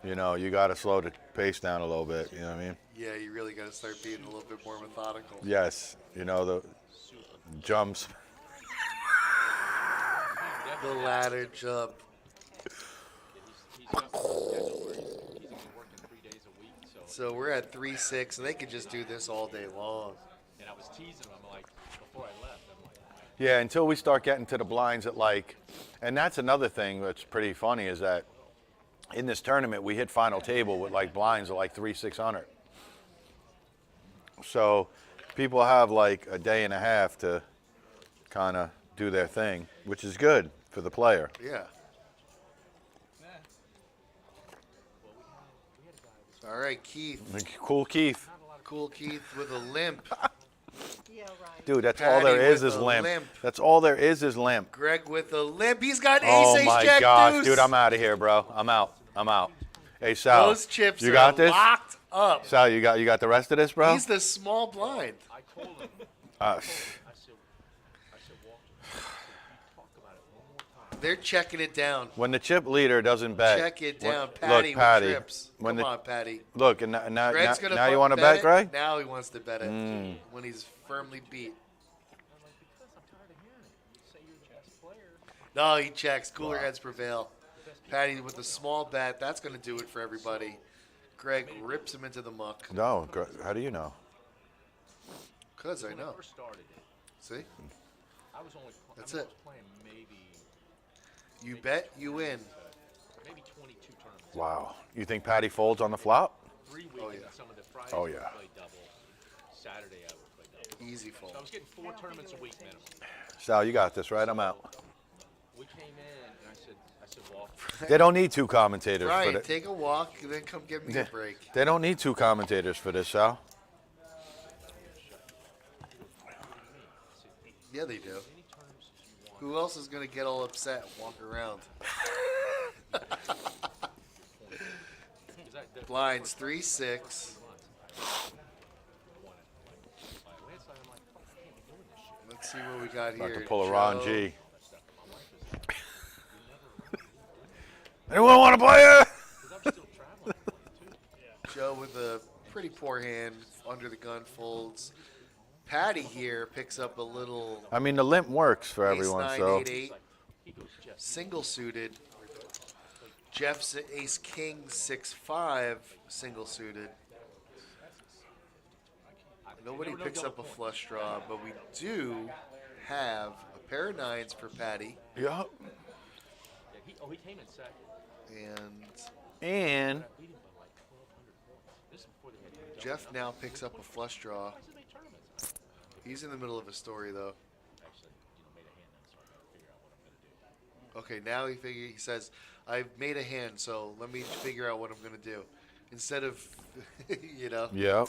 you know, you got to slow the pace down a little bit, you know what I mean? Yeah, you really got to start being a little bit more methodical. Yes, you know, the jumps. The ladder jump. he's got some schedule where he's only working 3 days a week. So we're at 3-6, and they could just do this all day long. And I was teasing him. I'm like, before I left, I'm like, Yeah, until we start getting to the blinds at like, and that's another thing that's pretty funny is that in this tournament we hit final table with like blinds of like 300-600. So people have like a day and a half to kind of do their thing, which is good for the player. Yeah. All right, Keith. Cool Keith. Cool Keith with a limp. Yeah, right. Dude, that's Patty all there is with a limp. limp. That's all there is limp. Greg with a limp. He's got Oh ace, my jack, gosh, deuce. dude, I'm out of here, bro. I'm out. Hey, Sal. Those chips you are got this? locked up. Sal, you got the rest of this, bro? He's the small blind. I told him. Uh, I said, Walter, if you talk about it one more time. They're checking it down. when the chip leader doesn't bet. Check it when- down. Patty look, Patty. with trips. When Come the, on, Patty. Look, and now Greg's gonna you fuck want to bet, it. Greg? Now he wants to bet it when he's firmly beat. I'm like, because I'm tired of hearing it. You say you're a chess player. No, he checks. Cooler heads prevail. Patty with a small bet. That's going to do it for everybody. Greg rips him into the muck. No, how do you know? Because I When know. I first started it, See? I was only That's I it. was playing maybe You bet, you win. maybe 22 tournaments. Wow. You think Patty folds on the flop? 3 weeks. Oh, yeah. And some of the Fridays Oh, I would yeah. play double. Saturday I would play double. Easy fold. So I was getting 4 tournaments a week minimum. Sal, you got this, right? I'm out. We came in and I said, well, They don't need 2 commentators for Brian, this. take a walk and then come give me a break. They don't need 2 commentators for this, Sal. Yeah, they do. Who else is going to get all upset and walk around? Blinds 3-6. Let's see what we got About here. to pull a Ron Joe. G. Anyone want to play it? Joe with a pretty poor hand, under the gun folds. Patty here picks up a little I mean, the limp works for ace everyone, 9, so 8, 8. Single suited. Jeff's ace king 6-5 single suited. Nobody picks up a flush draw, but we do have a pair of 9s for Patty. yeah. yeah, he came in second. And And Beat him by like 1,200 points. This is before they had double Jeff down. now picks up a flush draw. Why is it make tournaments? He's in the middle of a story though. Actually, made a hand then, so I gotta figure out what I'm gonna do. Okay, now he says, I've made a hand, so let me figure out what I'm gonna do. Instead of, yeah.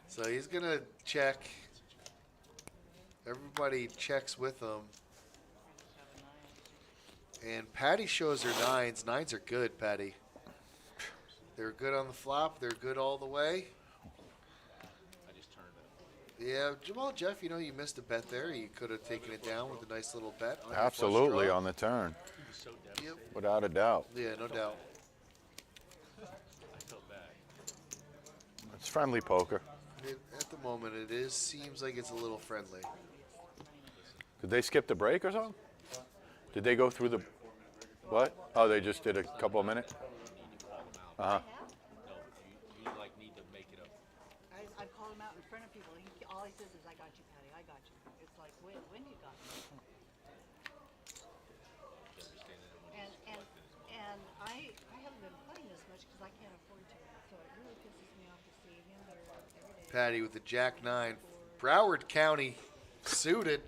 So he's gonna check. Everybody checks with him. And Patty shows her 9s. 9s are good, Patty. They're good on the flop. They're good all the way. I just turned it. Yeah, well, Jeff, you missed a bet there. You could have taken it down with a nice little bet. On your flush Absolutely draw. on the turn, He was so devastated. Yep. without a doubt. Yeah, no doubt. I felt bad. It's friendly poker. At the moment, seems like it's a little friendly. Did they skip the break or something? Did they go through the what? Oh, they just did a couple of minutes. Uh huh. No, you like need to make it up. I called him out in front of people. All he says is, "I got you, Patty. I got you." It's like, when you got me? And I haven't been playing this much because I can't afford to. So it really pisses me off to see him there every day. Patty with the Jack 9. Broward County suited.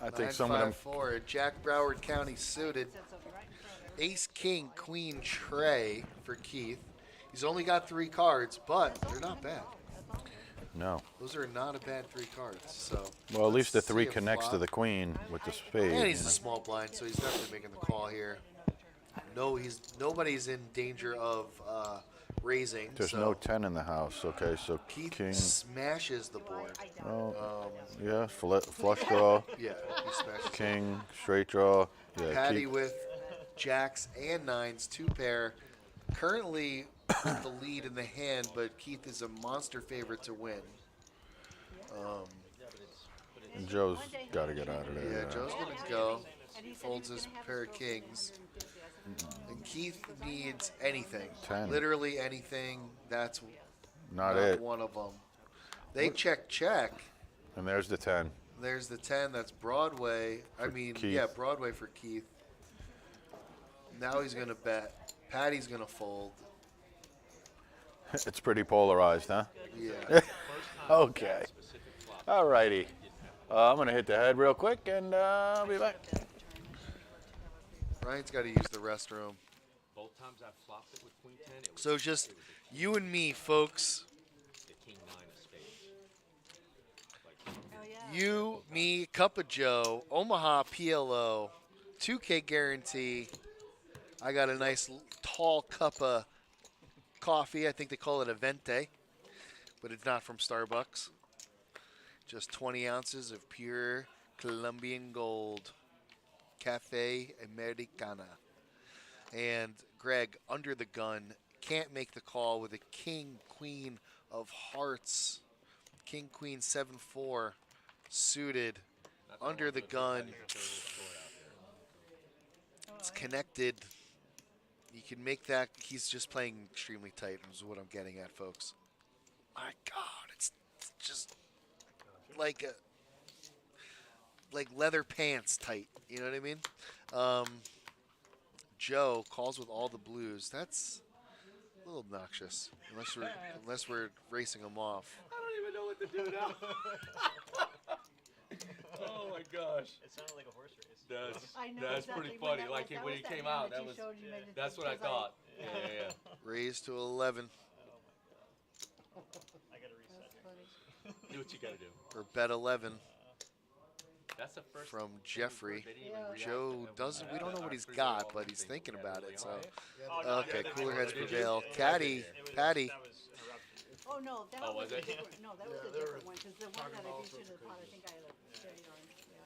I think some of them. 9-5-4. Jack Broward County suited. Sets up right in front of everybody. Ace King Queen Trey for Keith. He's only got 3 cards, but they're not bad. That's all. No. Those are not a bad 3 cards. So Well, at least the let's 3 see a connects to flop. the queen with the spade. And he's you a know. small blind, so he's definitely making the call here. No, nobody's in danger of raising. There's so no 10 in the house. Okay, so Keith king. smashes the board. I doubt Oh, yeah, flush draw, Yeah, he smashes. king, straight draw. Yeah, Patty keep- with jacks and 9s, 2 pair. Currently with the lead in the hand, but Keith is a monster favorite to win. and Joe's got to get out of Yeah, there. Joe's gonna go. And he said Folds he was his gonna have pair his of girlfriend kings. with her enthusiasm. And Keith needs anything. 10. Literally anything. That's Not it. one of them. They check. And there's the 10. There's the 10. That's Broadway. Keith. Yeah, Broadway for Keith. Now he's going to bet. Patty's going to fold. It's pretty polarized, huh? Yeah. Okay. All righty. I'm going to hit the head real quick, and I'll be back. Ryan's got to use the restroom. Both times I flopped it with Queen 10, it was So just you and me, folks. the King 9 of spades. Oh, yeah. You, me, Cup of Joe, Omaha PLO, 2K guarantee. I got a nice tall cup of coffee. I think they call it a Vente, but it's not from Starbucks. Just 20 ounces of pure Colombian gold. Cafe Americana. And Greg, under the gun, can't make the call with a king, queen of hearts. King, queen, 7-4 suited. Under the gun. It's connected. You can make that. He's just playing extremely tight. Is what I'm getting at, folks. My God, it's just like leather pants tight. You know what I mean? Joe calls with all the blues. That's a little obnoxious, unless we're racing him off. I don't even know what to do now. Oh my gosh. It sounded like a horse race. I know That's exactly pretty when funny. that Like was. That when was he that came hand out, that that you was. showed you made it- That's what I because thought. Yeah. Raise to 11 I gotta reset. That's funny. Do what you gotta do. or bet 11 That's the first from Jeffrey. They didn't even react Joe to that doesn't. We when don't know our what he's three got, were but all he's saying thinking we about had it. So really Oh, no, okay, yeah, cooler heads Did you? prevail. Yeah, Caddy, It was, Patty. That was interruption. Oh no, that Oh, was was a it? different. No, that was Yeah, a they were different one because the one talking that I all beat you sorts to of the pot, I crazy. think I had a cherry on. Yeah.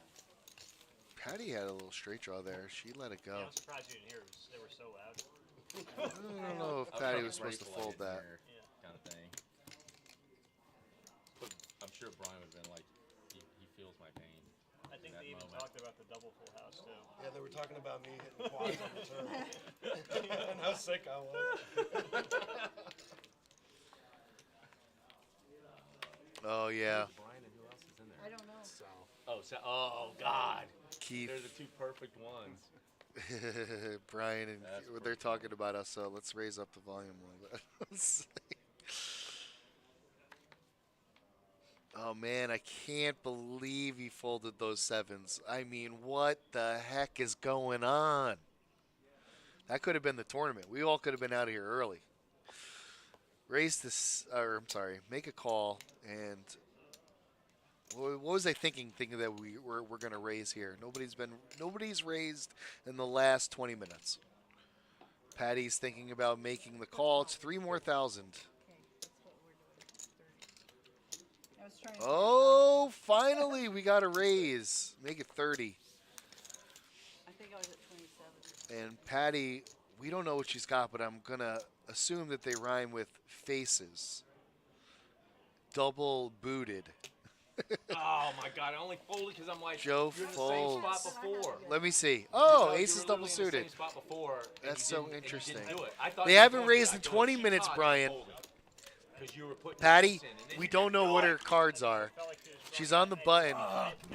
Patty had a little straight draw there. She let it go. Yeah, I'm surprised you didn't hear it. They were so loud. I don't know if Patty was supposed to fold that. Kind of thing. But I'm sure Brian would have been like, he feels my pain. I think That they even moment. talked about the double full house too. Yeah, they were talking about me hitting quads on the turn. And how sick I was. Oh yeah, Brian and who else is in there? I don't know. Oh God. Keith, They're the two perfect ones. Brian, and That's they're talking about us. So let's raise up the volume a little bit. Oh man, I can't believe he folded those sevens. I mean, what the heck is going on? That could have been the tournament. We all could have been out of here early. Raise this, or I'm sorry, make a call. And what was I thinking? Thinking that we're going to raise here. Nobody's raised in the last 20 minutes. Patty's thinking about making the call. It's 3,000 more. Okay, that's what we're doing. 30. I was trying to. Oh, finally we got a raise. Make it 30. I think I was at 27. And Patty, we don't know what she's got, but I'm going to assume that they rhyme with faces. Double booted. Oh my God! I only folded because I'm like, Joe you're in the folds. same spot before. Let me see. No, Oh, you ace were is double literally in the suited. same spot before, and That's you so didn't- and you interesting. didn't do it. I thought They you were haven't going raised to. in I go, 20 she minutes, caught, Brian. I folded. 'Cause you were putting Patty, your face in, and then we you don't know what I- her cards are. She's She's on the button.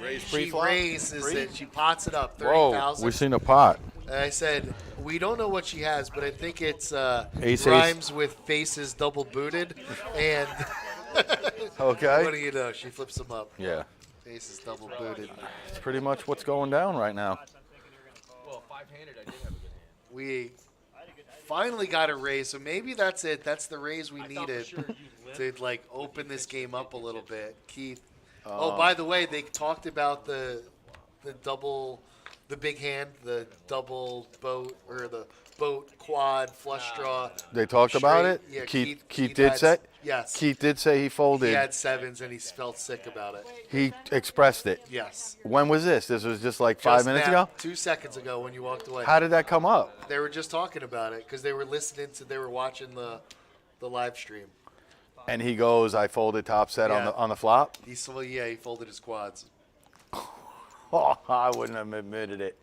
Raise She pre-flop? raises Pre? it. She pots it up. Whoa, 30,000. we seen a pot. And I said, we don't know what she has, but I think it's Ace, rhymes with faces double booted. And Okay. what do you know? She flips them up. Yeah, Faces double booted. it's pretty much what's going down right now. Well, five-handed, I did have a good hand. We finally got a raise, so maybe that's it. That's the raise we I thought for needed sure you'd to like open this game up a little bit. Keith. Oh, by the way, they talked about the double, the big hand, the double boat or the boat quad flush draw. They talked about it. Yeah, Keith did had- say. yes. Keith did say he He folded. had sevens and he felt sick about it. He expressed it. Yes. When was this? This was just like 5 Just minutes now, ago. 2 seconds ago when you walked away. How did that come up? They were just talking about it because they were listening to, they were watching the live stream. And he goes, "I folded top set Yeah. on the flop." He folded his quads. Oh, I wouldn't have admitted it.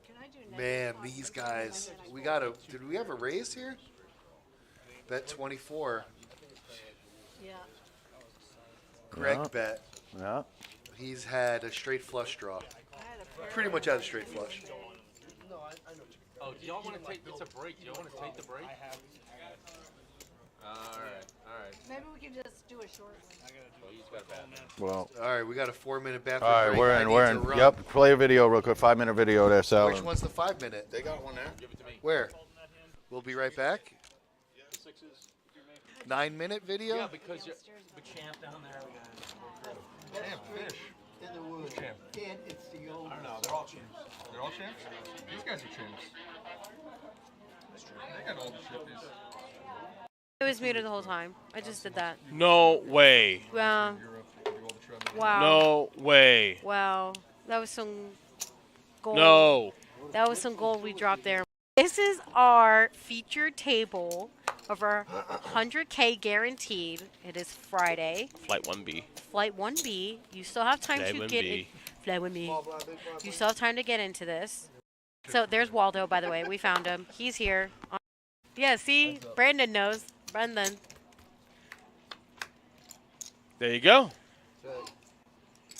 Can I do Man, negative these points? guys, we got to, did we have a raise here? Bet 24. Yeah. Greg Yeah. bet. Yeah. He's had a straight flush draw. I had a pair. Pretty much had a straight flush. No, I know what you Oh, do y'all want to take? It's a break. Do y'all want to take the break? All right. Maybe we can just do a short one. Well, he's got a bad man. Well. All right, we got a 4-minute bathroom All right, break. we're I in. need We're to in. run. Yep. Play a video real quick. 5-minute video there, Sal. Which one's the 5-minute? They got one there. Give it to me. Where? We'll be right back. 9-minute video? Yeah, because you're. Champ down there. In the woods. Kid, it's the old. I don't know. They're all champs. They're all champs? These guys are champs. They got all the shit. It was muted the whole time. I just did that. No way. Wow. Wow. No way. Wow. That was some gold. No. That was some gold we dropped there. This is our featured table of our 100K guaranteed. It is Friday. Flight 1B. Flight 1B. You still have time Flight to 1B. get Play with me. You still have time to get into this. So there's Waldo, by the way. We found him. He's here. Yeah, see? Brandon knows. Brendan. There you go.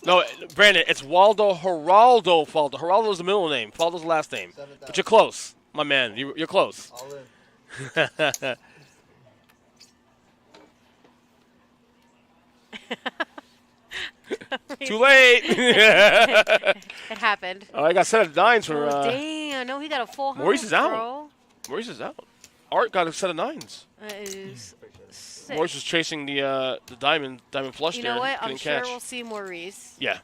No, Brandon, it's Waldo Geraldo Faldo. Geraldo's the middle name. Faldo's the last name. But you're close, my man. You're close. All in. Too late. It happened. Oh, I got a set of nines for. Oh, damn. No, he got a full house, Maurice is out. bro. Maurice is out. Art got a set of nines. That is sick. Maurice was chasing the diamond flush You there. know what? I'm Couldn't sure catch. we'll see Maurice. Yeah.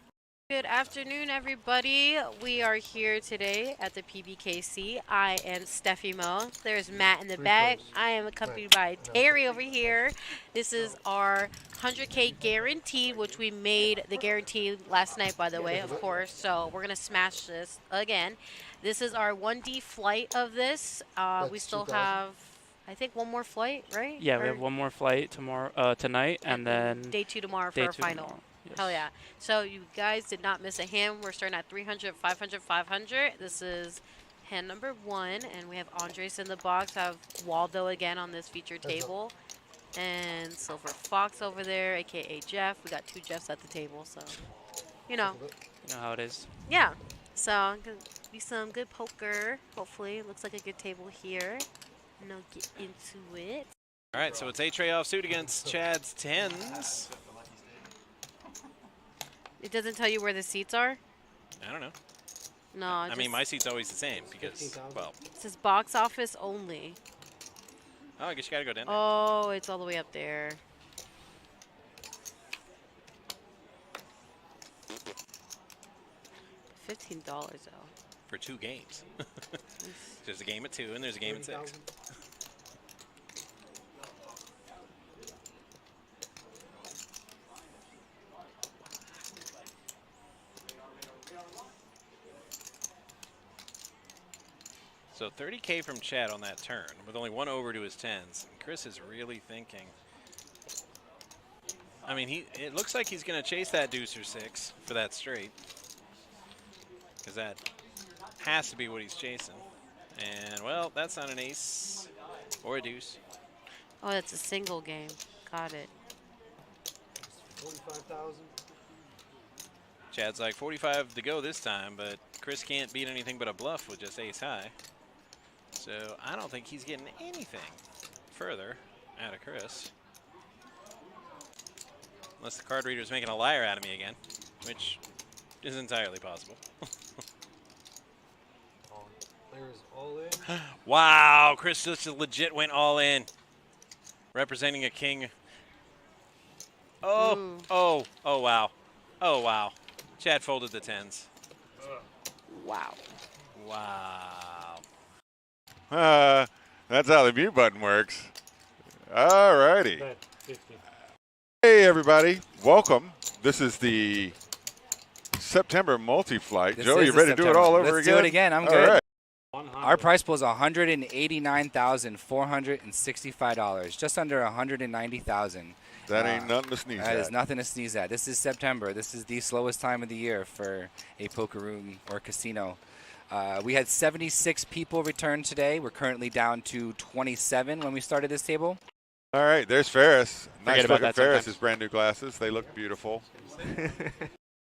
Good afternoon, everybody. We are here today at the PBKC. I am Steffi Mo. There's Matt in the back. I am accompanied by Terry over here. This is our 100K guarantee, which we made the guarantee last night, by the way, of course. So we're going to smash this again. This is our 1D flight of this. We still have, I think, one more flight, right? Yeah, we Or have one more flight tomorrow, tonight, and then day 2 tomorrow for day our 2 final. tomorrow. Yes. Hell yeah. So you guys did not miss a hand. We're starting at 300, 500, 500. This is hand number 1, and we have Andres in the box. I have Waldo again on this featured table. And Silver Fox over there, a.k.a. Jeff. We got 2 Jeffs at the table, so, you know. You know how it is. Yeah. So, gonna be some good poker, hopefully. Looks like a good table here. And I'll get into it. All right, so it's a tray offsuit against Chad's 10s. It doesn't tell you where the seats are? I don't know. No, I mean, my seat's always the same because, well. It says box office only. Oh, I guess you got to go down there. Oh, it's all the way up there. $15 though. For 2 games. There's a game at 2 and there's a game at 6. So 30K from Chad on that turn, with only 1 over to his 10s. Chris is really thinking. I mean, it looks like he's going to chase that deuce or 6 for that straight. Because that has to be what he's chasing. And, well, that's not an ace or a deuce. Oh, that's a single game. Got it. 45,000. Chad's like 45 to go this time, but Chris can't beat anything but a bluff with just ace high. So I don't think he's getting anything further out of Chris. Unless the card reader's making a liar out of me again, which is entirely possible. There's all in. Wow, Chris just legit went all in. Representing a king. Oh, oh, oh, wow. Oh, wow. Chad folded the 10s. Wow. Wow. That's how the mute button works. All righty. Hey, everybody. Welcome. This is the September multi-flight. Joe, you ready to do it all over again? Let's do it again. I'm all good. Right. Our price pool is $189,465, just under $190,000. That ain't nothing to sneeze at. That is nothing to sneeze at. This is September. This is the slowest time of the year for a poker room or casino. We had 76 people return today. We're currently down to 27 when we started this table. All right, there's Ferris. Nice about look at that Ferris' sometimes. brand new glasses. They look beautiful.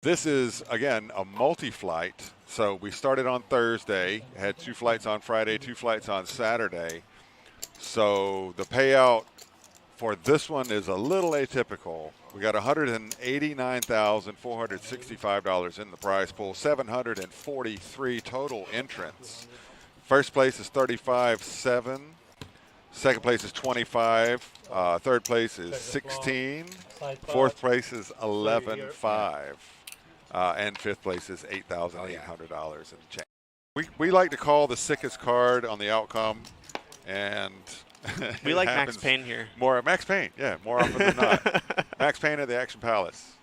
This is, again, a multi-flight. So we started on Thursday, had 2 flights on Friday, 2 flights on Saturday. So the payout for this one is a little atypical. We got $189,465 in the prize pool, 743 total entrants. First place is 35.7. Second place is 25. Third place is 16. Fourth place is 11.5. And fifth place is $8,800 in change. We like to call the sickest card on the outcome, and we like Max Payne here. More Max Payne, yeah, more often than not. Max Payne at the Action Palace.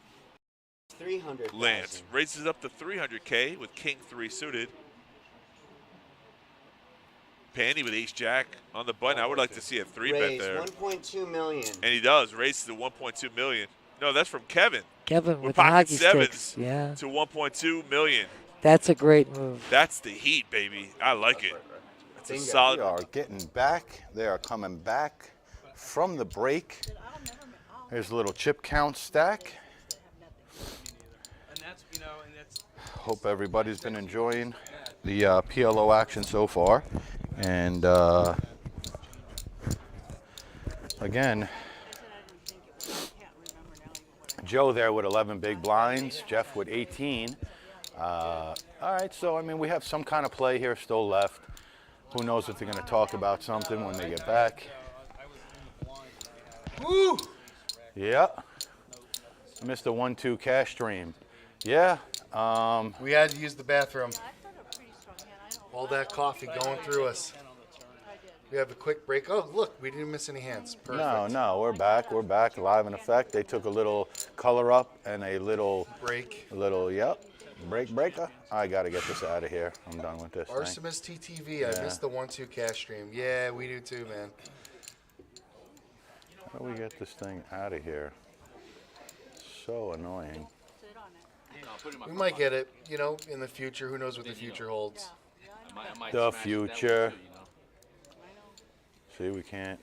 300. Lance raises up to 300K with King 3 suited. Pandy with Ace Jack on the button. I would like to see a 3-bet there. 1.2 million. And he does raise to 1.2 million. No, that's from Kevin. Kevin We're with the pocket hockey sevens sticks. Yeah. to 1.2 million. That's a great move. That's the heat, baby. I like it. It's a They solid. are getting back. They are coming back from the break. There's a little chip count stack. Hope everybody's been enjoying the PLO action so far. And again, Joe there with 11 big blinds, Jeff with 18. All right, so I mean, we have some kind of play here still left. Who knows if they're going to talk about something when they get back. Woo! Yeah. Mr. 1-2 cash stream. Yeah. We had to use the bathroom. All that coffee going through us. We have a quick break. Oh, look, we didn't miss any hands. Perfect. No, we're back. We're back live in effect. They took a little color up and a little break. Yep. Breaker. I got to get this out of here. I'm done with this thing. Artemis TTV. I missed the 1-2 cash stream. Yeah, we do too, man. How do we get this thing out of here? So annoying. We might get it, you know, in the future. Who knows what the future holds? The future. See, we can't.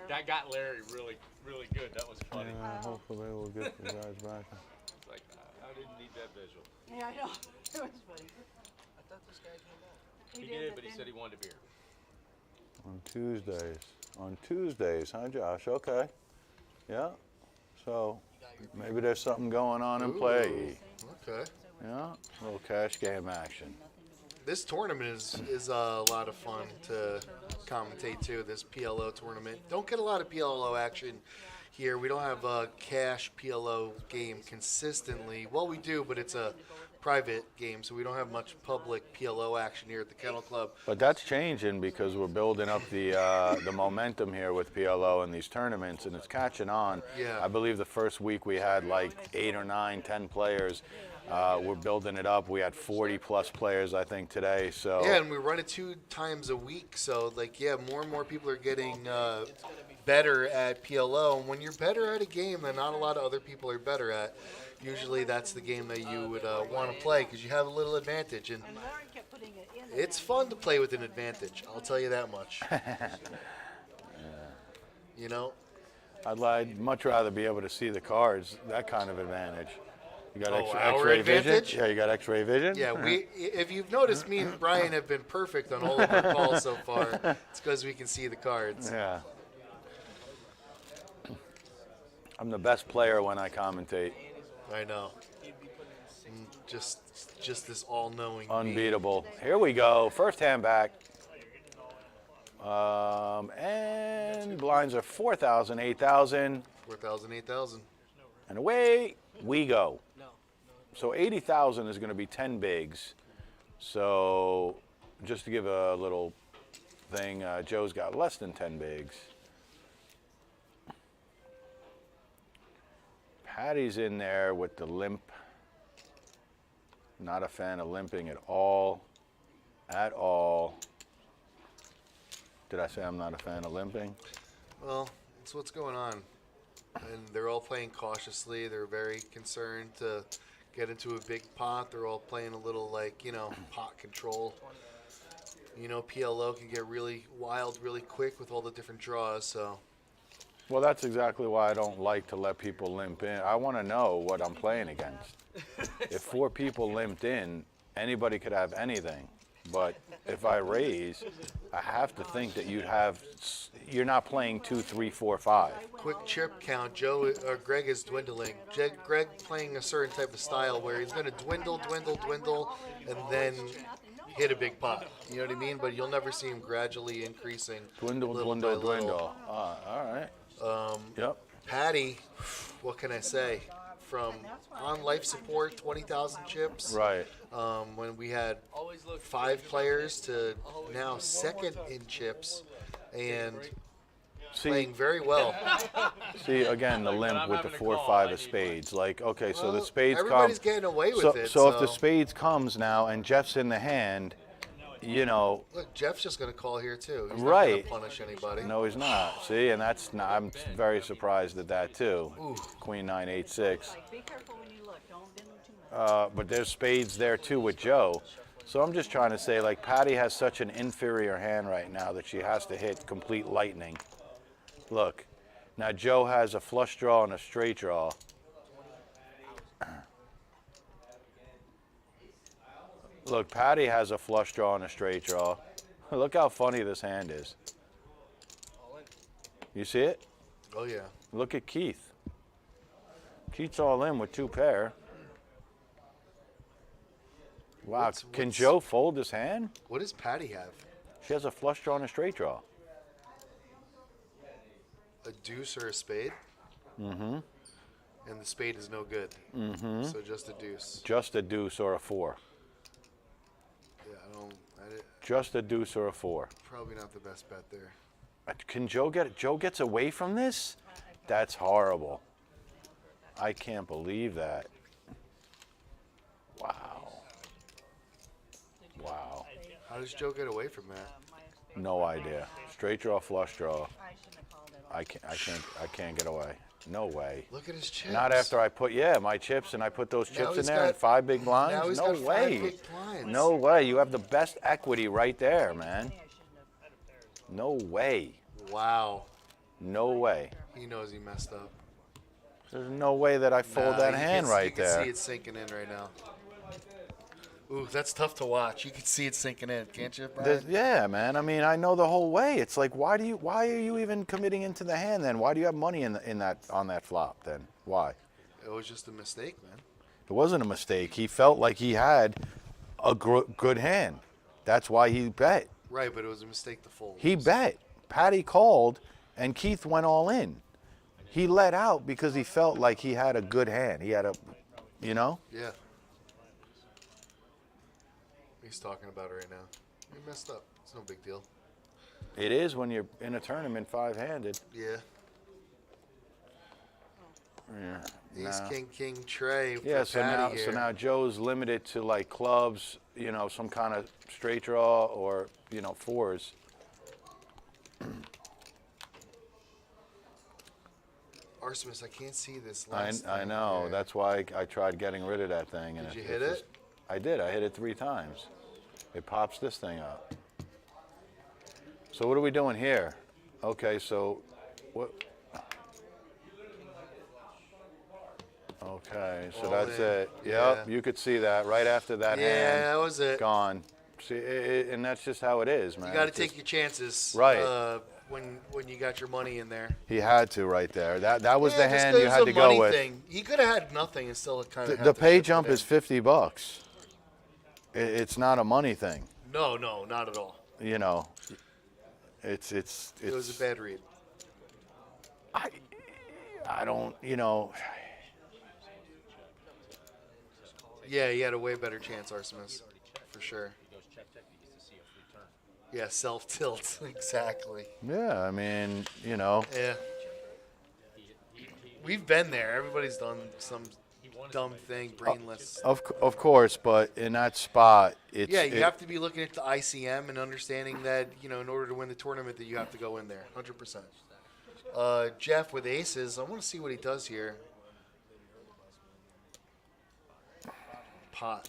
That got Larry really, really good. That was funny. Hopefully we'll get you guys back. It's like, I didn't need that visual. Yeah, I know. It was funny. I thought this guy came back. He did, but he said he wanted a beer. On Tuesdays, huh, Josh? Okay. Yeah. So maybe there's something going on in play. Okay. Yeah. A little cash game action. This tournament is a lot of fun to commentate too. This PLO tournament. Don't get a lot of PLO action here. We don't have a cash PLO game consistently. Well, we do, but it's a private game, so we don't have much public PLO action here at the Kennel Club. But that's changing because we're building up the momentum here with PLO and these tournaments, and it's catching on. Yeah. I believe the first week we had like 8 or 9, 10 players. We're building it up. We had 40 plus players, I think, today. So yeah, and we run it 2 times a week. So like, yeah, more and more people are getting better at PLO. And when you're better at a game that not a lot of other people are better at, usually that's the game that you would want to play because you have a little advantage. And it's fun to play with an advantage. I'll tell you that much. You know, I'd much rather be able to see the cards. That kind of advantage. You got our X-ray advantage? vision? Yeah, you got X-ray vision? Yeah, if you've noticed, me and Brian have been perfect on all of our calls so far. It's because we can see the cards. Yeah. I'm the best player when I commentate. I know. Just this all-knowing. Unbeatable. Here we go. First hand back. And blinds are 4,000, 8,000. 4,000, 8,000. And away we go. So 80,000 is going to be 10 bigs. So just to give a little thing, Joe's got less than 10 bigs. Patty's in there with the limp. Not a fan of limping at all. At all. Did I say I'm not a fan of limping? Well, that's what's going on. And they're all playing cautiously. They're very concerned to get into a big pot. They're all playing a little, like, you know, pot control. You know, PLO can get really wild really quick with all the different draws, so. Well, that's exactly why I don't like to let people limp in. I want to know what I'm playing against. If 4 people limped in, anybody could have anything. But if I raise, I have to think that you're not playing 2, 3, 4, 5. Quick chip count. Greg is dwindling. Greg playing a certain type of style where he's going to dwindle, and then hit a big pot. You know what I mean? But you'll never see him gradually increasing. Dwindle. All right. Yep. Patty, what can I say? From on life support, 20,000 chips. Right. When we had 5 players to now second in chips and playing very well. See, again, the limp with the 4, 5 of spades. Like, okay, so the spades come. Everybody's getting away with it. So if the spades comes now and Jeff's in the hand, you know. Look, Jeff's just going to call here too. He's Right. not going to punish anybody. No, he's not. See, and that's not, I'm very surprised at that too. Ooh. Queen 9-8-6. Be careful when you look. Don't bend them too much. But there's spades there too with Joe. So I'm just trying to say, like, Patty has such an inferior hand right now that she has to hit complete lightning. Look, now Joe has a flush draw and a straight draw. Look, Patty has a flush draw and a straight draw. Look how funny this hand is. You see it? Oh, yeah. Look at Keith. Keith's all in with 2 pair. Wow, can Joe fold his hand? What does Patty have? She has a flush draw and a straight draw. A deuce or a spade? Mm-hmm. And the spade is no good. Mm-hmm. So just a deuce. Just a deuce or a 4. Yeah, Just a deuce or a 4. probably not the best bet there. Can Joe get it? Joe gets away from this? That's horrible. I can't believe that. Wow. Wow. How does Joe get away from that? No idea. Straight draw, flush draw. I can't get away. No way. Look at his chips. Not after I put my chips, and I put those Now chips in he's there and got- 5 big blinds. now he's No got 5 way. big blinds. No way. You have the best equity right there, man. No way. Wow. No way. He knows he messed up. There's no way that I fold that you hand can, right you can there. see it sinking in right now. Ooh, that's tough to watch. You can see it sinking in, can't you, Brian? Yeah, man. I mean, I know the whole way. It's like, why are you even committing into the hand then? Why do you have money on that flop then? Why? It was just a mistake, man. It wasn't a mistake. He felt like he had a good hand. That's why he bet. Right, but it was a mistake to fold. He bet. Patty called, and Keith went all in. He let out because he felt like he had a good hand. He had a, you know? Yeah. He's talking about it right now. He messed up. It's no big deal. It is when you're in a tournament 5-handed. Yeah. Yeah. Ace, Nah. king, tray for Yeah, so Patty now, here. Joe's limited to like clubs, you know, some kind of straight draw or, you know, 4s. Arsemus, I can't see this I last know. thing. That's why I tried getting rid of that thing. And Did you hit it? I did. I hit it 3 times. It pops this thing up. So what are we doing here? Okay, so what? Okay, so All that's in. it. Yep, Yeah. you could see that right after that hand. Yeah, that was it. Gone. See, and that's just how it is, man. You got to It's take just- your chances. Right. When you got your money in there. He had to right there. That was Yeah, the just hand 'cause you it's had a to go money with. thing. He could have had nothing and still kind of. The pay jump is $50. It's not a money thing. No, not at all. You know, it's It was a bad read. I don't, you know. Yeah, he had a way better chance, Arsemus, for sure. Yeah, self tilt, exactly. Yeah, I mean, you know. Yeah. We've been there. Everybody's done some dumb thing, brainless. Of course, but in that spot, it's Yeah, you have to be looking at the ICM and understanding that, you know, in order to win the tournament, that you have to go in there, 100%. Jeff with aces. I want to see what he does here. Pot,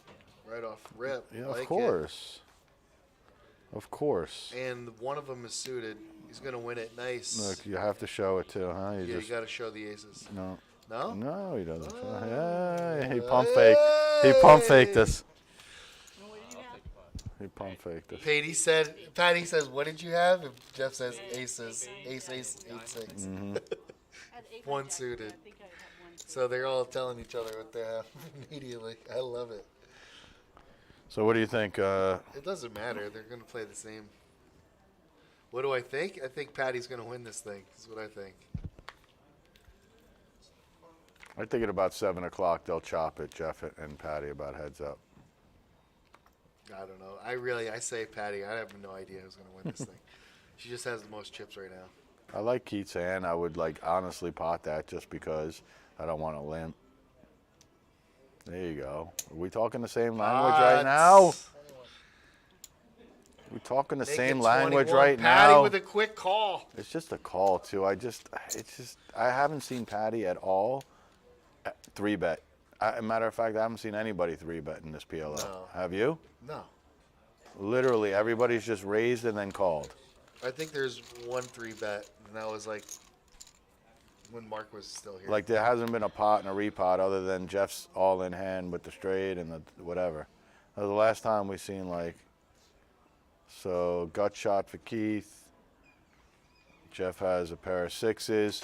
right off rip. Yeah, Like of it. course. Of course. And one of them is suited. He's going to win it. Nice. Look, you have to show it too, huh? Yeah, just, you got to show the aces. No. No? No, he doesn't. Yeah, he pump faked. He pump faked us. He pump faked us. Patty says, what did you have? And Jeff says, aces. Ace, 8, 6. Mhm. One suited. So they're all telling each other what they have immediately. I love it. So what do you think? It doesn't matter. They're going to play the same. What do I think? I think Patty's going to win this thing. Is what I think. I think at about 7 o'clock they'll chop it, Jeff and Patty, about heads up. I don't know. I say Patty. I have no idea who's going to win this thing. She just has the most chips right now. I like Keith's hand. I would like honestly pot that just because I don't want to limp. There you go. Are we talking the same language right now? talking the Make same it language 21. right Patty now. with a quick call. It's just a call too. I haven't seen Patty at all 3-bet. Matter of fact, I haven't seen anybody 3-bet in this PLO. No. Have you? No. Literally, everybody's just raised and then called. I think there's one 3-bet, and that was like when Mark was still here. Like there hasn't been a pot and a repot other than Jeff's all in hand with the straight and the whatever. That was the last time we seen like. So gut shot for Keith. Jeff has a pair of 6s.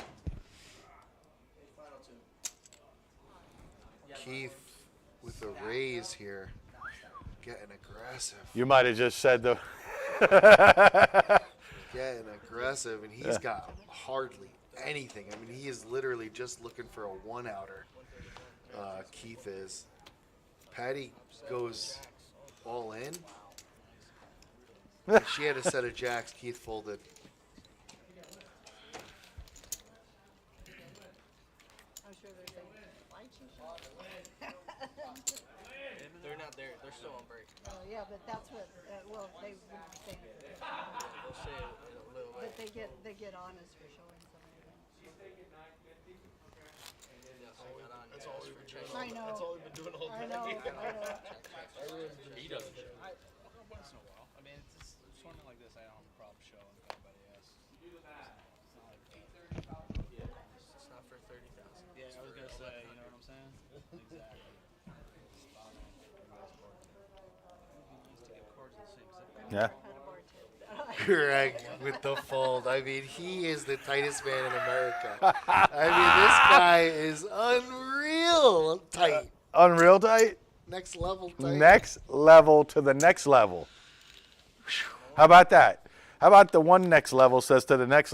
Keith with the raise here, getting aggressive. You might have just said the. Getting aggressive, and he's got hardly anything. I mean, he is literally just looking for a 1-outer. Keith is. Patty goes all in. If she had a set of jacks, Keith folded. They're not there. They're still on break. Oh, yeah, but that's what, well, they wouldn't say it. They'll say it a little But bit. they get honest for showing somebody. That's all we've been checking. I know. That's all we've been doing all day. I know. He doesn't show. Once in a while. I mean, it's something like this. I don't have a problem showing if anybody asks. It's not like 8:30. Yeah. It's not for 30,000. Yeah, I was gonna say. You know what I'm saying? Exactly. Yeah. Greg with the fold. I mean, he is the tightest man in America. I mean, this guy is unreal tight. Unreal tight? Next level tight. Next level to the next level. How about that? How about the one next level says to the next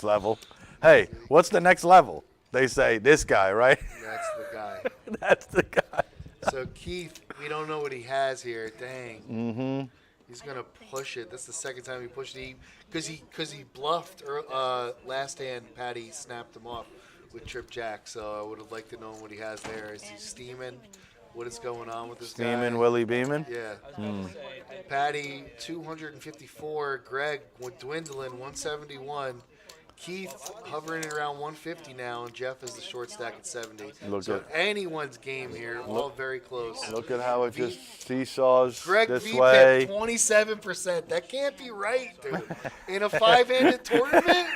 level, hey, what's the next level? They say, this guy, right? That's the guy. That's the guy. So, Keith, we don't know what he has here. Dang. Mm-hmm. He's gonna push it. That's the second time he pushed it. Because he bluffed last hand. Patty snapped him off with trip jack. So I would have liked to know what he has there. Is he steaming? What is going on with this guy? Steaming, Willie Beeman? Yeah. Patty 254. Greg dwindling 171. Keith hovering around 150 now, and Jeff is the short stack at 70. Look so at anyone's game here, all very close. Look at how it just seesaws Greg this V way. 27%. That can't be right, dude. In a 5-handed tournament?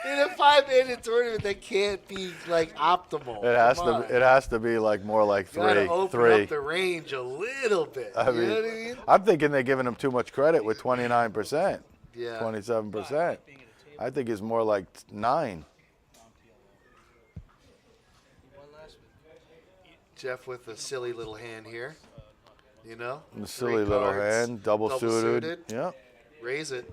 In a 5-handed tournament, that can't be like optimal. It has to be like more like You gotta 3. open 3. up the range a little bit. I You mean, know what I mean? I'm thinking they're giving him too much credit with 29%. Yeah. 27%. I think it's more like 9. Jeff with a silly little hand here. You know? The silly 3 little cards, hand, double suited. Yep. Raise it.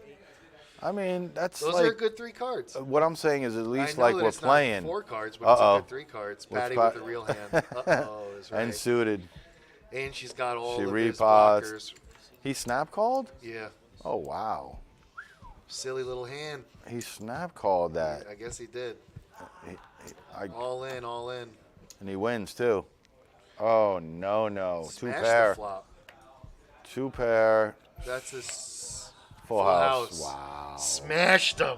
I mean, that's Those like, are good 3 cards. What I'm saying is at least I know like that we're it's not playing. 4 cards, but it's a good 3 cards. With Patty pa- with the real hand. Uh-oh, is right. And suited. And she's got all She of his repots. blockers. He snap called? Yeah. Oh, wow. Silly little hand. He snap called that. I guess he did. I- All in, all in. And he wins too. Oh, no. Smash 2 pair. the flop. 2 pair. That's his Full house. house. Wow. Smashed him.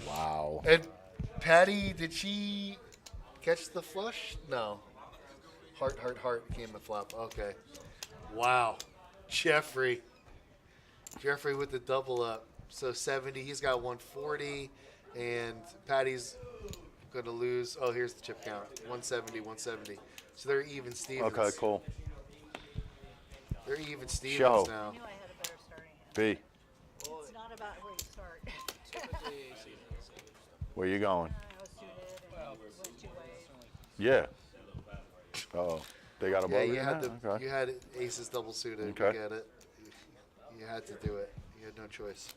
Wow. And Patty, did she catch the flush? No. Heart came the flop. Okay. Wow. Jeffrey with the double up. So 70. He's got 140. And Patty's going to lose. Oh, here's the chip count. 170. So they're even Stevens. Okay, cool. They're even Stevens Show. now. I knew I had a better starting hand. B. It's not about where you start. Where you going? I was suited and went 2 ways. Yeah. Oh, they got a Yeah, bogey you had, now? Okay. you had aces double suited. Okay. You get it. You had to do it. You had no choice.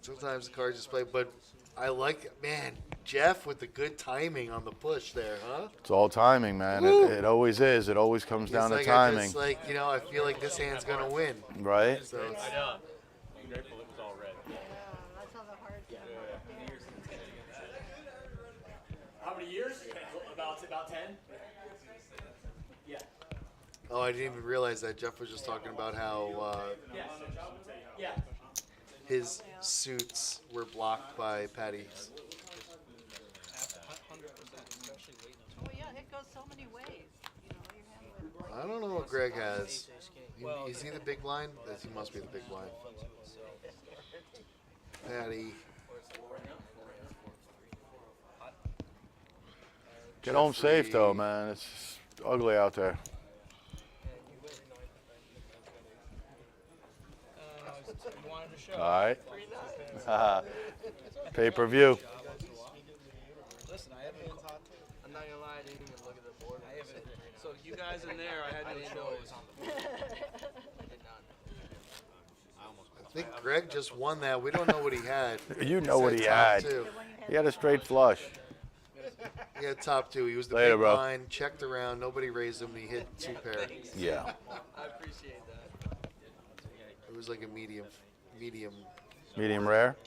Sometimes the cards just play, but I like it. Man, Jeff with the good timing on the push there, huh? It's all timing, man. Woo. It always is. It always comes down to It's timing. It's like, I feel like this hand's going to win. Right? So it's, I know. I'm grateful it was all red. That's how the hard How many years? About 10? Yeah. Oh, I didn't even realize that. Jeff was just talking about how his suits were blocked by Patty's. Oh yeah, it goes so many ways. You know, you're handling. I don't know what Greg has. Is he the big blind? Yes, he must be the big blind. Patty. Get home safe, though, man. It's ugly out there. All right. Pay-per-view. Listen, I haven't. I'm not gonna lie, I didn't even look at the board. So you guys in there, I had no choice. I think Greg just won that. We don't know what he had. You know what he had. He had a straight flush. He had top two. He was the Later, big bro. blind, checked around, nobody raised him, and he hit two pair. Yeah. I appreciate that. It was like a medium. Medium rare?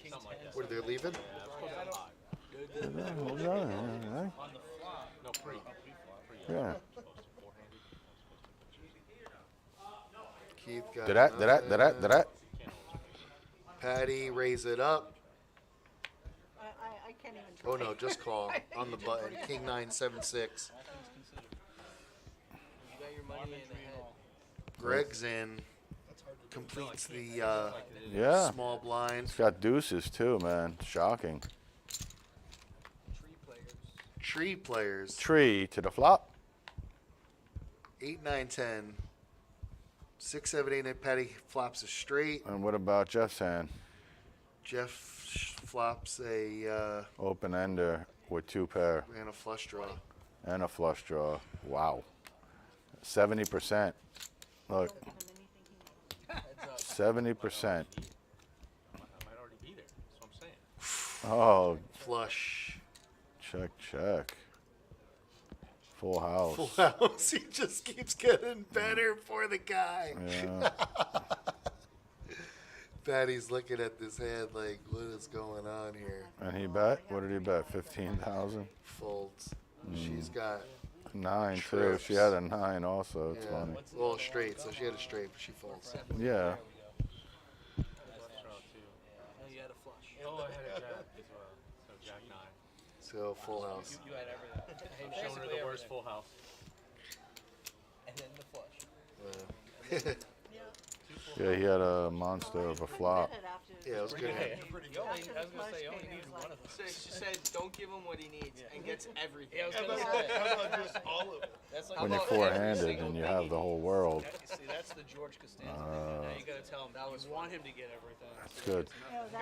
What, are they leaving? Yeah. Keith got Did that? Patty, raise it up. I can't even. Oh no, just call on the button. King 976. Greg's in. Completes the small blind. It's got deuces too, man. Shocking. Tree players. Tree to the flop. 8, 9, 10. 6, 7, 8, 9. Patty flops a straight. And what about Jeff's hand? Jeff flops a Open ender with two pair. and a flush draw. And a flush draw. Wow. 70%. Look. 70%. Oh. Flush. Check. Full house. Full house. He just keeps getting better for the guy. Yeah. Patty's looking at this hand like, what is going on here? And he bet? What did he bet? 15,000? Folds. She's got 9 too. trips. She had a 9 also. It's Yeah. funny. Well, straight. So she had a straight, but she folds. Yeah. You had a flush. Oh, I had a jack as well. So jack 9. So full house. You had everything. I'm showing her the worst full house. And then the flush. Yeah, he had a monster of a flop. Yeah, it was good. I was gonna say, you only needed one of them. So she said, don't give him what he needs, and gets everything. Yeah, I was gonna say. How about just all of it? That's like When you're four-handed and you have the whole world. See, that's the George Costanza thing. Now you gotta tell him that was want him to get everything. That's good.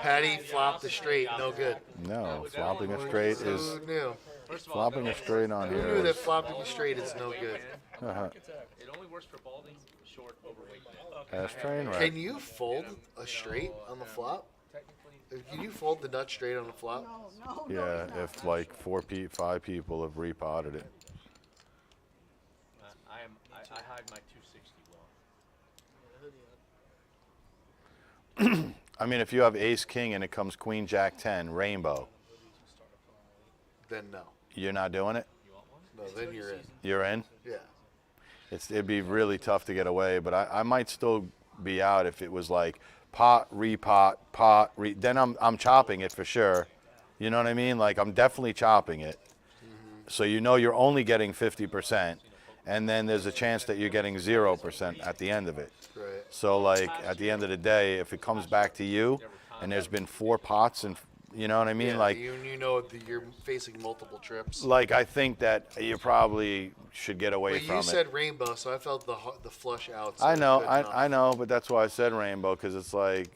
Patty flopped the straight. No good. No, flopping a straight is Who knew? flopping a straight on Who here. knew that is- flopping a straight is no good? It only works for balding, short, overweight men. Ashtray, right? Can you fold a straight on the flop? Can you fold the nut straight on the flop? No. Yeah, if like 5 people have repotted it. I hide my 260 well. I mean, if you have ace king and it comes queen jack 10 rainbow, Then no. you're not doing it. No, then you're in. You're in. Yeah. It'd be really tough to get away, but I might still be out if it was like pot, repot, pot, then I'm chopping it for sure. You know what I mean? Like I'm definitely chopping it. So you know you're only getting 50%, and then there's a chance that you're getting 0% at the end of it. Right. So like at the end of the day, if it comes back to you, and there's been 4 pots and you know what I mean? Yeah, Like you know that you're facing multiple trips. Like I think that you probably should get away But from you it. said rainbow, so I felt the flush out. So I know, good enough. I know, but that's why I said rainbow, because it's like,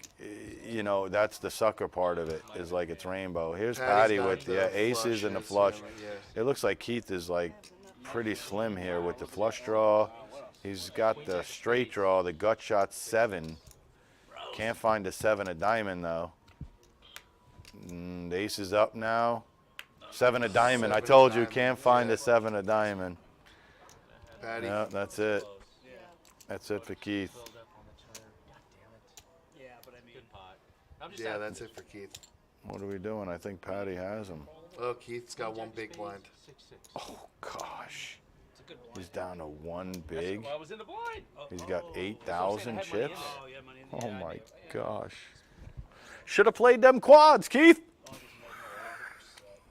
you know, that's the sucker part of it, is like it's rainbow. Here's Patty's Patty got with the the aces and the flushes, flush. yeah. It looks like Keith is like pretty slim here with the flush draw. He's got the straight draw, the gut shot 7. Can't find the 7 of diamond though. The ace is up now. 7 of diamond. I told you, can't find the 7 of diamond. Patty. No, that's it. That's it for Keith. Yeah, but I mean, good pot. Yeah, that's it for Keith. What are we doing? I think Patty has him. Oh, Keith's got one big blind. Oh, gosh. He's down to one big. Well, I was in the blind. He's got 8,000 That's what I'm saying, I had money in chips. there. Oh, yeah, money in the Oh yeah, I my did. gosh. Should have played them quads, Keith.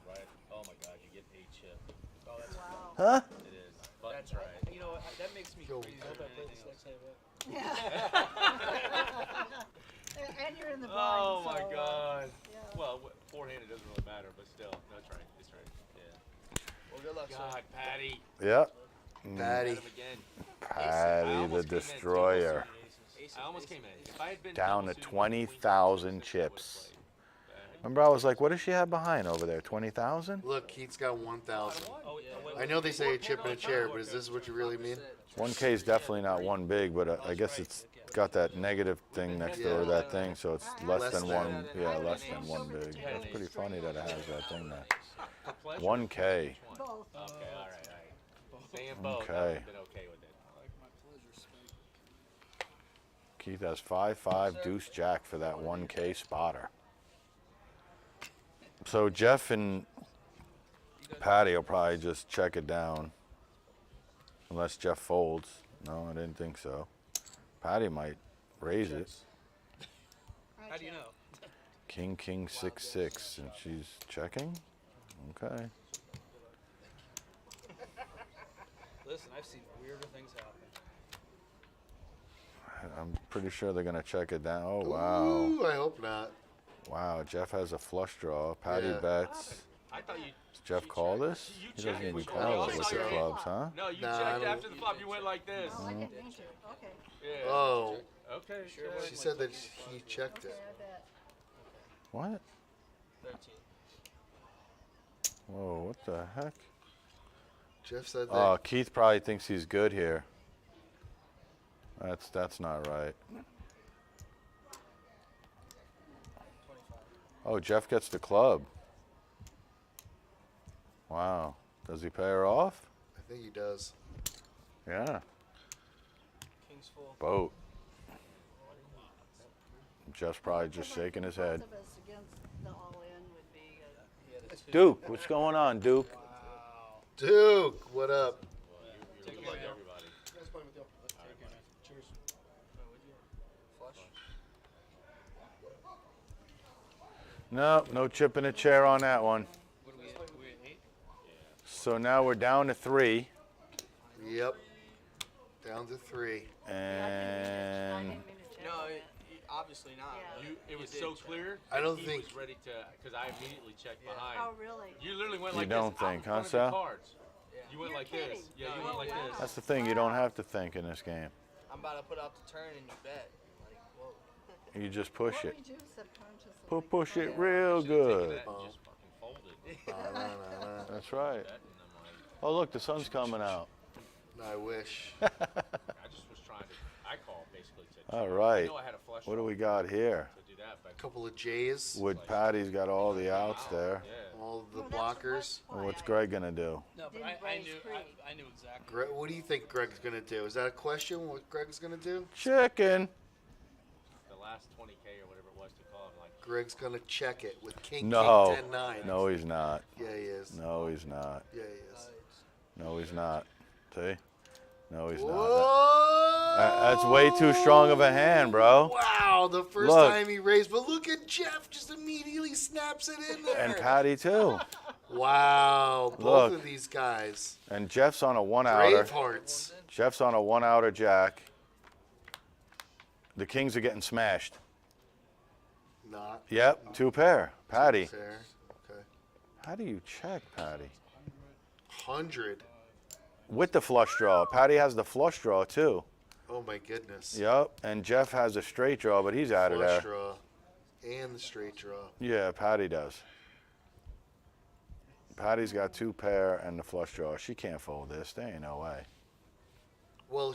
Right. Oh my God, you get 8 chips. Oh, that's wow. Huh? It is. But That's right. You know what? That makes me crazy. I hope I play this next time. And you're in the blind. Oh my so, God. yeah. Well, four-handed doesn't really matter, but still, that's right. It's right. Yeah. Well, good luck, God, Patty. Yeah. Patty. Got him again. Patty the Destroyer. I almost came in. If I had been Down to double suited, 20,000 chips. Remember, I was like, what does she have behind over there? 20,000? Look, Keith's got 1,000. Oh, yeah, I know they say a chip in a chair, but is this what you really mean? 1K is definitely not one big, but I guess it's got that negative thing next to that thing, so it's less than one. Yeah, less than one big. That's pretty funny that it has that thing there. 1K. Both. Okay, all right. Saying both, Okay. I would have been okay with it. Keith has 5-5 deuce jack for that 1K spotter. So Jeff and Patty will probably just check it down. Unless Jeff folds. No, I didn't think so. Patty might raise it. How do you know? King, 6-6, and she's checking? Okay. Listen, I've seen weirder things happen. I'm pretty sure they're going to check it down. Oh, wow. Ooh, I hope not. Wow, Jeff has a flush draw. Patty Yeah. bets. I thought you. Does Jeff call this? He doesn't checked. even You call it with saw the your clubs, huh? No, you Nah, I checked don't- after the flop. You went like this. Oh, I didn't mean to. Okay. Yeah. Oh, Okay, sure. she said that he checked it. Okay, I bet. What? 13. Whoa, what the heck? Jeff said that. Oh, Keith probably thinks he's good here. That's not right. Oh, Jeff gets the club. Wow. Does he pay her off? I think he does. Yeah. King's full. Boat. Jeff's probably just shaking his head. Both of us against the all-in would be Duke, what's going on, Duke? Duke, what up? Take it like everybody. Nice playing with you. Cheers. Flush. No, no chip in a chair on that one. What are we at? We're at 8? So now we're down to 3. Yep. Down to 3. And No, obviously not. Yeah. It was so clear. I don't he think- was ready to, because I immediately checked behind. Oh, really? You literally went You like don't this. out in think, front huh, of the Sal? cards. You went You're like kidding. this. Yeah, you went like this. that's the thing, you don't have to think in this game. I'm about to put out the turn and you bet. Like, whoa. You just push What it. we do subconsciously. Push it Yeah. real Should've taken good. that and just fucking folded. That's right. Oh, look, the sun's coming out. I wish. I just was trying to. I called basically to. All I right. know I had a flush What do draw we got here? to do that, but Couple of J's. Wood Patty's got all the outs there. yeah. All the Well, that's blockers. And what's Greg gonna do? No, but Didn't I raise knew pre. I knew exactly. Greg, what do you think Greg's gonna do? Is that a question? What Greg's gonna do? Chicken. The last 20K or whatever it was to call him, like, Greg's gonna check it with King No. 10-9. No, he's not. Yeah, he is. No, he's not. Yeah, he is. No, he's not. See? No, he's not. Whoa! That's way too strong of a hand, bro. Wow, the first Look. time he raised, but look at Jeff just immediately snaps it in there. And Patty too. Wow, both Look. of these guys. And Jeff's on a 1-outer. Bravehearts. Jeff's on a 1-outer jack. The Kings are getting smashed. Not. Yep, 2 pair. Patty. Fair. Okay. How do you check, Patty? 100. With the flush draw. Patty has the flush draw too. Oh my goodness. Yep, and Jeff has a straight draw, but he's out of Flush there. draw. And the straight draw. Yeah, Patty does. Patty's got 2 pair and the flush draw. She can't fold this. There ain't no way. Well,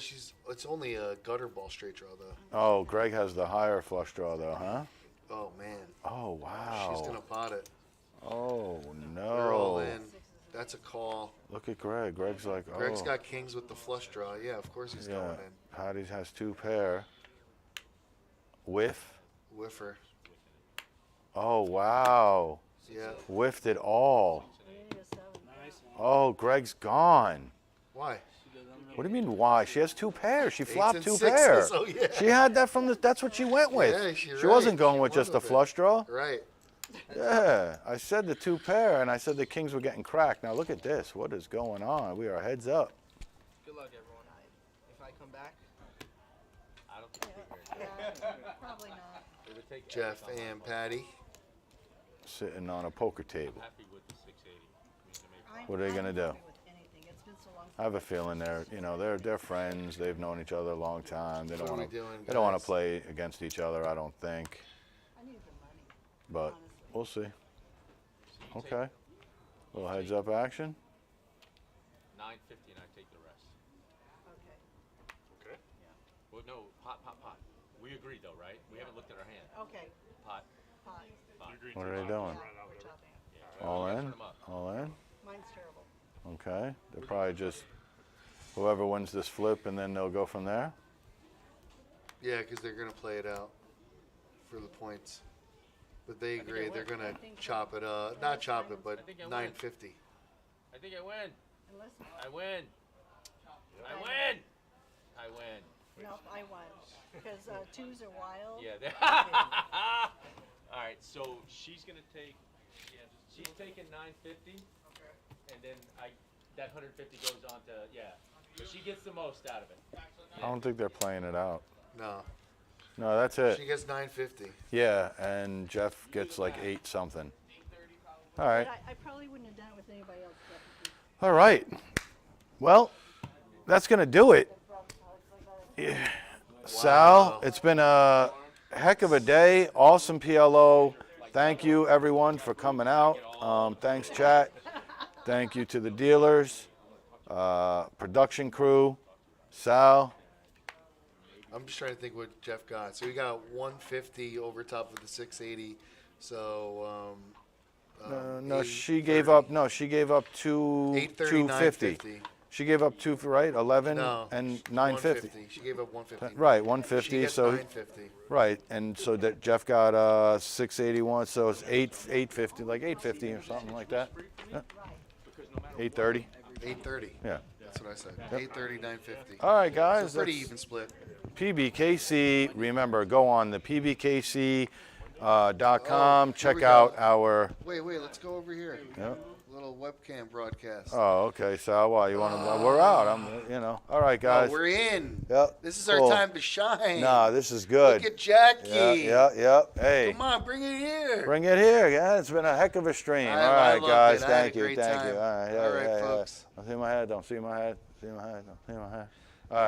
it's only a gutter ball straight draw though. Oh, Greg has the higher flush draw though, huh? Oh man. Oh, wow. She's gonna pot it. Oh, They're all no. in. That's a call. Look at Greg. Greg's like, oh. Greg's got kings with the flush draw. Yeah, of course he's going in. Patty has 2 pair. Whiff. Whiffer. Oh, wow. Yeah. Whiffed it all. Oh, Greg's gone. Why? What do you mean why? She has 2 pairs. She flopped and 2 sixes, pairs. so yeah. She had that from the. That's what she went with. Yeah, she you're wasn't right. going She with went just a with it. flush draw. Right. Yeah, I said the 2 pair, and I said the kings were getting cracked. Now look at this. What is going on? We are heads up. Good luck, everyone. If I come back, I don't think Yeah, probably not. it'll take Jeff and Patty. Sitting on a poker table. I'm happy with the 680. What are they gonna do? With anything. It's been so long. I have a feeling they're friends. They've known each other a long time. They don't What are want we to. doing, They don't want guys? to play against each other. I don't think. I need the money. But we'll see. Okay. Little heads up action. 950 and I take the rest. Okay. Okay. Well, no, pot. We agreed though, right? We haven't looked at our hand. Okay. Pot. Pot. What are they doing? We're chopping it. All Yeah, in. turn 'em up. All in. Mine's terrible. Okay. They're probably just whoever wins this flip, and then they'll go from there. Yeah, because they're going to play it out for the points. But they agree they're going to chop it up. Not chop it, but I think I win. 950. I think I win. Unless, I win. I win. I win. no, I won. Because 2s are wild. Yeah. All right. So she's gonna take. Yeah. She's taking 950, and then that 150 goes on to But she gets the most out of it. I don't think they're playing it out. No. No, that's it. She gets 950. Yeah, and Jeff gets like 8 something. All right. But I probably wouldn't have done it with anybody else. All right. Well, that's going to do it. Yeah. Sal, it's been a heck of a day. Awesome PLO. Thank you, everyone, for coming out. Thanks, chat. Thank you to the dealers, production crew, Sal. I'm just trying to think what Jeff got. So he got 150 over top of the 680. So No, she gave up. No, she gave up 830, 250. She gave up 2, right? 11 no, and 950. 150. She gave up 150. Right, 150. She gets So 950. right, and so that Jeff got 681. So it's 850, like 850 or something like that. Yeah. 830. 830. Yeah. That's what I said. 830, 950. All right, guys. So pretty that's even split. PBKC. Remember, go on the PBKC.com. Oh, Check here we out go. our. Wait, let's go over here. Yep. Little webcam broadcast. Oh, okay. So, why you want to? We're out. All right, guys. Oh, we're in. Yep. This is Cool. our time to shine. Nah, this is good. Look at Jackie. Yeah. Hey. Come on, bring it here. Bring it here, yeah. It's been a heck of a stream. I All right, loved guys. it. I had a Thank you. great Thank time. you. All right, All right, folks. Don't see my head. Don't see my head. See my head. Don't see my head.